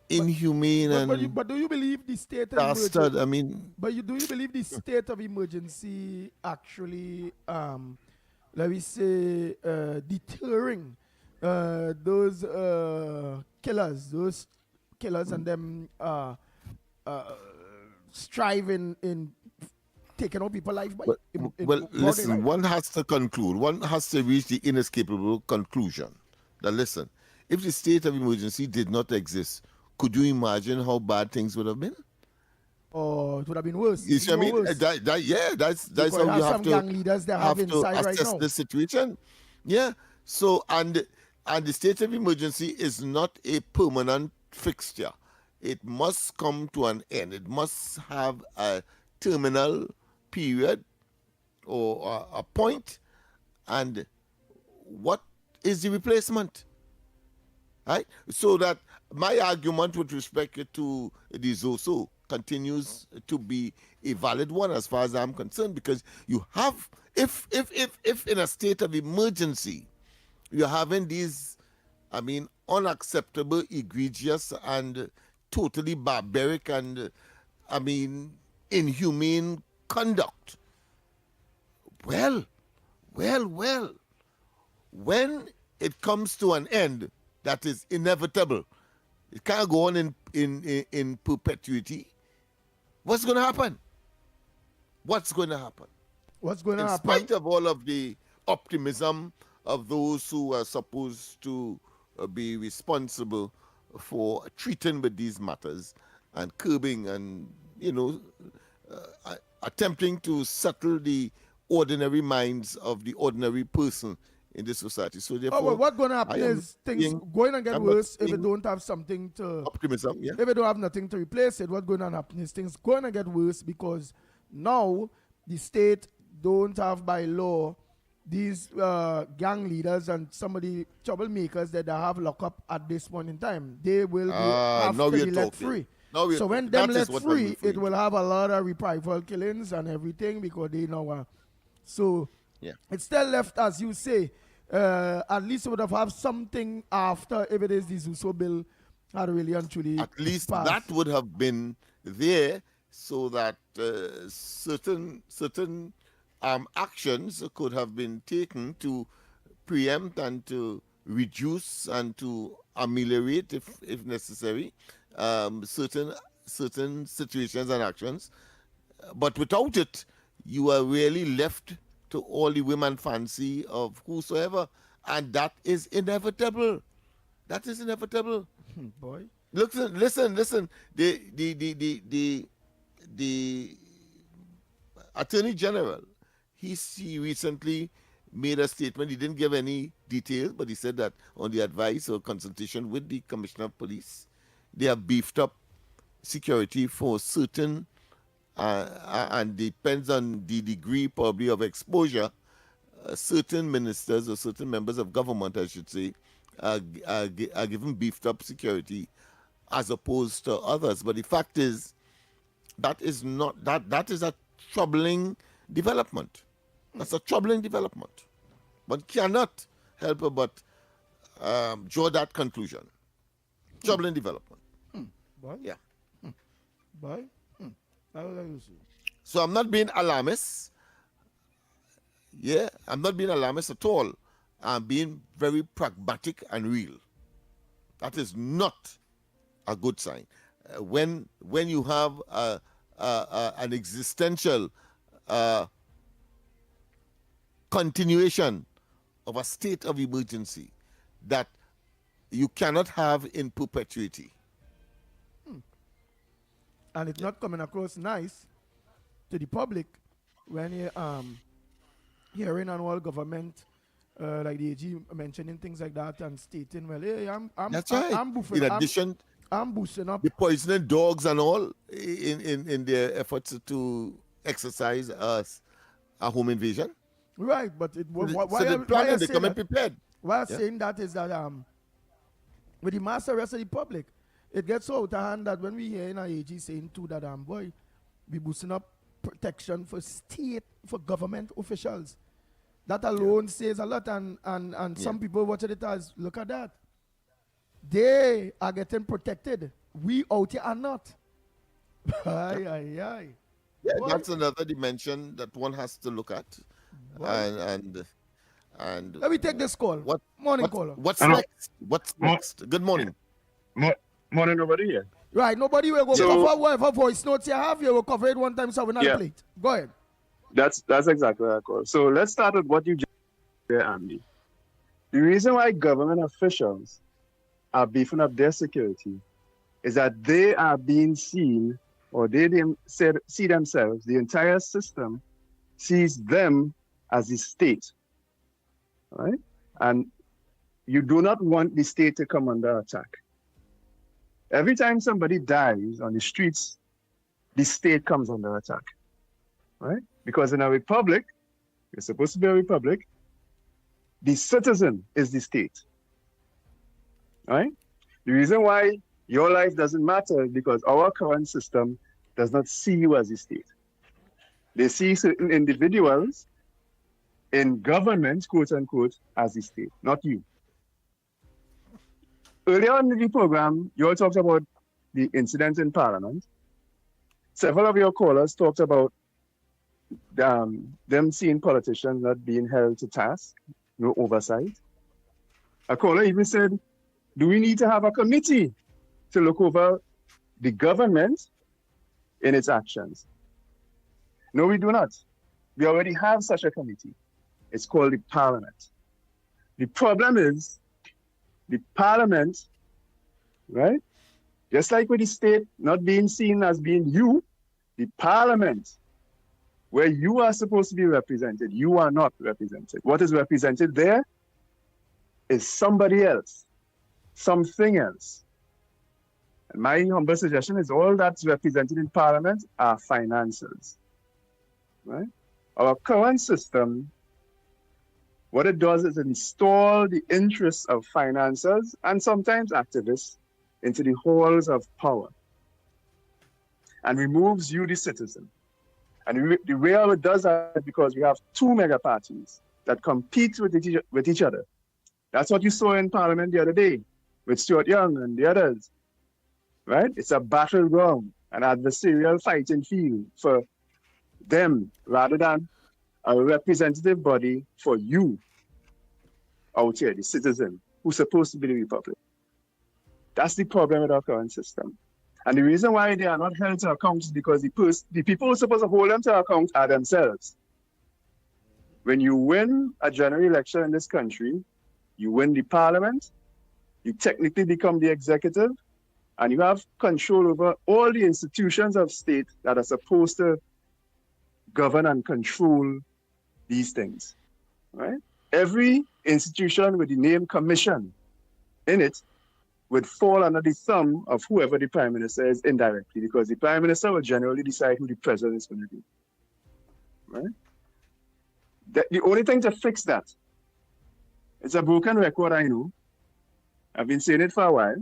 Speaker 14: inhumane
Speaker 12: but do you believe the state of emergency? But do you believe the state of emergency actually let me say, deterring those killers and them striving in taking out people's life.
Speaker 14: Well, listen, one has to conclude, one has to reach the inescapable conclusion that, listen, if the state of emergency did not exist, could you imagine how bad things would have been?
Speaker 12: Oh, it would have been worse.
Speaker 14: You see what I mean? That's how you have to,
Speaker 12: gang leaders that have inside
Speaker 14: assess
Speaker 12: right now.
Speaker 14: the situation. Yeah. So, and the state of emergency is not a permanent fixture. It must come to an end. It must have a terminal period or a point. And what is the replacement? Right? So that my argument with respect to the ZOSO continues to be a valid one as far as I'm concerned, because you have, if in a state of emergency, you're having these, I mean, unacceptable, egregious, and totally barbaric and, I mean, inhumane conduct. Well, when it comes to an end that is inevitable, it can't go on in perpetuity. What's going to happen? What's going to happen?
Speaker 12: In
Speaker 14: spite of all of the optimism of those who are supposed to be responsible for treating with these matters and curbing and, attempting to settle the ordinary minds of the ordinary person in this society. So therefore,
Speaker 12: well, what's going to happen is things going to get worse if it don't have something to
Speaker 14: optimism. Yeah.
Speaker 12: If it don't have nothing to replace it, what's going to happen is things going to get worse, because now the state don't have by law these gang leaders and some of the troublemakers that they have locked up at this point in time. They will have to be let free. So when them let free, it will have a lot of reprisal killings and everything, because they know. So it's still left, as you say. At least it would have something after, if it is the ZUSO bill had really and truly
Speaker 14: at least
Speaker 12: passed.
Speaker 14: That would have been there, so that certain actions could have been taken to preempt and to reduce and to ameliorate, if necessary, certain situations and actions. But without it, you are really left to all the women fancy of whosoever, and that is inevitable. That is inevitable.
Speaker 12: Boy,
Speaker 14: listen. The Attorney General, he recently made a statement. He didn't give any details, but he said that on the advice or consultation with the Commissioner of Police, they have beefed up security for certain, and depends on the degree probably of exposure, certain ministers or certain members of government, I should say, are given beefed up security as opposed to others. But the fact is, that is a troubling development. That's a troubling development. One cannot help but draw that conclusion. Troubling development.
Speaker 12: Boy.
Speaker 14: Yeah.
Speaker 12: Boy.
Speaker 14: So I'm not being alarmist. Yeah, I'm not being alarmist at all. I'm being very pragmatic and real. That is not a good sign. When you have an existential continuation of a state of emergency that you cannot have in perpetuity.
Speaker 12: And it's not coming across nice to the public when you hearing on all government, like the AG mentioning things like that and stating, well, hey,
Speaker 14: That's right.
Speaker 12: I'm boofing.
Speaker 14: In addition,
Speaker 12: I'm boosting up
Speaker 14: the poisoning dogs and all in their efforts to exercise a home invasion.
Speaker 12: Right, but it was
Speaker 14: so they plan, they come prepared.
Speaker 12: Why I'm saying that is that with the mass arrest of the public, it gets so out of hand that when we hear in our AG saying too that boy, we boosting up protection for government officials. That alone says a lot, and some people watching it as, look at that. They are getting protected. We out here are not.
Speaker 14: Yeah, that's another dimension that one has to look at. And And
Speaker 12: let me take this call. Morning caller.
Speaker 14: What's next? What's next? Good morning.
Speaker 2: Morning, nobody here.
Speaker 12: Right, nobody will go cover whatever voice notes you have. You will cover it one time, so we're not plate. Go ahead.
Speaker 2: That's exactly what I call. So let's start with what you just said, Andy. The reason why government officials are beefing up their security is that they are being seen, or they see themselves, the entire system sees them as the state, right? And you do not want the state to come under attack. Every time somebody dies on the streets, the state comes under attack, right? Because in a republic, it's supposed to be a republic, the citizen is the state, right? The reason why your life doesn't matter is because our current system does not see you as a state. They see certain individuals in government, quote unquote, as the state, not you. Earlier on in the program, you all talked about the incident in Parliament. Several of your callers talked about them seeing politicians not being held to task, no oversight. A caller even said, do we need to have a committee to look over the government in its actions? No, we do not. We already have such a committee. It's called the Parliament. The problem is the Parliament, right? Just like with the state not being seen as being you, the Parliament, where you are supposed to be represented, you are not represented. What is represented there is somebody else, something else. And my humble suggestion is all that's represented in Parliament are finances, right? Our current system, what it does is install the interests of financiers and sometimes activists into the halls of power and removes you, the citizen. And the way how it does that is because we have two mega parties that compete with each other. That's what you saw in Parliament the other day with Stuart Young and the others, right? It's a battleground, an adversarial fighting field for them rather than a representative body for you out here, the citizen, who's supposed to be the republic. That's the problem with our current system. And the reason why they are not held to account is because the people who are supposed to hold them to account are themselves. When you win a general election in this country, you win the parliament, you technically become the executive, and you have control over all the institutions of state that are supposed to govern and control these things, right? Every institution with the name commission in it would fall under the thumb of whoever the prime minister is indirectly, because the prime minister will generally decide who the president is going to be, right? The only thing to fix that, it's a broken record, I know. I've been saying it for a while.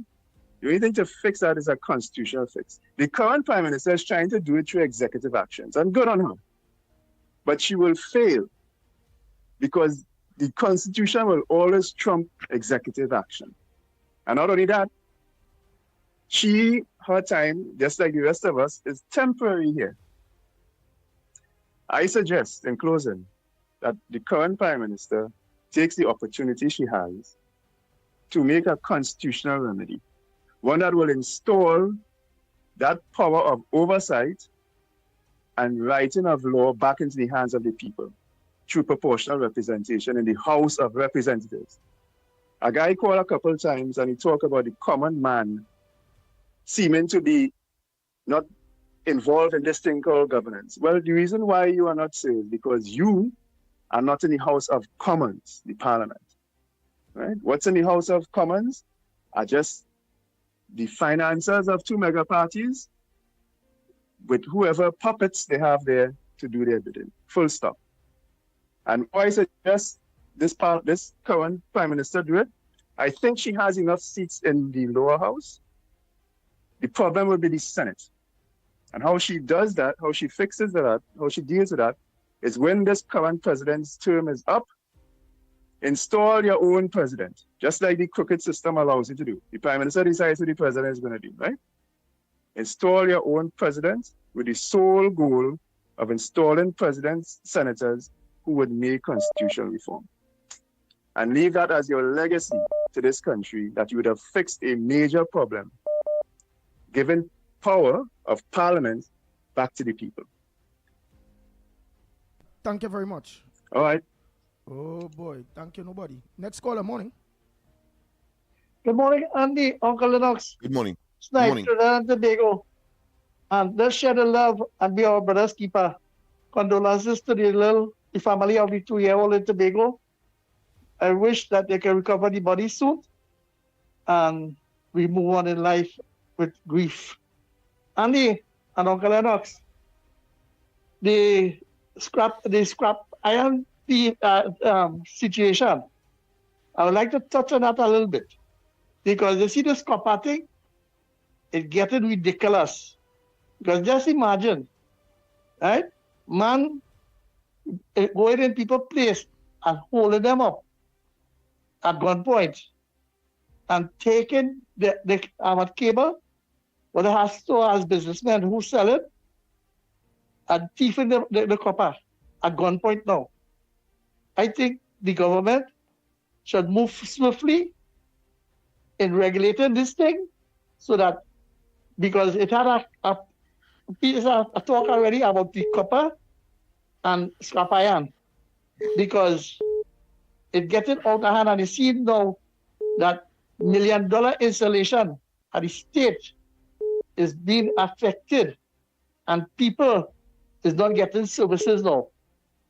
Speaker 2: The only thing to fix that is a constitutional fix. The current prime minister is trying to do it through executive actions, and good on her. But she will fail because the Constitution will always trump executive action. And not only that, her time, just like the rest of us, is temporary here. I suggest, in closing, that the current Prime Minister takes the opportunity she has to make a constitutional remedy, one that will install that power of oversight and writing of law back into the hands of the people through proportional representation in the House of Representatives. A guy called a couple of times and he talked about the common man seeming to be not involved in this thing called governance. Well, the reason why you are not so is because you are not in the House of Commons, the Parliament, right? What's in the House of Commons are just the financiers of two mega parties with whoever puppets they have there to do their bidding, full stop. And why I suggest this current Prime Minister do it, I think she has enough seats in the lower house. The problem will be the Senate. And how she does that, how she fixes that, how she deals with that, is when this current president's term is up, install your own president, just like the crooked system allows you to do. The Prime Minister decides who the president is going to do, right? Install your own president with the sole goal of installing presidents, senators who would make constitutional reform. and leave that as your legacy to this country, that you would have fixed a major problem, giving power of parliament back to the people.
Speaker 12: Thank you very much.
Speaker 2: All right.
Speaker 12: Oh boy, thank you, nobody. Next caller, morning.
Speaker 6: Good morning, Andy, Uncle Lennox.
Speaker 14: Good morning.
Speaker 6: Snipe,
Speaker 14: Good morning.
Speaker 6: Trinidad and Tobago. And let's share the love and be our brother's keeper. Condolences to the family of the 2-year-old in Tobago. I wish that they can recover the body soon and we move on in life with grief. Andy and Uncle Lennox, the scrap iron situation, I would like to touch on that a little bit. Because you see this copper thing, it's getting ridiculous. Because just imagine, right? Man going in people's place and holding them up at gunpoint and taking the cable, what it has to as businessmen who sell it, and thieving the copper at gunpoint now. I think the government should move swiftly in regulating this thing so that, because it had a talk already about the copper and scrap iron, because it getting out of hand, and you see now that $1 million installation at the state is being affected and people is not getting services now.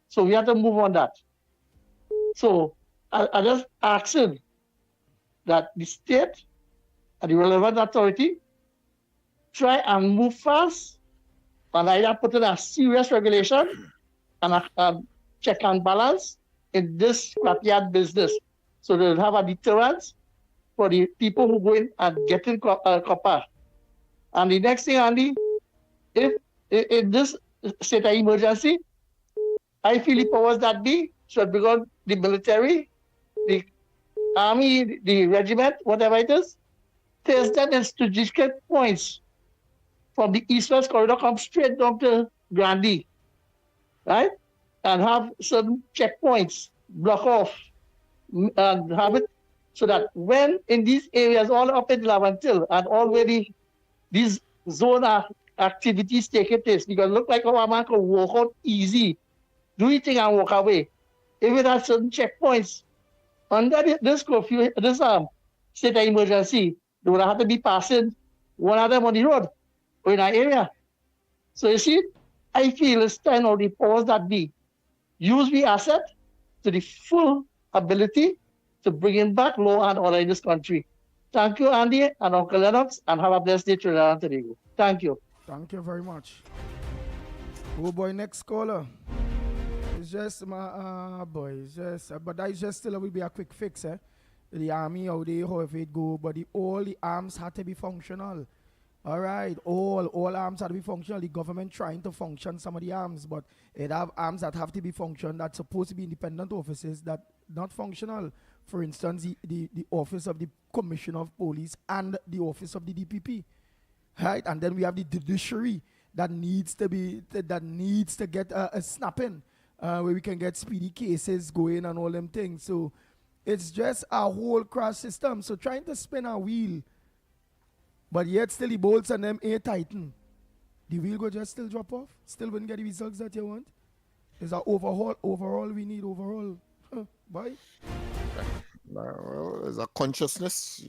Speaker 6: So we have to move on that. So I just asking that the state and the relevant authority try and move fast and either put in a serious regulation and a check and balance in this scrapyard business, so they'll have a deterrent for the people who go in and get in copper. And the next thing, Andy, if in this state of emergency, I feel the powers that be should become the military, the army, the regiment, whatever it is, place them in strategic points from the east-west corridor, come straight down to Grandi, right? And have certain checkpoints block off and have it so that when in these areas, all up in Lavantil and already these zone activities taking place, because look like how a man can walk out easy, do his thing and walk away. If it has certain checkpoints, under this curfew, this state of emergency, they would have to be passing one of them on the road or in our area. So you see, I feel it's time of the powers that be use the asset to the full ability to bring in back law and order in this country. Thank you, Andy and Uncle Lennox, and have a blessed day, Trinidad and Tobago. Thank you.
Speaker 12: Thank you very much. Oh boy, next caller. It's just my boy. It's just, but that is just still will be a quick fix, eh? The army, how if it go, but all the arms had to be functional. All right, all arms had to be functional. The government trying to function some of the arms, but it have arms that have to be functional, that's supposed to be independent offices that not functional. For instance, the office of the Commissioner of Police and the office of the DPP, right? And then we have the judiciary that needs to get a snapping, where we can get speedy cases going and all them things. So it's just a whole crash system. So trying to spin a wheel, but yet still the bolts and them ain't tighten. The wheel go just still drop off? Still wouldn't get the results that you want? Is that overall we need overall? Bye.
Speaker 14: Well, there's a consciousness.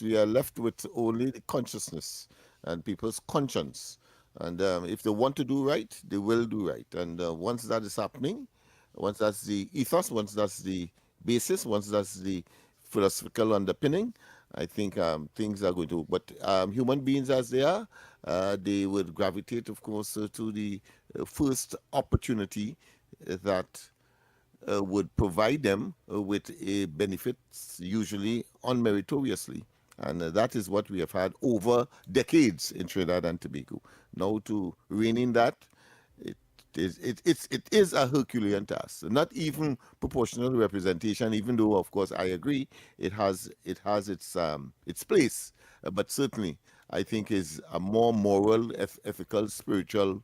Speaker 14: We are left with only the consciousness and people's conscience. And if they want to do right, they will do right. And once that is happening, once that's the ethos, once that's the basis, once that's the philosophical underpinning, I think things are going to. But human beings as they are, they would gravitate, of course, to the first opportunity that would provide them with a benefits, usually unmeritoriously. And that is what we have had over decades in Trinidad and Tobago. Now to rein in that, it is a Herculean task. Not even proportional representation, even though, of course, I agree it has its place. But certainly, I think is a more moral, ethical, spiritual,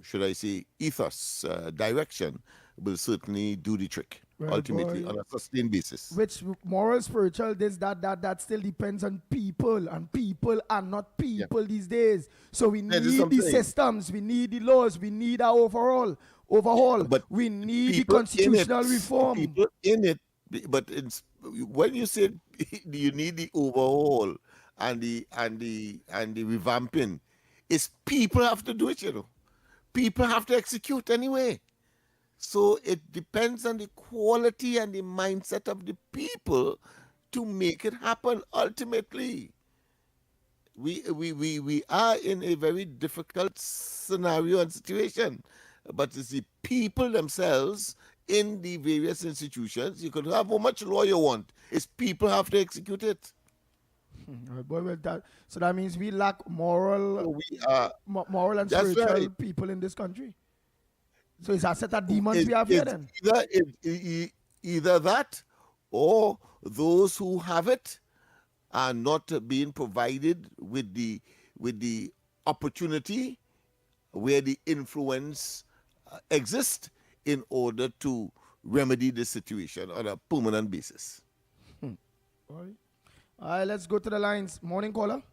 Speaker 14: should I say, ethos, direction will certainly do the trick.
Speaker 12: Well,
Speaker 14: ultimately,
Speaker 12: boy,
Speaker 14: on a sustained basis.
Speaker 12: which moral, spiritual, this, that still depends on people, and people are not people these days. So we
Speaker 14: That is
Speaker 12: need the
Speaker 14: something.
Speaker 12: systems, we need the laws, we need our overhaul.
Speaker 14: But
Speaker 12: we need the
Speaker 14: people in
Speaker 12: constitutional
Speaker 14: it,
Speaker 12: reform.
Speaker 14: people in it, but it's when you say you need the overhaul and the revamping, it's people have to do it, you know. People have to execute anyway. So it depends on the quality and the mindset of the people to make it happen ultimately. We are in a very difficult scenario and situation, but it's the people themselves in the various institutions. You could have how much law you want. It's people have to execute it.
Speaker 12: Boy, well, so that means we lack moral,
Speaker 14: So we are.
Speaker 12: moral and
Speaker 14: That's
Speaker 12: spiritual
Speaker 14: right.
Speaker 12: people in this country. So it's a set of demons we have here then.
Speaker 14: Either that, or those who have it are not being provided with the opportunity where the influence exists in order to remedy the situation on a permanent basis.
Speaker 12: All right, let's go to the lines. Morning caller.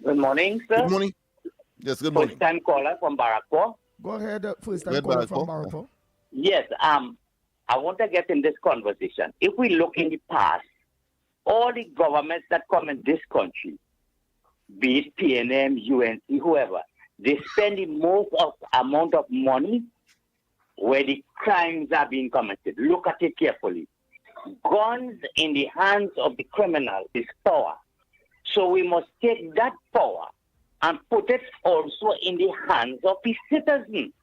Speaker 16: Good morning, sir.
Speaker 14: Good morning. Yes, good morning.
Speaker 16: First time caller from Barrackpore.
Speaker 12: Go ahead, first time caller from Barrackpore.
Speaker 16: Yes, I want to get in this conversation. If we look in the past, all the governments that come in this country, be it PNM, UNC, whoever, they spend the most amount of money where the crimes are being committed. Look at it carefully. Guns in the hands of the criminal is power. So we must take that power and put it also in the hands of the citizens.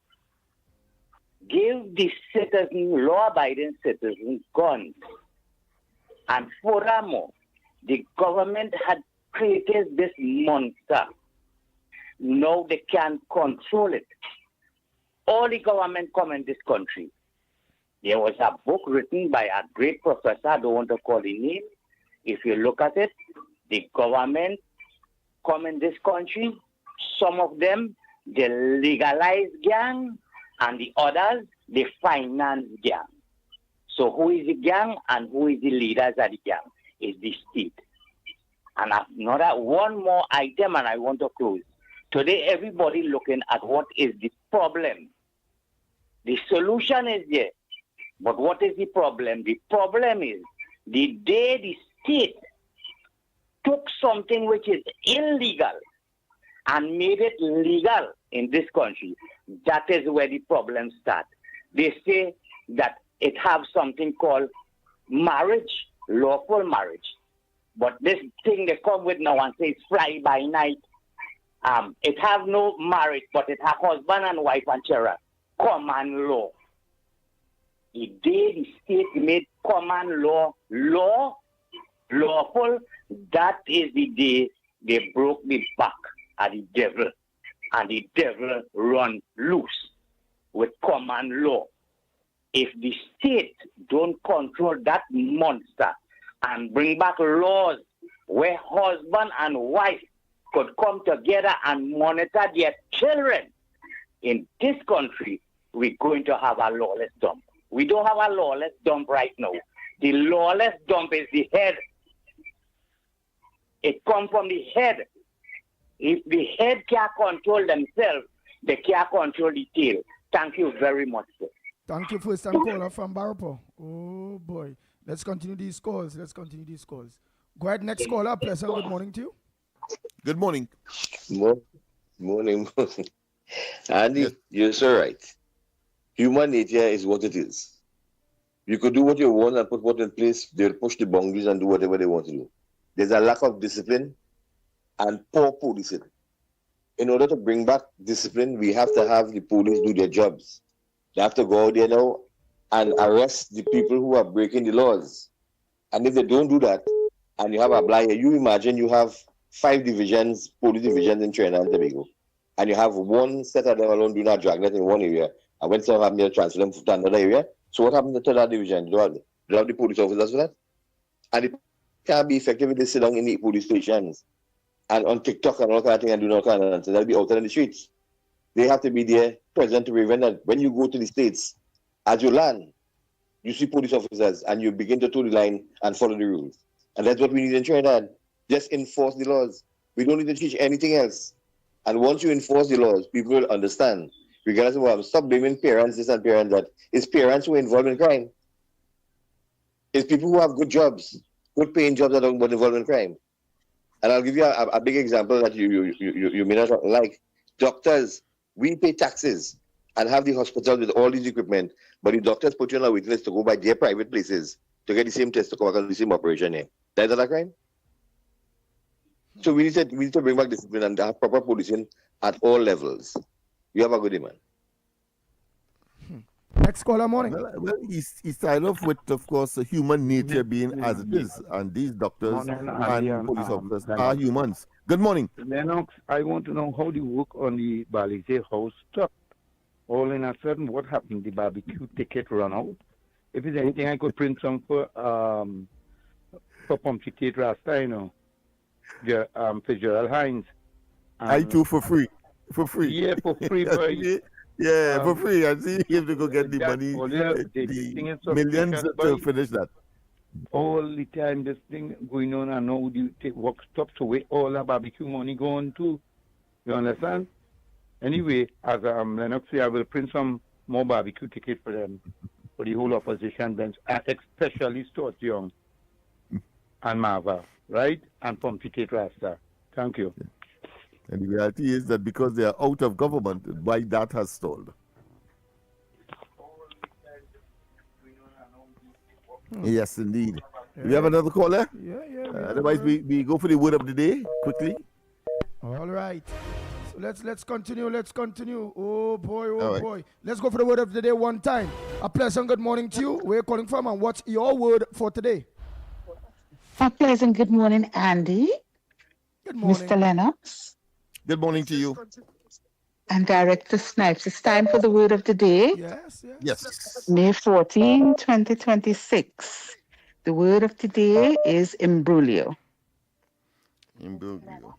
Speaker 16: Give the citizen, law-abiding citizens, guns. And furthermore, the government had created this monster. Now they can't control it. All the government come in this country. There was a book written by a great professor, I don't want to call the name. If you look at it, the government come in this country, some of them, they legalize gang, and the others, they finance gang. So who is the gang and who is the leaders of the gang? Is the state. And another one more item, and I want to close. Today, everybody looking at what is the problem. The solution is there. But what is the problem? The problem is the day the state took something which is illegal and made it legal in this country, that is where the problem starts. They say that it has something called marriage, lawful marriage. But this thing they come with now and say it's fly by night. It have no marriage, but it have husband and wife and children. Common law. The day the state made common law lawful, that is the day they broke the back of the devil. And the devil run loose with common law. If the state don't control that monster and bring back laws where husband and wife could come together and monitor their children, in this country, we're going to have a lawless dump. We don't have a lawless dump right now. The lawless dump is the head. It comes from the head. If the head can't control themselves, they can't control the tail. Thank you very much, sir.
Speaker 12: Thank you, first time caller from Barrackpore. Oh boy. Let's continue these calls. Go ahead, next caller. Pleasant good morning to you.
Speaker 14: Good morning.
Speaker 21: Morning. Andy, yes. You're so right. Human nature is what it is. You could do what you want and put what in place, they'll push the boundaries and do whatever they want to do. There's a lack of discipline and poor policing. In order to bring back discipline, we have to have the police do their jobs. They have to go out there now and arrest the people who are breaking the laws. And if they don't do that, and you have a blind, you imagine you have 5 divisions, police divisions in Trinidad and Tobago, and you have one set of them alone doing a dragnet in one area, and when some happen, you transfer them to another area. So what happens to that division? Do you have the police officers for that? And it can't be effective if they sit down in the police stations and on TikTok and all kind of thing and do all kind of things. They'll be out in the streets. They have to be there present to prevent that when you go to the States, as you land, you see police officers and you begin to toe the line and follow the rules. And that's what we need in Trinidad. Just enforce the laws. We don't need to teach anything else. And once you enforce the laws, people will understand. Regardless of what, stop blaming parents, this and parents that. It's parents who are involved in crime. It's people who have good jobs, good paying jobs that are involved in crime. And I'll give you a big example that you may not like. Doctors, we pay taxes and have the hospital with all these equipment, but the doctors put you on a waiting list to go by their private places to get the same test to come back on the same operation here. That is a crime. So we need to bring back discipline and have proper policing at all levels. You have a good day, man.
Speaker 12: Next caller, morning.
Speaker 14: Well, he started off with, of course, human nature being as it is, and these doctors and police officers are humans. Good morning.
Speaker 1: Lennox, I want to know how the work on the Balizé house stopped. All in a sudden, what happened? The barbecue ticket run out. If there's anything I could print some for Pumpkicate Rasta, you know, for Gerald Hines.
Speaker 14: I too for free. For free.
Speaker 1: Yeah, for free, boy.
Speaker 14: Yeah, for free. I see him to go get the money, the millions to finish that.
Speaker 1: All the time, this thing going on, and now the work stops, so where all the barbecue money going to. You understand? Anyway, as Lennox say, I will print some more barbecue tickets for them, for the whole opposition bench, especially Stuart Young and Marva, right? And Pumpkicate Rasta. Thank you.
Speaker 14: And the reality is that because they are out of government, why that has stalled. Yes, indeed. Do we have another caller?
Speaker 12: Yeah.
Speaker 14: Otherwise, we go for the word of the day quickly.
Speaker 12: All right. So let's continue. Oh boy,
Speaker 14: right.
Speaker 12: boy. Let's go for the word of the day one time. A pleasant good morning to you. Where are you calling from and what's your word for today?
Speaker 17: A pleasant good morning, Andy.
Speaker 12: Good morning.
Speaker 17: Mr. Lennox.
Speaker 14: Good morning to you.
Speaker 17: And Director Snipes. It's time for the word of the day.
Speaker 14: Yes.
Speaker 17: May 14, 2026. The word of the day is imbroglio.
Speaker 14: Imbroglio.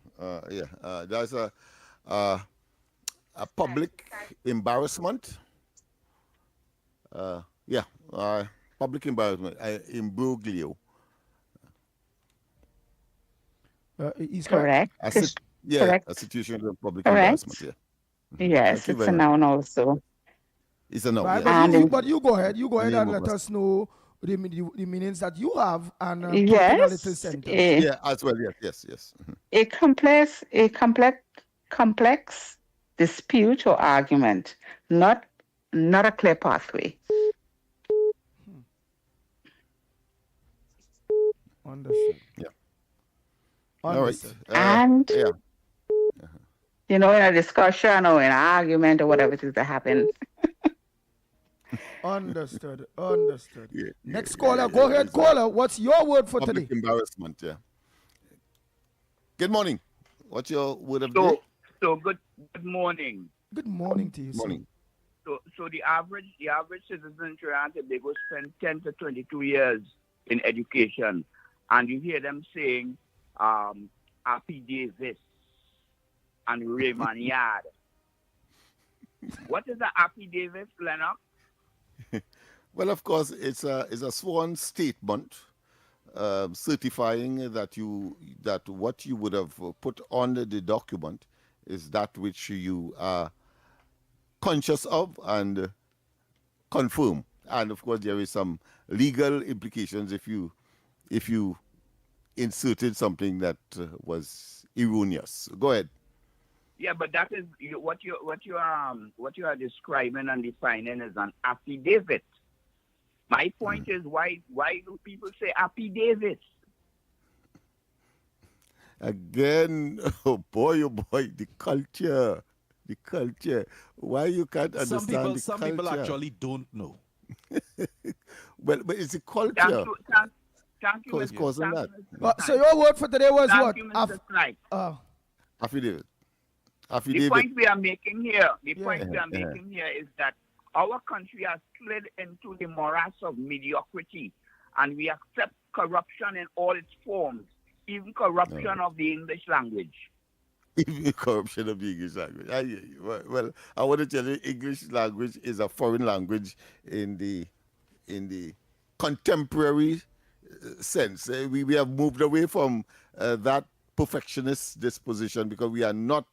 Speaker 14: That's a public embarrassment. Public embarrassment. Imbroglio.
Speaker 12: He's
Speaker 17: correct.
Speaker 14: Correct. A situation of public
Speaker 17: Correct.
Speaker 14: embarrassment.
Speaker 17: Yes, it's a noun also.
Speaker 14: It's a noun.
Speaker 12: Right,
Speaker 14: Yes.
Speaker 12: but you go ahead. And let us know the meanings that you have and put it in a
Speaker 17: Yes,
Speaker 12: little sentence.
Speaker 14: Yeah, as well. Yes.
Speaker 17: A complex dispute or argument, not a clear pathway.
Speaker 12: Understood.
Speaker 14: Yeah.
Speaker 12: Understood.
Speaker 14: All right.
Speaker 17: In a discussion or an argument or whatever it is that happens.
Speaker 12: Understood. Next caller, go ahead, caller. What's your word for
Speaker 14: Public
Speaker 12: today?
Speaker 14: embarrassment, yeah. Good morning. What's your word of the day?
Speaker 22: So good morning.
Speaker 12: Good morning to you.
Speaker 14: Morning.
Speaker 22: So the average citizen in Trinidad and Tobago spend 10 to 22 years in education, and you hear them saying Happy Davis and Raymond Yard. What is a Happy Davis, Lennox?
Speaker 14: Well, of course, it's a sworn statement certifying that what you would have put on the document is that which you are conscious of and confirm. And of course, there is some legal implications if you inserted something that was erroneous. Go ahead.
Speaker 22: Yeah, but that is what you are describing and defining as an affidavit. My point is why do people say affidavit?
Speaker 14: Again, oh boy, the culture. Why you can't understand
Speaker 13: Some people actually don't know.
Speaker 14: Well, but it's a culture.
Speaker 22: Thank you,
Speaker 14: It's causing that.
Speaker 12: So your word for today was
Speaker 22: Thank
Speaker 12: what?
Speaker 22: you, Mr. Snipes.
Speaker 14: Affidavit.
Speaker 22: The point we are making here, is that our country has slid into the morass of mediocrity, and we accept corruption in all its forms, even corruption of the English language.
Speaker 14: Even corruption of the English language. I hear you. I want to tell you, English language is a foreign language in the contemporary sense. We have moved away from that perfectionist disposition because we are not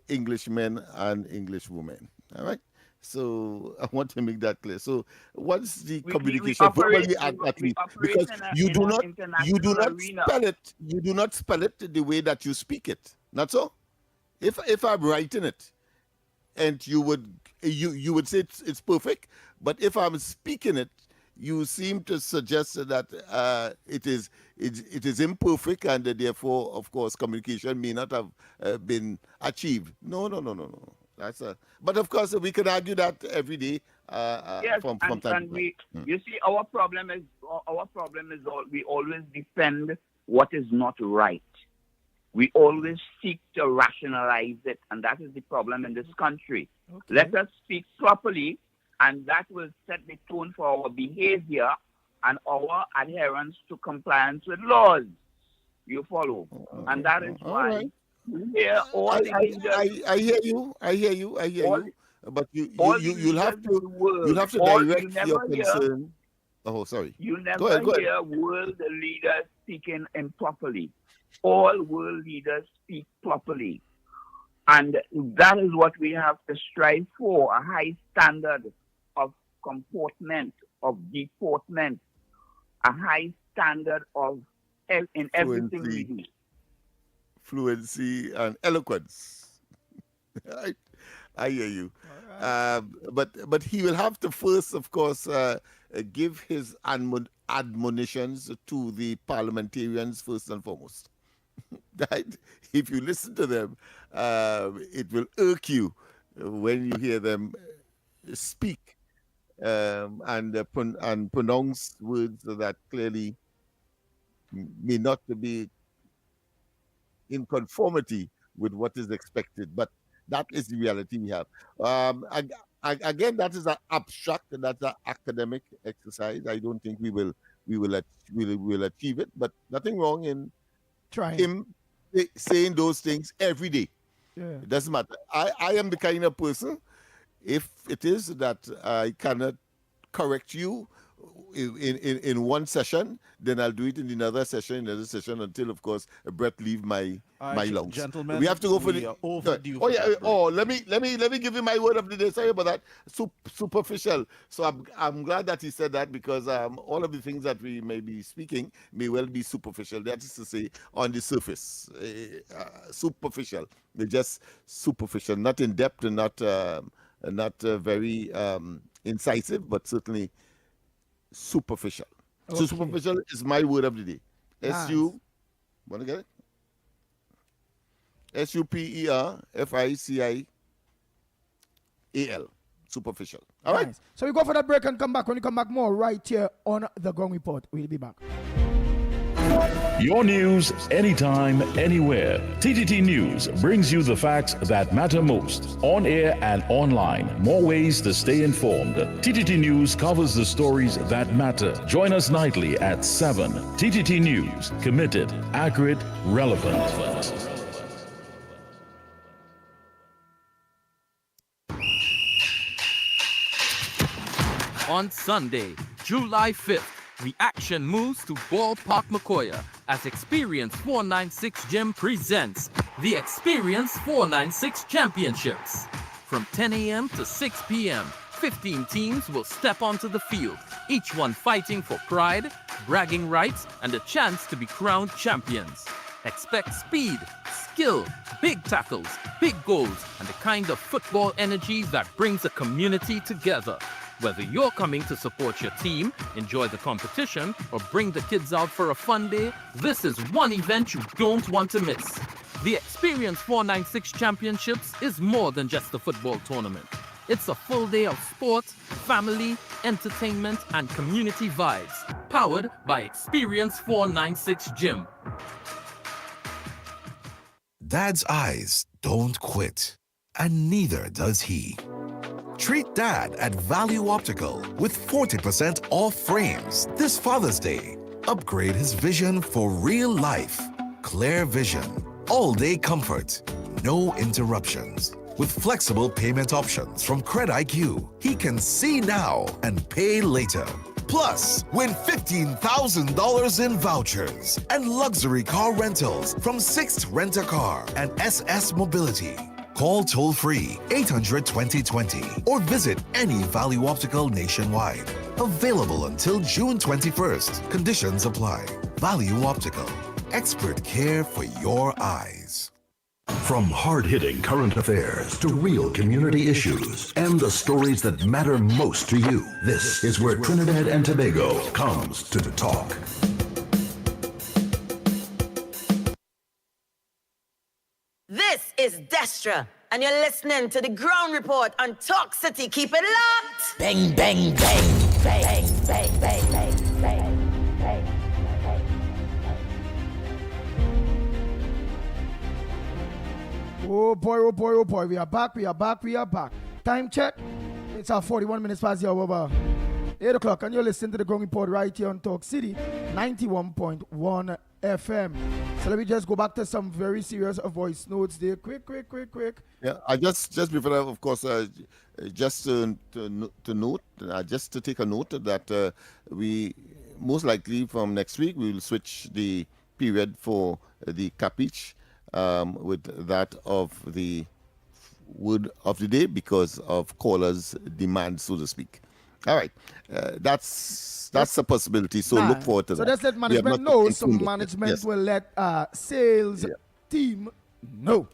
Speaker 14: English men and English women. All right. So I want to make that clear. So what's the communication verbally at least? Because you do not spell it. You do not spell it the way that you speak it. Not so. If I'm writing it, and you would say it's perfect, but if I'm speaking it, you seem to suggest that it is imperfect, and therefore, of course, communication may not have been achieved. No. But of course, we can argue that every day.
Speaker 22: Yes,
Speaker 14: from time to time.
Speaker 22: You see, our problem is we always defend what is not right. We always seek to rationalize it, and that is the problem in this country. Okay. Let us speak properly, and that will set the tone for our behavior and our adherence to compliance with laws. You follow? Okay. And that is why
Speaker 14: right.
Speaker 22: Here all
Speaker 14: I hear you. But you'll have to direct your concern. Oh, sorry.
Speaker 22: You never
Speaker 14: go ahead.
Speaker 22: hear world leaders speaking improperly. All world leaders speak properly. And that is what we have to strive for, a high standard of comportment, of deportment, a high standard of in everything we do.
Speaker 14: Fluency and eloquence. I hear you. Right. But he will have to first, of course, give his admonitions to the parliamentarians first and foremost. Right? If you listen to them, it will irk you when you hear them speak and pronounce words that clearly may not be in conformity with what is expected, but that is the reality we have. Again, that is an abstract, that's an academic exercise. I don't think we will achieve it, but nothing wrong in
Speaker 12: trying
Speaker 14: him saying those things every day.
Speaker 12: Yeah.
Speaker 14: It doesn't matter. I am the kind of person, if it is that I cannot correct you in one session, then I'll do it in another session, until, of course, a breath leave my lungs.
Speaker 13: Gentlemen,
Speaker 14: we have to go for the
Speaker 13: overdue.
Speaker 14: Let me give you my word of the day. Sorry about that. Superficial. So I'm glad that he said that, because all of the things that we may be speaking may well be superficial. That is to say, on the surface, superficial. They're just superficial, not in depth and not very incisive, but certainly superficial. Okay. So superficial is my word of the day.
Speaker 12: Nice.
Speaker 14: Want to get it? SUPERFICIAL. Superficial. All right.
Speaker 12: So we go for that break and come back. When we come back, more right here on The Ground Report. We'll be back.
Speaker 7: Your news, anytime, anywhere. TTT News brings you the facts that matter most, on air and online. More ways to stay informed. TTT News covers the stories that matter. Join us nightly at 7. TTT News, committed, accurate, relevant.
Speaker 8: On Sunday, July 5th, the action moves to Ballpark Macoya as Experience 496 Gym presents the Experience 496 Championships. From 10 a.m. to 6 p.m., 15 teams will step onto the field, each one fighting for pride, bragging rights, and a chance to be crowned champions. Expect speed, skill, big tackles, big goals, and the kind of football energy that brings a community together. Whether you're coming to support your team, enjoy the competition, or bring the kids out for a fun day, this is one event you don't want to miss. The Experience 496 Championships is more than just a football tournament. It's a full day of sports, family, entertainment, and community vibes, powered by Experience 496 Gym.
Speaker 5: Dad's eyes don't quit, and neither does he. Treat Dad at Value Optical with 40% off frames this Father's Day. Upgrade his vision for real life. Clear vision, all-day comfort, no interruptions. With flexible payment options from Credit IQ, he can see now and pay later. Plus, win $15,000 in vouchers and luxury car rentals from Sixth Rent-A-Car and SS Mobility. Call toll-free 800-2020 or visit any Value Optical nationwide. Available until June 21st. Conditions apply. Value Optical. Expert care for your eyes.
Speaker 9: From hard-hitting current affairs to real community issues and the stories that matter most to you, this is where Trinidad and Tobago comes to talk.
Speaker 4: This is Destra, and you're listening to the Ground Report on Talk City. Keep it locked. Bang, bang, bang, bang, bang, bang, bang, bang, bang.
Speaker 12: Oh boy, oh boy, oh boy. We are back. Time check. It's 41 minutes past the hour. 8 o'clock, and you're listening to the Ground Report right here on Talk City, 91.1 FM. So let me just go back to some very serious voice notes there. Quick.
Speaker 14: Yeah, I just before that, of course, just to note, just to take a note that we most likely from next week we will switch the period for the capiche with that of the word of the day because of callers' demand, so to speak. All right, that's a possibility. So look forward to that.
Speaker 12: So just let management know. Some management will let sales team know.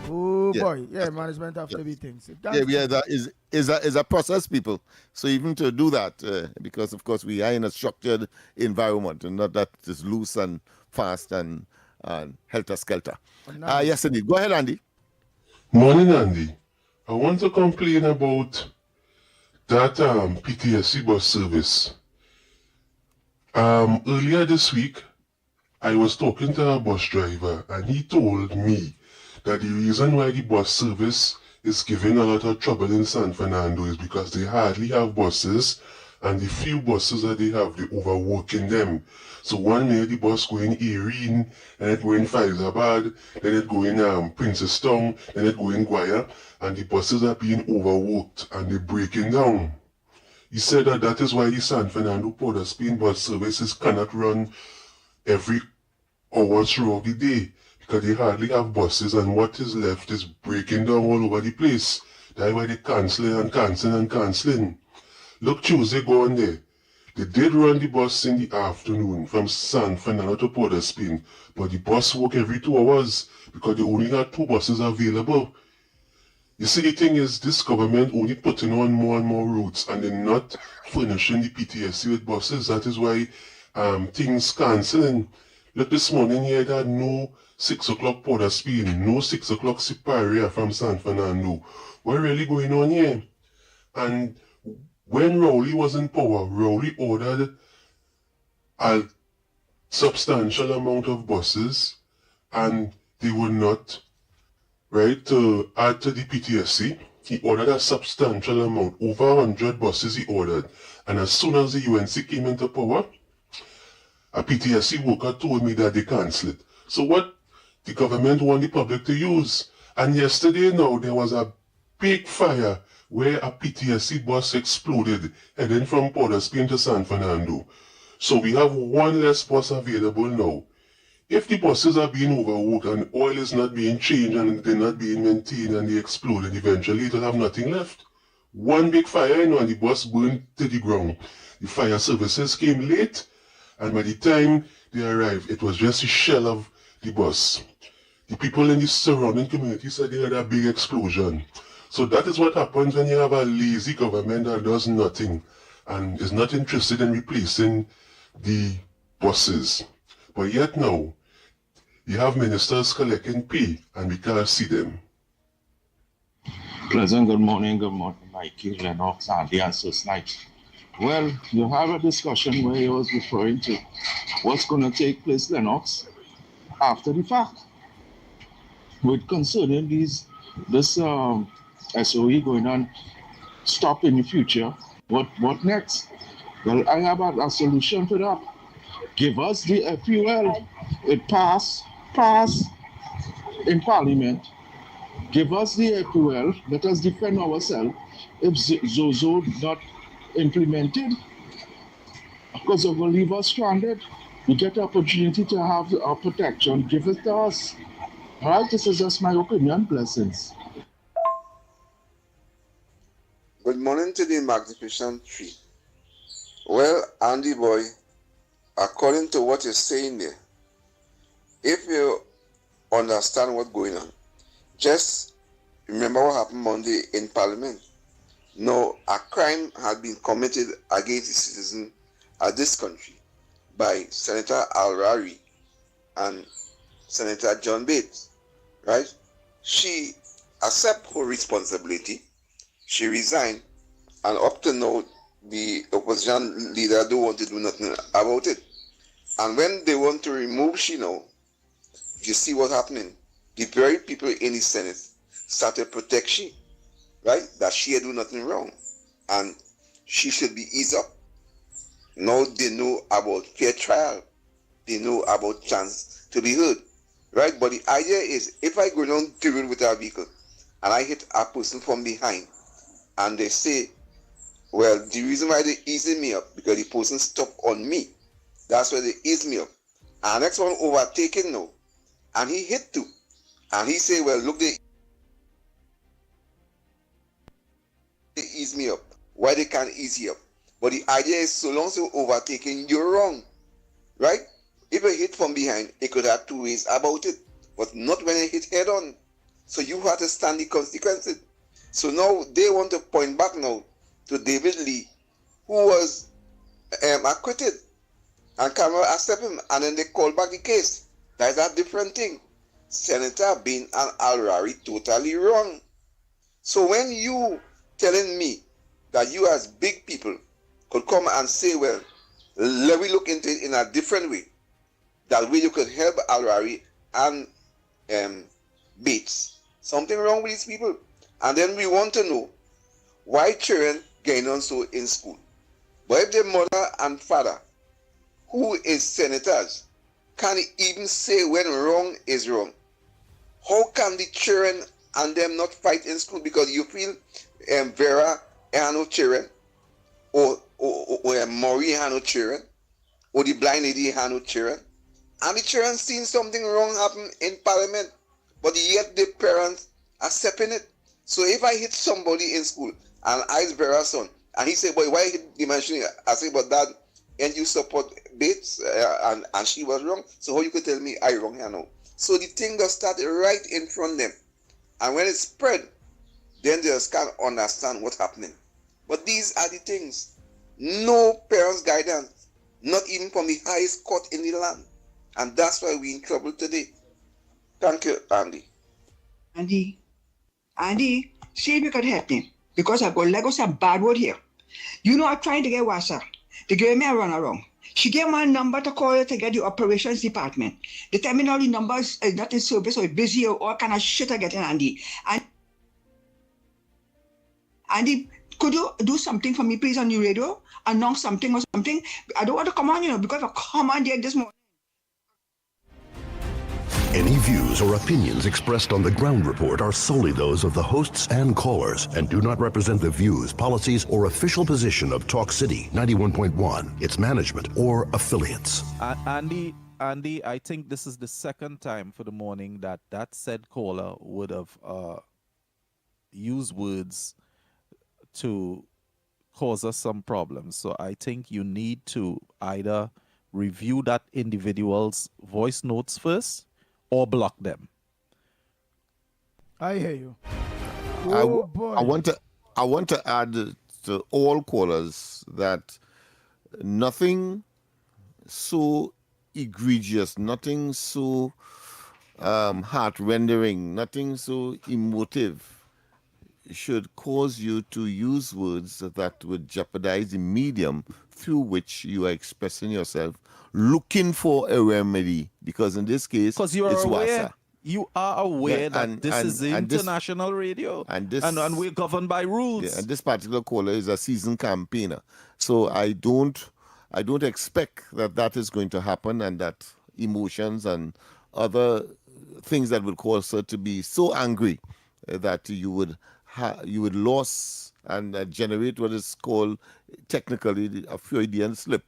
Speaker 12: Oh boy, management have to be things.
Speaker 14: That is a process, people. So even to do that, because of course we are in a structured environment and not that is loose and fast and helter skelter. Yes, indeed. Go ahead, Andy.
Speaker 11: Morning, Andy. I want to complain about that PTSC bus service. Earlier this week, I was talking to a bus driver and he told me that the reason why the bus service is giving a lot of trouble in San Fernando is because they hardly have buses, and the few buses that they have, they overworking them. So one minute the bus going Erin, then it going Faizabad, then it going Princestown, then it going Guaya, and the buses are being overworked and they're breaking down. He said that is why the San Fernando Port of Spain bus services cannot run every hour throughout the day because they hardly have buses, and what is left is breaking down all over the place. That's why they're cancelling. Look, Tuesday going there. They did run the bus in the afternoon from San Fernando to Port of Spain, but the bus worked every 2 hours because they only had 2 buses available. You see, the thing is, this government only putting on more and more routes, and they're not furnishing the PTSC with buses. That is why things cancelling. Look, this morning here, they had no 6 o'clock Port of Spain, no 6 o'clock Siparia from San Fernando. What really going on here? And when Rowley was in power, Rowley ordered a substantial amount of buses, and they would not, to add to the PTSC. He ordered a substantial amount, over 100 buses he ordered. And as soon as the UNC came into power, a PTSC worker told me that they cancelled it. So what the government want the public to use? And yesterday now, there was a big fire where a PTSC bus exploded heading from Port of Spain to San Fernando. So we have one less bus available now. If the buses are being overworked and oil is not being changed and they're not being maintained and they explode, and eventually it'll have nothing left. One big fire, and the bus burned to the ground. The fire services came late, and by the time they arrived, it was just a shell of the bus. The people in the surrounding community said they had a big explosion. So that is what happens when you have a lazy government that does nothing and is not interested in replacing the buses. But yet now, you have ministers collecting pay and we can't see them.
Speaker 15: Pleasant good morning, Mikey, Lennox, Andy, and Sis Knight. Well, you have a discussion where he was referring to what's going to take place, Lennox, after the fact. With concerning this SOE going on, stop in the future, what next? Well, I have a solution to that. Give us the FUL. It pass in Parliament. Give us the FUL. Let us defend ourselves. If Zozo not implemented, Because if we leave us stranded, we get the opportunity to have our protection, give it to us. All right, this is just my opinion. Blessings.
Speaker 3: Good morning to the Magnificent Tree. Well, Andy boy, according to what you're saying there, if you understand what's going on, just remember what happened Monday in Parliament. No, a crime had been committed against the citizen of this country by Senator Al-Rari and Senator John Bates, right? She accepted her responsibility. She resigned, and up to now, the opposition leader don't want to do nothing about it. And when they want to remove she now, you see what's happening. The very people in the Senate started to protect she, right? That she had do nothing wrong. And she should be eased up. Now they know about fair trial. They know about chance to be heard, right? But the idea is, if I go down the road with a vehicle and I hit a person from behind, and they say, well, the reason why they easing me up, because the person stopped on me. That's why they ease me up. And next one overtaken now, and he hit too. And he say, well, look, they ease me up. Why they can't ease you up? But the idea is, so long as you're overtaking, you're wrong, right? If you hit from behind, it could have two ways about it, but not when you hit head on. So you have to stand the consequences. So now they want to point back now to David Lee, who was acquitted, and Cameron accept him, and then they call back the case. That's a different thing. Senator Bean and Al-Rari totally wrong. So when you telling me that you as big people could come and say, well, let me look into it in a different way, that way you could help Al-Rari and Bates. Something wrong with these people. And then we want to know why children getting on so in school. But if their mother and father, who is senators, can't even say when wrong is wrong, how can the children and them not fight in school? Because you feel Vera had no children, or Maureen had no children, or the blind lady had no children, and the children seen something wrong happen in Parliament, but yet the parents accepting it. So if I hit somebody in school and I Vera's son, and he say, boy, why hit the machine? I say, but dad, and you support Bates, and she was wrong. So how you could tell me I wrong here now? So the thing just started right in front of them. And when it spread, then they just can't understand what's happening. But these are the things. No parents' guidance, not even from the highest court in the land. And that's why we're in trouble today. Thank you, Andy.
Speaker 10: Andy, see if you could help me, because I've got Lego some bad word here. You know, I'm trying to get Wassa. They gave me a run around. She gave me a number to call to get the operations department. They tell me now the number is not in service or busy or all kind of shit I get in, Andy. And Andy, could you do something for me, please, on the radio? Announce something or something? I don't want to come on, because I come on there this morning.
Speaker 9: Any views or opinions expressed on the Ground Report are solely those of the hosts and callers and do not represent the views, policies, or official position of Talk City 91.1, its management, or affiliates.
Speaker 13: Andy, I think this is the second time for the morning that said caller would have used words to cause us some problems. So I think you need to either review that individual's voice notes first, or block them.
Speaker 12: I hear you.
Speaker 14: I want to add to all callers that nothing so egregious, nothing so heart-rendering, nothing so emotive should cause you to use words that would jeopardize the medium through which you are expressing yourself, looking for a remedy, because in this case, it's WASA.
Speaker 13: You are aware that this is international radio, and we're governed by rules.
Speaker 14: Yeah, and this particular caller is a seasoned campaigner, so I don't expect that is going to happen, and that emotions and other things that would cause her to be so angry that you would lose and generate what is called technically a Freudian slip.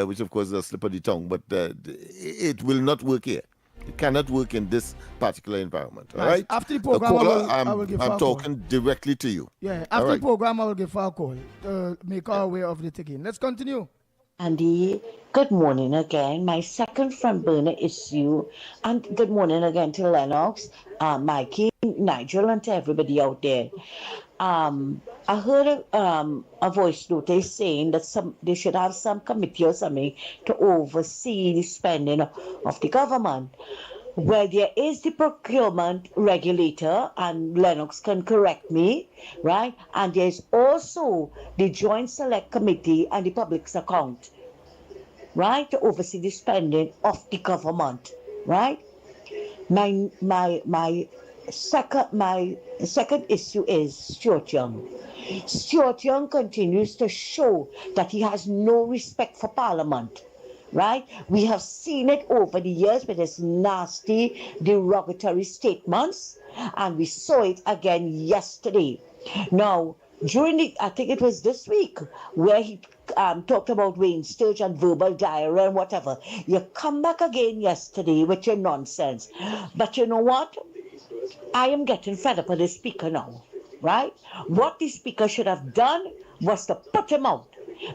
Speaker 14: which of course is a slip of the tongue, but it will not work here. It cannot work in this particular environment. All right.
Speaker 12: After the program,
Speaker 14: caller,
Speaker 12: I will give her
Speaker 14: I'm
Speaker 12: a call.
Speaker 14: talking directly to you.
Speaker 12: Yeah. After the program, I will give her a call to make her aware of the ticket. Let's continue.
Speaker 18: Andy, good morning again. My second front burner issue, and good morning again to Lennox, Mikey, Nigel, and to everybody out there. I heard a voice notice saying that they should have some committee or something to oversee the spending of the government. Well, there is the procurement regulator, and Lennox can correct me, right? And there's also the Joint Select Committee and the Public's Account, right? To oversee the spending of the government, right? My second issue is Stuart Young. Stuart Young continues to show that he has no respect for Parliament. Right? We have seen it over the years with his nasty, derogatory statements, and we saw it again yesterday. Now, I think it was this week, where he talked about Wayne Sturgeon, verbal diarrhea and whatever. You come back again yesterday with your nonsense. But you know what? I am getting fed up with the speaker now, right? What the speaker should have done was to put him out,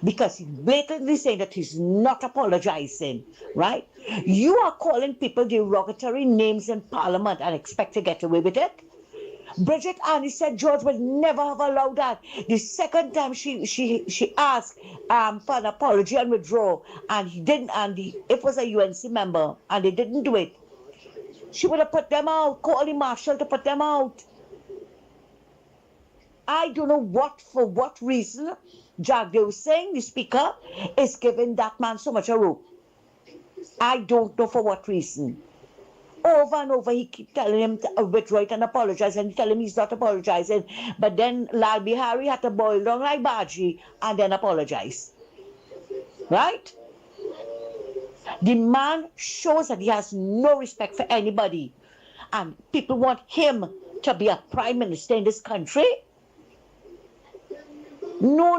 Speaker 18: because he's blatantly saying that he's not apologizing, right? You are calling people derogatory names in Parliament and expect to get away with it? Bridget Annie said George would never have allowed that. The second time she asked for an apology and withdraw, and he didn't, and it was a UNC member, and they didn't do it. She would have put them out, called the marshal to put them out. I don't know for what reason Jack was saying the speaker is giving that man so much a rope. I don't know for what reason. Over and over, he keep telling him to withdraw it and apologize, and tell him he's not apologizing. But then Lal Bihari had to boil down like Baji and then apologize. Right? The man shows that he has no respect for anybody. And people want him to be a prime minister in this country. No.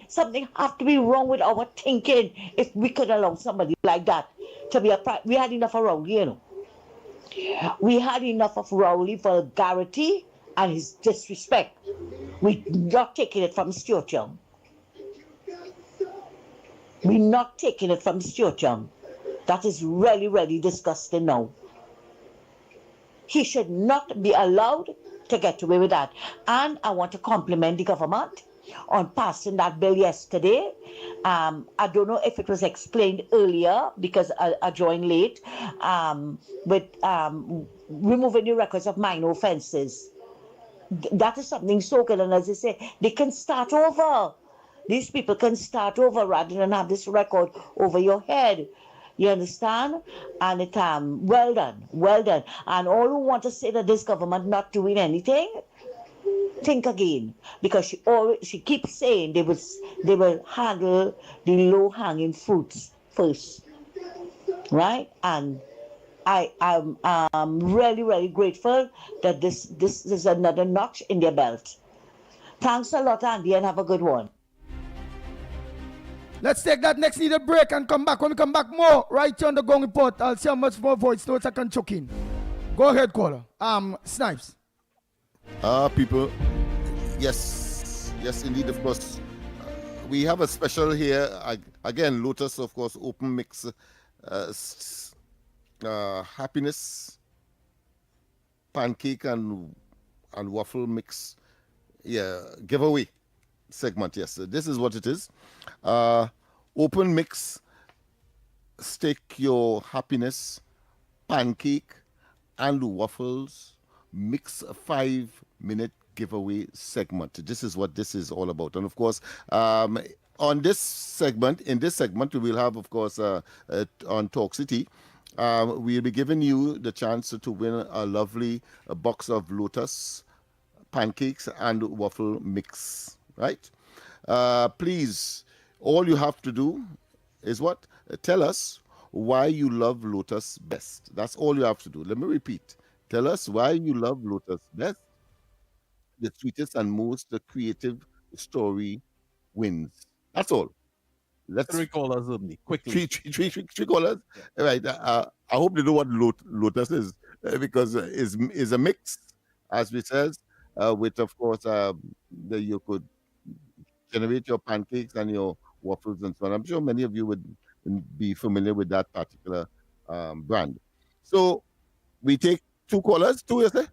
Speaker 18: Something have to be wrong with our thinking if we could allow somebody like that to be a prime. We had enough of Rowley, you know. We had enough of Rowley vulgarity and his disrespect. We're not taking it from Stuart Young. We're not taking it from Stuart Young. That is really, really disgusting now. He should not be allowed to get away with that. And I want to compliment the government on passing that bill yesterday. I don't know if it was explained earlier because I joined late, with removing the records of minor offences. That is something so good. And as I say, they can start over. These people can start over rather than have this record over your head. You understand? And it well done. And all who want to say that this government not doing anything, think again, because she keeps saying they will handle the low-hanging fruits first, right? And I'm really, really grateful that this is another notch in their belt. Thanks a lot, Andy, and have a good one.
Speaker 12: Let's take that next needed break and come back. When we come back, more right here on the Gong Report. I'll see how much more voice notes I can chuck in. Go ahead, caller. Snipes.
Speaker 14: People, yes, indeed, of course. We have a special here. Again, Lotus, of course, open mix, happiness, pancake and waffle mix, giveaway segment. Yes, this is what it is. Open mix, stake your happiness, pancake and waffles, mix a 5-minute giveaway segment. This is what this is all about. And of course, in this segment, we will have, of course, on Talk City, we'll be giving you the chance to win a lovely box of Lotus pancakes and waffle mix, right? Please, all you have to do is what? Tell us why you love Lotus best. That's all you have to do. Let me repeat. Tell us why you love Lotus best. The sweetest and most creative story wins. That's all. let's
Speaker 13: 3 callers only, quickly.
Speaker 14: Three callers. Yeah. Right. I hope they know what Lotus is, because is a mix, as we says, with of course you could generate your pancakes and your waffles and so on. I'm sure many of you would be familiar with that particular brand. So we take 2 callers. 2, you say?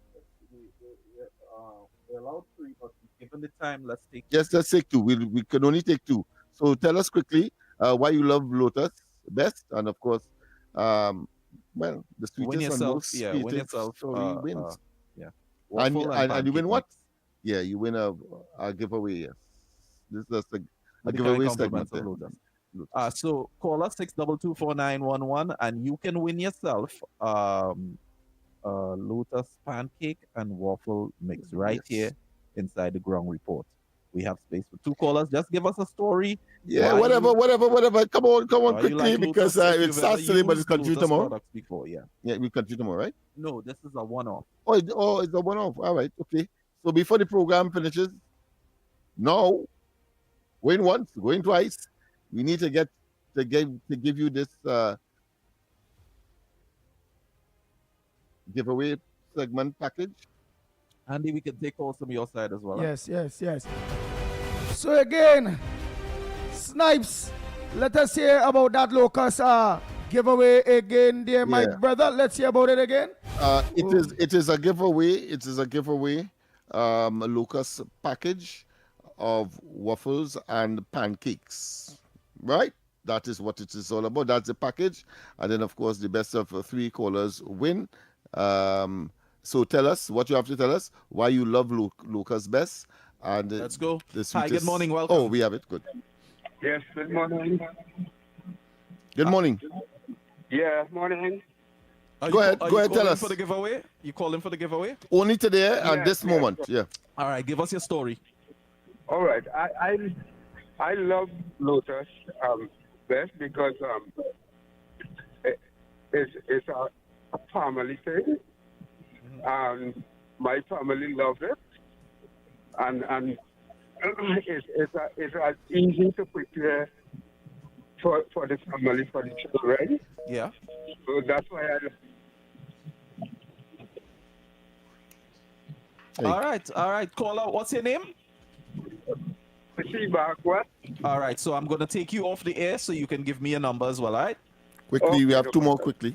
Speaker 13: We're allowed 3, but given the time, let's take.
Speaker 14: Yes, let's take 2. We can only take 2. So tell us quickly why you love Lotus best, and of course, well, the sweetest and most creative story wins.
Speaker 13: Yeah.
Speaker 14: And you win what? Yeah, you win a giveaway. Yes, this is a giveaway segment.
Speaker 13: So call us 6224911, and you can win yourself Lotus pancake and waffle mix right here inside the ground report. We have space for 2 callers. Just give us a story.
Speaker 14: Yeah, whatever. Come on quickly, because it starts today, but it's continue tomorrow.
Speaker 13: Before, yeah,
Speaker 14: we continue tomorrow, right?
Speaker 13: No, this is a one-off.
Speaker 14: Oh, it's a one-off. All right, okay. So before the program finishes, now going once, going twice, we need to give you this giveaway segment package.
Speaker 13: Andy, we can take calls from your side as well.
Speaker 12: Yes. So again, Snipes, let us hear about that Locust giveaway again, dear my brother. Let's hear about it again.
Speaker 14: It is a giveaway. It is a giveaway a Locust package of waffles and pancakes. Right? That is what it is all about. That's the package. And then of course the best of 3 callers win. So tell us what you have to tell us, why you love Locust best. And
Speaker 13: let's go. Hi, good morning. Welcome.
Speaker 14: Oh, we have it. Good.
Speaker 19: Yes, good morning.
Speaker 14: Good morning.
Speaker 19: Yeah, morning.
Speaker 14: Go ahead, tell us.
Speaker 13: For the giveaway? You calling for the giveaway?
Speaker 14: Only today at this moment. Yeah.
Speaker 13: All right, give us your story.
Speaker 19: All right. I love Lotus best because it's a family thing. My family loves it, and it's as easy to prepare for the family, for the children.
Speaker 13: Yeah.
Speaker 19: So that's why I.
Speaker 13: All right. Call out. What's your name?
Speaker 19: What?
Speaker 13: All right. So I'm gonna take you off the air so you can give me a number as well. All right.
Speaker 14: Quickly, we have 2 more quickly.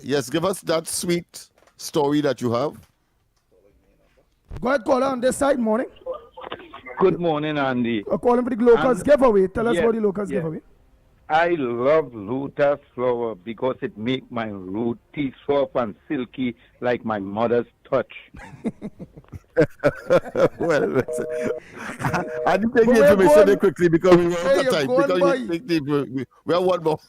Speaker 14: Yes, give us that sweet story that you have.
Speaker 12: Go ahead, caller on this side. Morning.
Speaker 1: Good morning, Andy.
Speaker 12: Calling for the Locust giveaway. Tell us about the Locust giveaway.
Speaker 1: I love Lotus flower because it makes my roti soft and silky like my mother's touch.
Speaker 14: Well, I didn't take the information there quickly because we were out of time. We have one more.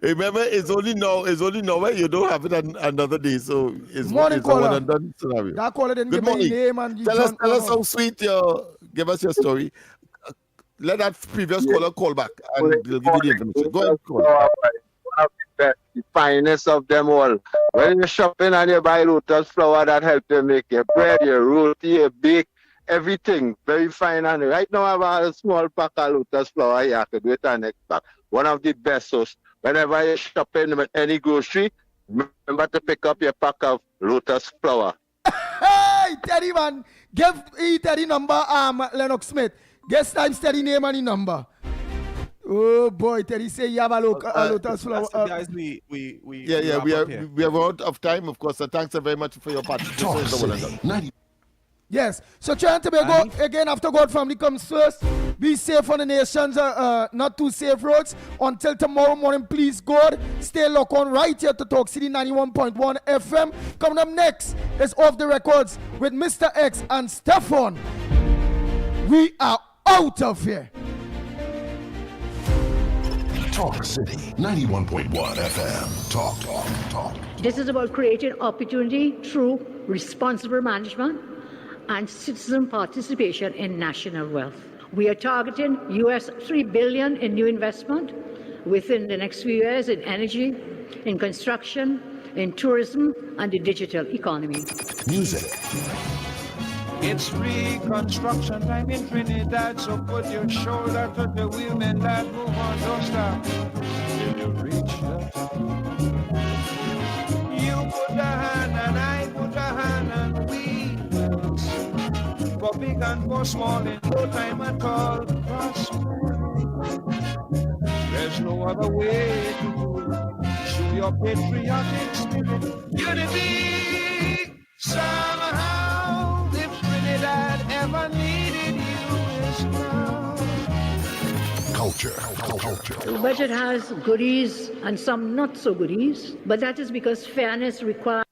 Speaker 14: Remember, it's only now you don't have it another day, so it's one and done scenario.
Speaker 12: That caller didn't give me name and
Speaker 14: tell us how sweet give us your story. Let that previous caller call back and they'll give you the information. Go ahead, call.
Speaker 19: One of the finest of them all. When you're shopping and you buy Lotus flour, that helps you make your bread, your roti, your bake, everything very fine. And right now I have a small pack of Lotus flour. You have to do it on next pack. One of the best. So whenever you're shopping at any grocery, remember to pick up your pack of Lotus flour.
Speaker 12: Hey, Teddy man, give Teddy number Lennox Smith. Guess time Teddy name and the number. Oh boy, Teddy say you have a Lotus flower.
Speaker 13: Guys, we
Speaker 14: are out of time, of course. So thanks very much for your participation.
Speaker 12: Yes. So trying to go again after God family comes first. Be safe on the nation's not too safe roads. Until tomorrow morning, please God, stay locked on right here to Talk City 91.1 FM. Coming up next is Off the Records with Mr. X and Stefan. We are out of here.
Speaker 9: Talk City 91.1 FM. Talk.
Speaker 20: This is about creating opportunity through responsible management and citizen participation in national wealth. We are targeting US $3 billion in new investment within the next few years in energy, in construction, in tourism, and the digital economy.
Speaker 9: Music.
Speaker 2: It's reconstruction time in Trinidad, so put your shoulder to the wheel, man, that move on, don't stop till you reach the top. You put a hand and I put a hand and we will sing. For big and for small in no time at all. There's no other way to do it. Show your patriotic spirit. Unity somehow, if Trinidad ever needed you, is now.
Speaker 9: Culture.
Speaker 20: The budget has goodies and some not so goodies, but that is because fairness requires